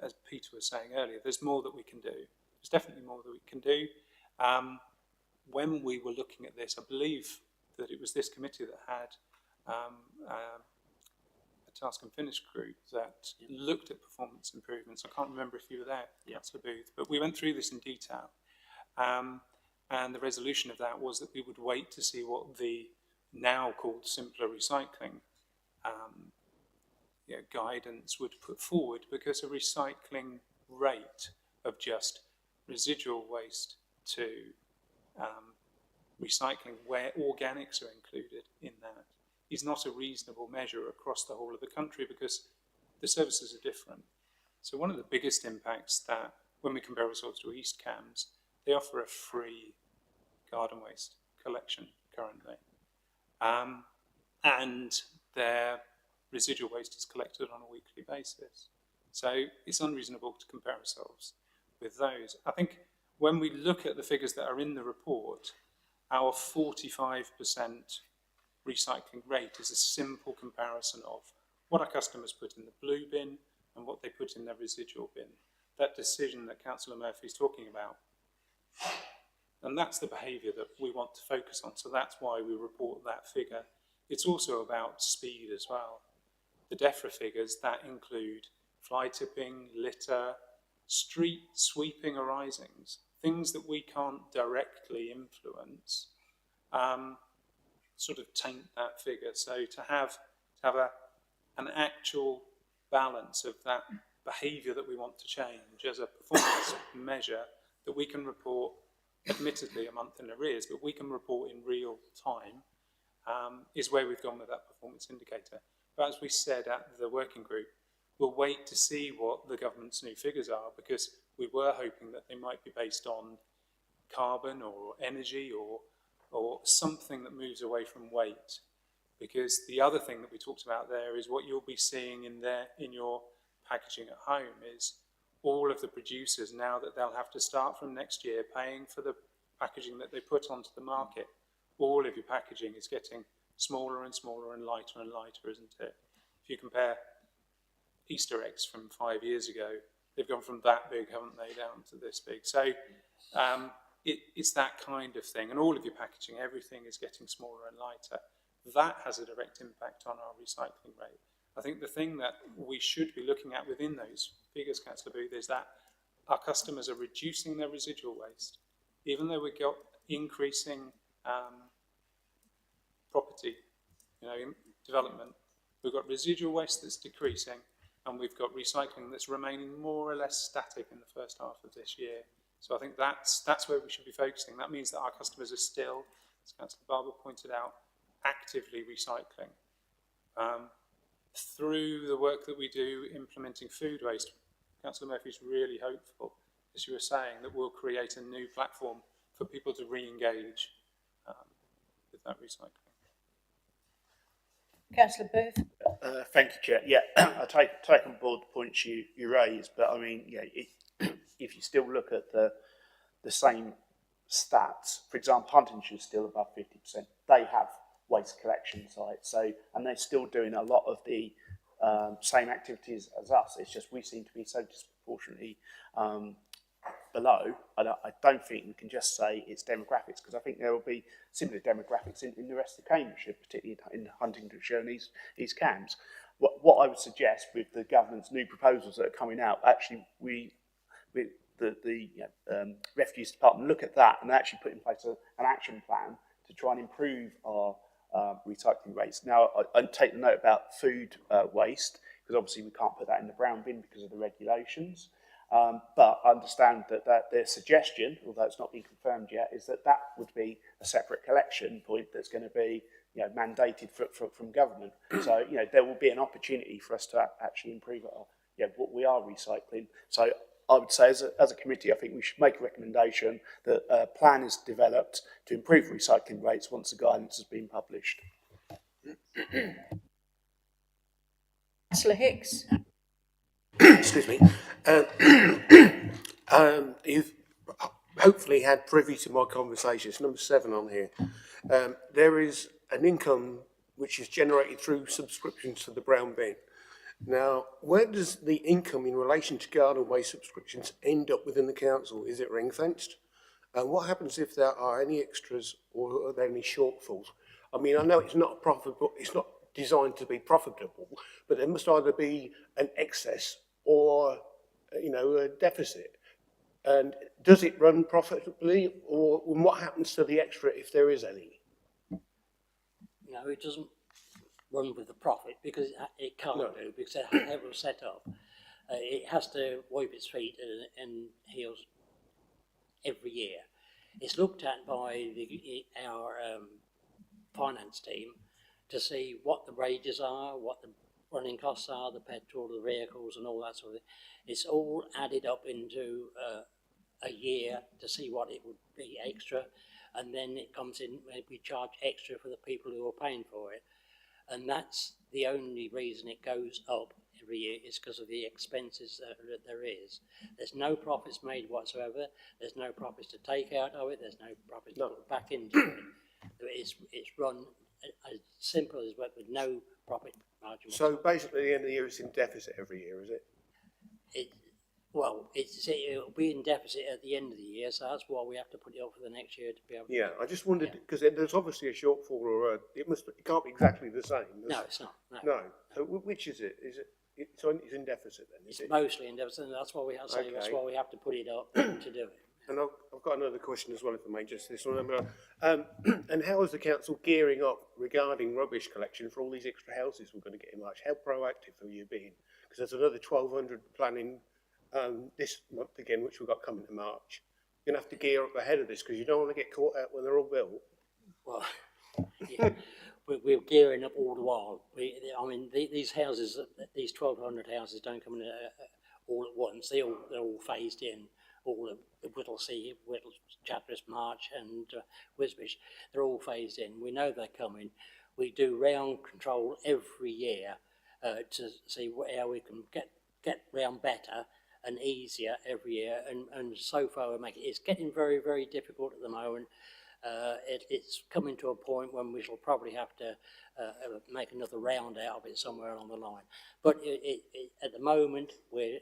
as Peter was saying earlier, there's more that we can do. There's definitely more that we can do. When we were looking at this, I believe that it was this committee that had a task and finish group that looked at performance improvements. I can't remember if you were there, Councillor Booth, but we went through this in detail. And the resolution of that was that we would wait to see what the now called simpler recycling guidance would put forward, because a recycling rate of just residual waste to recycling where organics are included in that is not a reasonable measure across the whole of the country, because the services are different. So one of the biggest impacts that when we compare ourselves to East Cams, they offer a free garden waste collection currently. And their residual waste is collected on a weekly basis. So it's unreasonable to compare ourselves with those. I think when we look at the figures that are in the report, our 45% recycling rate is a simple comparison of what our customers put in the blue bin and what they put in their residual bin. That decision that Councillor Murphy is talking about. And that's the behaviour that we want to focus on. So that's why we report that figure. It's also about speed as well. The DEFRA figures that include fly tipping, litter, street sweeping arisings, things that we can't directly influence, sort of taint that figure. So to have an actual balance of that behaviour that we want to change as a performance measure that we can report, admittedly a month in arrears, but we can report in real time, is where we've gone with that performance indicator. But as we said at the working group, we'll wait to see what the government's new figures are, because we were hoping that they might be based on carbon or energy or something that moves away from weight. Because the other thing that we talked about there is what you'll be seeing in your packaging at home is all of the producers, now that they'll have to start from next year paying for the packaging that they put onto the market, all of your packaging is getting smaller and smaller and lighter, isn't it? If you compare Easter eggs from 5 years ago, they've gone from that big, haven't they, down to this big. So it's that kind of thing. And all of your packaging, everything is getting smaller and lighter. That has a direct impact on our recycling rate. I think the thing that we should be looking at within those figures, Councillor Booth, is that our customers are reducing their residual waste. Even though we've got increasing property, in development, we've got residual waste that's decreasing, and we've got recycling that's remaining more or less static in the first half of this year. So I think that's where we should be focusing. That means that our customers are still, as Councillor Barber pointed out, actively recycling. Through the work that we do implementing food waste, Councillor Murphy is really hopeful, as you were saying, that we'll create a new platform for people to re-engage with that recycling. Councillor Booth. Thank you, Chair. Yeah, I take on board the points you raised, but I mean, if you still look at the same stats, for example, Huntingshire's still above 50%. They have waste collection sites, and they're still doing a lot of the same activities as us. It's just we seem to be so disproportionately below. I don't think we can just say it's demographics, because I think there will be similar demographics in the rest of Cambridgeshire, particularly in Huntingdonshire and East Cams. What I would suggest with the government's new proposals that are coming out, actually with the refuse department look at that and actually put in place an action plan to try and improve our recycling rates. Now, I take the note about food waste, because obviously we can't put that in the brown bin because of the regulations. But I understand that their suggestion, although it's not been confirmed yet, is that would be a separate collection point that's going to be mandated from government. So there will be an opportunity for us to actually improve what we are recycling. So I would say as a committee, I think we should make a recommendation that a plan is developed to improve recycling rates once the guidance has been published. Councillor Hicks. Excuse me. You've hopefully had privy to my conversation. It's number 7 on here. There is an income which is generated through subscriptions to the brown bin. Now, where does the income in relation to garden waste subscriptions end up within the council? Is it ring-fenced? And what happens if there are any extras or are there any shortfalls? I mean, I know it's not profitable, it's not designed to be profitable, but there must either be an excess or, a deficit. And does it run profitably, or what happens to the extra if there is any? No, it doesn't run with the profit because it can't do, because how it was set up. It has to wipe its feet and heels every year. It's looked at by our finance team to see what the wages are, what the running costs are, the petrol, the vehicles and all that sort of thing. It's all added up into a year to see what it would be extra, and then it comes in, we charge extra for the people who are paying for it. And that's the only reason it goes up every year, is because of the expenses that there is. There's no profits made whatsoever. There's no profits to take out of it. There's no profits to put back into it. It's run as simple as that, with no profit margin. So basically, at the end of the year, it's in deficit every year, is it? It'll be in deficit at the end of the year, so that's why we have to put it up for the next year to be able to. Yeah, I just wondered, because there's obviously a shortfall, or it can't be exactly the same. No, it's not. No. So which is it? It's in deficit then? It's mostly in deficit, and that's why we have to say, that's why we have to put it up to do it. And I've got another question as well, if I may, just this one. And how is the council gearing up regarding rubbish collection for all these extra houses we're going to get in March? How proactive have you been? Because there's another 1,200 planning this month again, which we've got coming to March. You're going to have to gear up ahead of this because you don't want to get caught out when they're all built. Well, yeah, we're gearing up all the while. These houses, these 1,200 houses don't come in all at once. They're all phased in. All the Whittlesea, Chatteris, March and Wisbech, they're all phased in. We know they're coming. We do round control every year to see how we can get round better and easier every year. And so far it's getting very, very difficult at the moment. It's coming to a point when we shall probably have to make another round out of it somewhere along the line. But at the moment, we're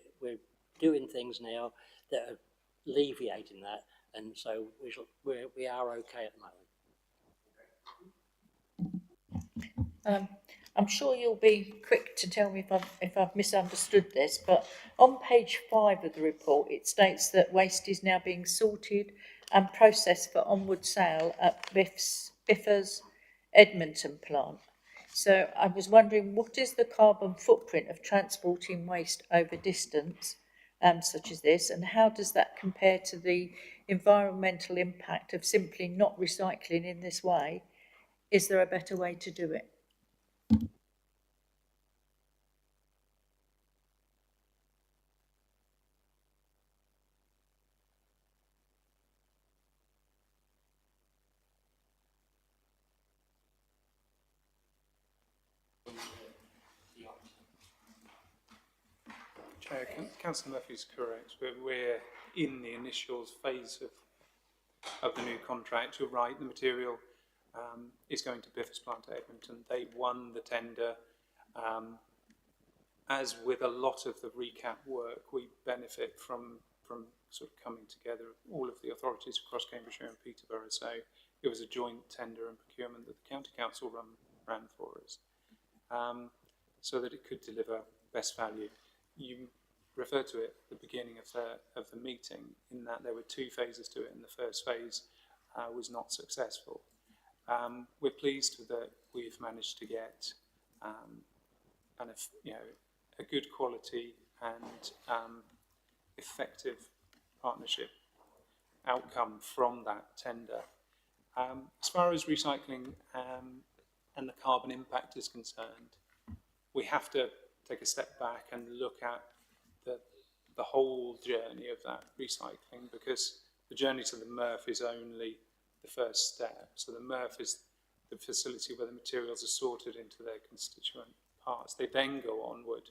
doing things now that are alleviating that, and so we are okay at the moment. I'm sure you'll be quick to tell me if I've misunderstood this, but on page 5 of the report, it states that waste is now being sorted and processed for onward sale at Biffa's Edmonton plant. So I was wondering, what is the carbon footprint of transporting waste over distance, such as this, and how does that compare to the environmental impact of simply not recycling in this way? Is there a better way to do it? Chair, Councillor Murphy's correct. We're in the initial phase of the new contract. You're right, the material is going to Biffa's plant at Edmonton. They won the tender. As with a lot of the recap work, we benefit from sort of coming together, all of the authorities across Cambridgeshire and Peterborough. So it was a joint tender and procurement that the County Council ran for us, so that it could deliver best value. You referred to it at the beginning of the meeting, in that there were 2 phases to it, and the first phase was not successful. We're pleased that we've managed to get kind of, a good quality and effective partnership outcome from that tender. As far as recycling and the carbon impact is concerned, we have to take a step back and look at the whole journey of that recycling, because the journey to the MRF is only the first step. So the MRF is the facility where the materials are sorted into their constituent parts. They then go onward,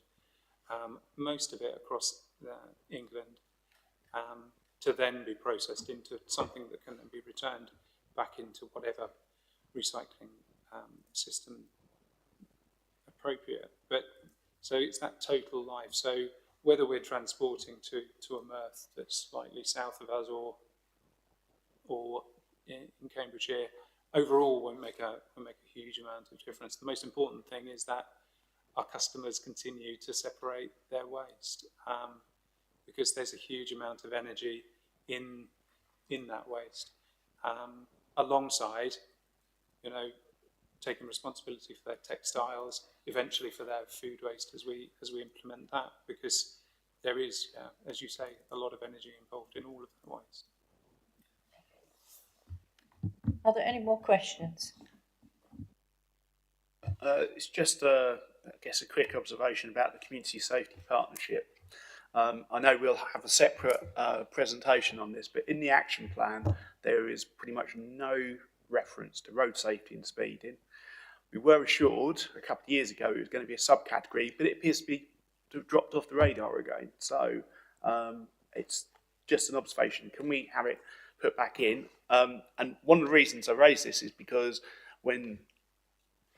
most of it across England, to then be processed into something that can then be returned back into whatever recycling system appropriate. But so it's that total life. So whether we're transporting to a MRF that's slightly south of us or in Cambridgeshire, overall won't make a huge amount of difference. The most important thing is that our customers continue to separate their waste, because there's a huge amount of energy in that waste, alongside, taking responsibility for their textiles, eventually for their food waste as we implement that, because there is, as you say, a lot of energy involved in all of the waste. Are there any more questions? It's just, I guess, a quick observation about the Community Safety Partnership. I know we'll have a separate presentation on this, but in the action plan, there is pretty much no reference to road safety and speeding. We were assured a couple of years ago it was going to be a subcategory, but it appears to have dropped off the radar again. So it's just an observation. Can we have it put back in? And one of the reasons I raise this is because when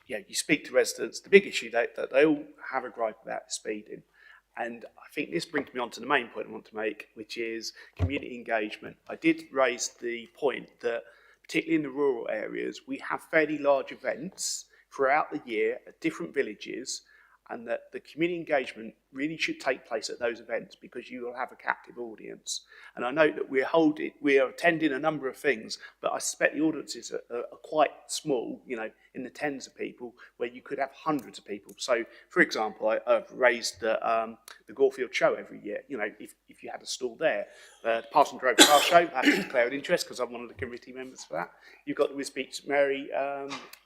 you speak to residents, the big issue that they all have a gripe about is speeding. And I think this brings me on to the main point I want to make, which is community engagement. I did raise the point that, particularly in the rural areas, we have fairly large events throughout the year at different villages, and that the community engagement really should take place at those events because you will have a captive audience. And I know that we are attending a number of things, but I suspect the audiences are quite small, in the tens of people, where you could have hundreds of people. So, for example, I've raised the Gorfield Show every year. If you had a stall there, the Parson Grove Car Show, I have to declare an interest because I'm one of the committee members for that. You've got the Wisbech Mary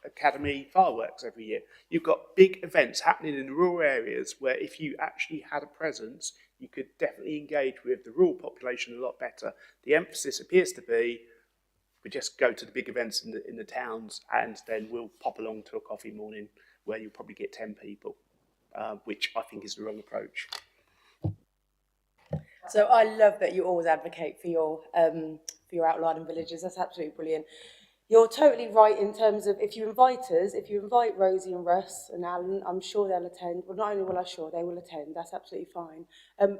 Academy fireworks every year. You've got big events happening in the rural areas where if you actually had a presence, you could definitely engage with the rural population a lot better. The emphasis appears to be, we just go to the big events in the towns, and then we'll pop along to a coffee morning where you'll probably get 10 people, which I think is the wrong approach. So I love that you always advocate for your outlying villages. That's absolutely brilliant. You're totally right in terms of if you invite Rosie and Russ and Alan, I'm sure they'll attend. Well, not only will I sure, they will attend. That's absolutely fine.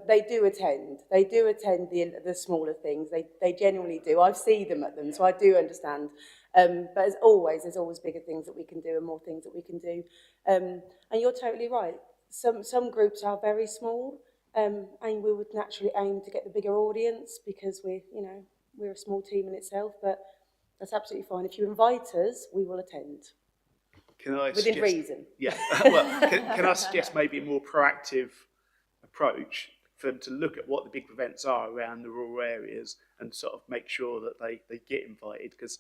They do attend. They do attend the smaller things. They genuinely do. I see them at them, so I do understand. But as always, there's always bigger things that we can do and more things that we can do. And you're totally right. Some groups are very small, and we would naturally aim to get the bigger audience because we're a small team in itself, but that's absolutely fine. If you invite us, we will attend. Within reason. Yeah. Well, can I suggest maybe a more proactive approach for them to look at what the big events are around the rural areas and sort of make sure that they get invited? Because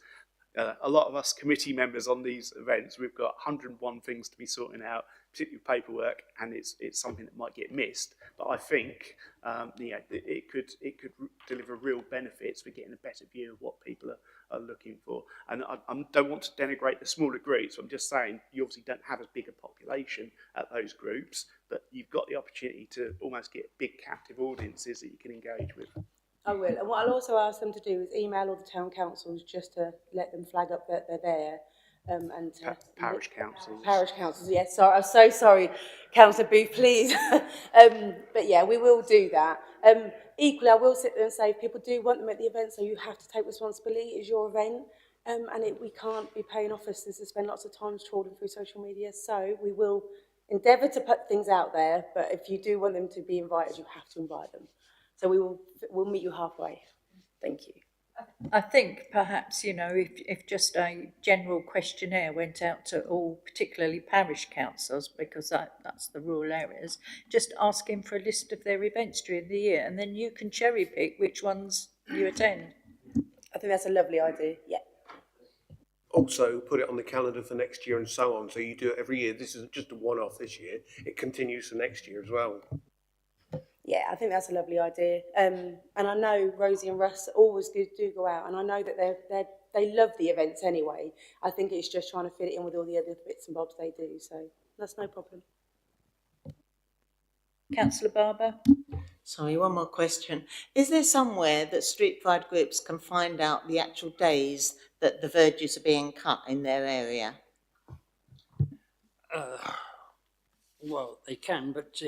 a lot of us committee members on these events, we've got 101 things to be sorting out, particularly paperwork, and it's something that might get missed. But I think it could deliver real benefits for getting a better view of what people are looking for. And I don't want to denigrate the smaller groups. I'm just saying you obviously don't have as big a population at those groups, but you've got the opportunity to almost get big captive audiences that you can engage with. I will. And what I'll also ask them to do is email all the town councils just to let them flag up that they're there. And parish councils. Parish councils, yes. Sorry, I'm so sorry, Councillor Booth, please. But yeah, we will do that. Equally, I will sit there and say if people do want them at the event, so you have to take responsibility. It's your event, and we can't be paying officers to spend lots of time trawling through social media. So we will endeavour to put things out there, but if you do want them to be invited, you have to invite them. So we'll meet you halfway. Thank you. I think perhaps, if just a general questionnaire went out to all, particularly parish councils, because that's the rural areas, just asking for a list of their events during the year, and then you can cherry pick which ones you attend. I think that's a lovely idea, yeah. Also, put it on the calendar for next year and so on. So you do it every year. This isn't just a one-off this year. It continues for next year as well. Yeah, I think that's a lovely idea. And I know Rosie and Russ always do go out, and I know that they love the events anyway. I think it's just trying to fit it in with all the other bits and bobs they do, so that's no problem. Councillor Barber? Sorry, one more question. Is there somewhere that street pride groups can find out the actual days that the verges are being cut in their area? Well, they can, but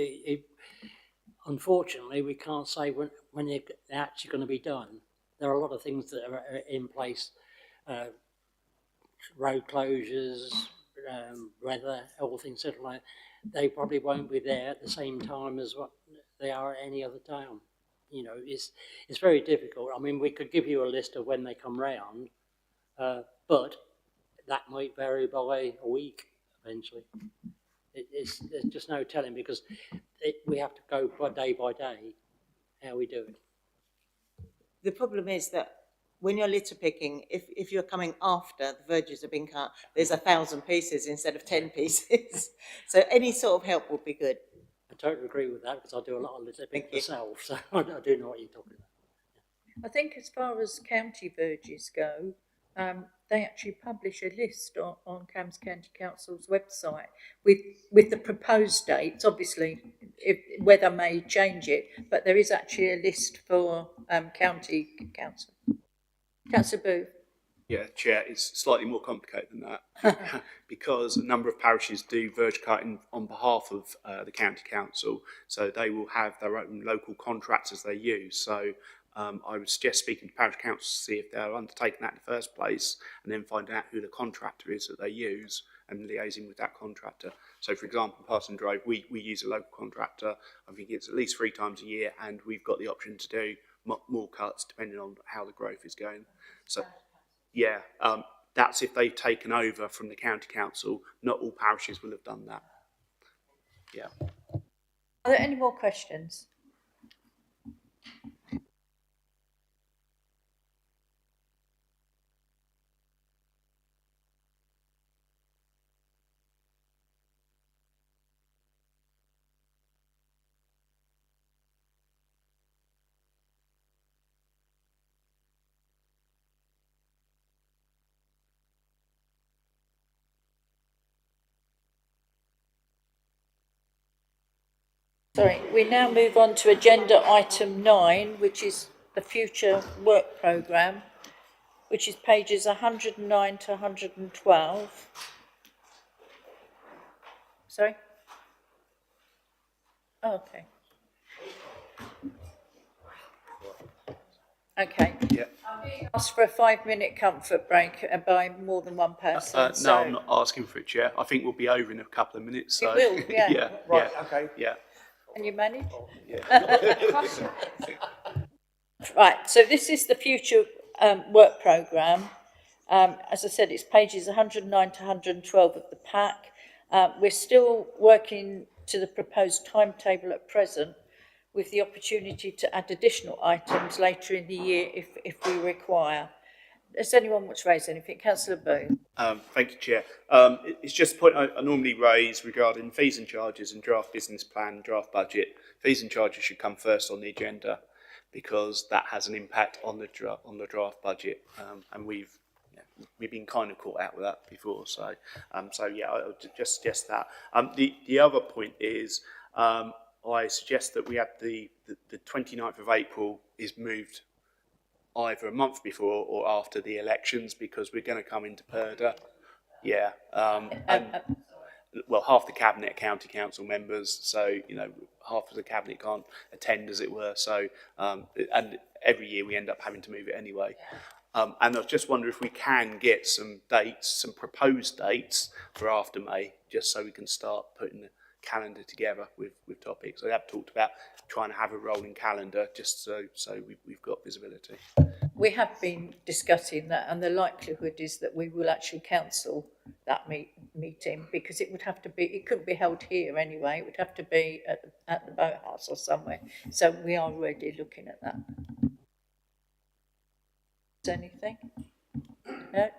unfortunately, we can't say when they're actually going to be done. There are a lot of things that are in place, road closures, weather, all things sort of like. They probably won't be there at the same time as what they are at any other town. It's very difficult. I mean, we could give you a list of when they come round, but that might vary by a week eventually. There's just no telling because we have to go by day how we do it. The problem is that when you're litter picking, if you're coming after the verges have been cut, there's 1,000 pieces instead of 10 pieces. So any sort of help would be good. I totally agree with that because I do a lot of litter picking myself, so I do know what you're talking about. I think as far as county verges go, they actually publish a list on Cambs County Council's website with the proposed dates. Obviously, weather may change it, but there is actually a list for county council. Councillor Booth. Yeah, Chair, it's slightly more complicated than that because a number of parishes do verge cutting on behalf of the county council, so they will have their own local contractors they use. So I would suggest speaking to parish councils to see if they're undertaking that in the first place, and then finding out who the contractor is that they use and liaising with that contractor. So, for example, Parson Drove, we use a local contractor. I think it's at least 3 times a year, and we've got the option to do more cuts depending on how the growth is going. So, yeah, that's if they've taken over from the county council. Not all parishes will have done that. Yeah. Are there any more questions? Sorry, we now move on to agenda item 9, which is the future work programme, which is pages 109 to 112. Sorry? Oh, okay. Okay. Yeah. Ask for a 5-minute comfort break by more than one person. No, I'm not asking for it, Chair. I think we'll be over in a couple of minutes. So. It will, yeah. Yeah. Right, yeah, okay. Yeah. Can you manage? Yeah. Right, so this is the future work programme. As I said, it's pages 109 to 112 of the pack. We're still working to the proposed timetable at present, with the opportunity to add additional items later in the year if we require. Does anyone want to raise anything? Councillor Booth. Thank you, Chair. It's just a point I normally raise regarding fees and charges and draft business plan, draft budget. Fees and charges should come first on the agenda because that has an impact on the draft budget, and we've been kind of caught out with that before. So yeah, I'll just suggest that. The other point is I suggest that we have the 29th of April is moved either a month before or after the elections because we're going to come into Purda. Yeah. Well, half the cabinet are county council members, so half of the cabinet can't attend, as it were. So, and every year we end up having to move it anyway. And I just wonder if we can get some dates, some proposed dates for after May, just so we can start putting calendar together with topics. So they have talked about trying to have a rolling calendar just so we've got visibility. We have been discussing that, and the likelihood is that we will actually cancel that meeting, because it would have to be, it couldn't be held here anyway, it would have to be at the boathouse or somewhere. So we are already looking at that. Is there anything? No?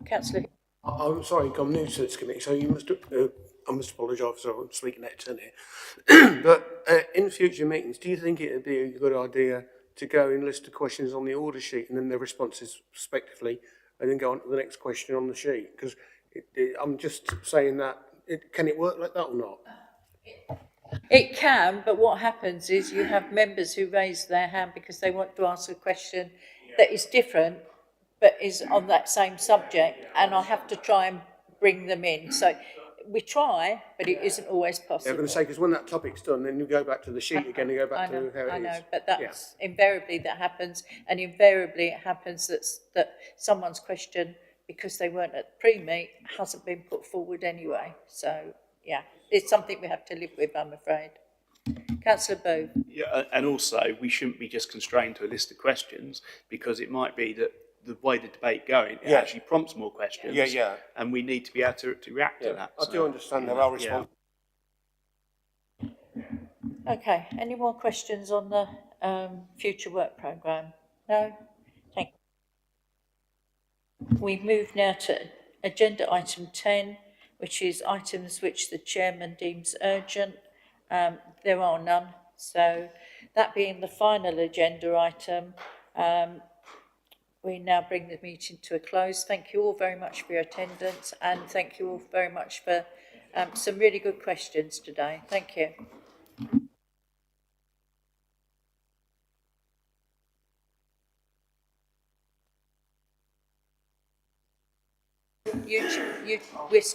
Councillor? I'm sorry, I'm new to this committee, so you must, I must apologise for I'm speaking out of turn here. But in future meetings, do you think it would be a good idea to go and list the questions on the order sheet and then their responses respectively, and then go on to the next question on the sheet? Because I'm just saying that, can it work like that or not? It can, but what happens is you have members who raise their hand because they want to ask a question that is different, but is on that same subject, and I have to try and bring them in. So we try, but it isn't always possible. Yeah, I'm going to say, because when that topic's done, then you go back to the sheet again and go back to how it is. I know, but that's invariably that happens, and invariably it happens that someone's question, because they weren't at the pre-meet, hasn't been put forward anyway. So, yeah, it's something we have to live with, I'm afraid. Councillor Booth. Yeah, and also we shouldn't be just constrained to a list of questions, because it might be that the way the debate going, it actually prompts more questions. And we need to be able to react to that. I do understand that. I'll respond. Okay, any more questions on the future work programme? No? Thank you. We move now to agenda item 10, which is items which the chairman deems urgent. There are none. So that being the final agenda item, we now bring the meeting to a close. Thank you all very much for your attendance, and thank you all very much for some really good questions today. Thank you. We're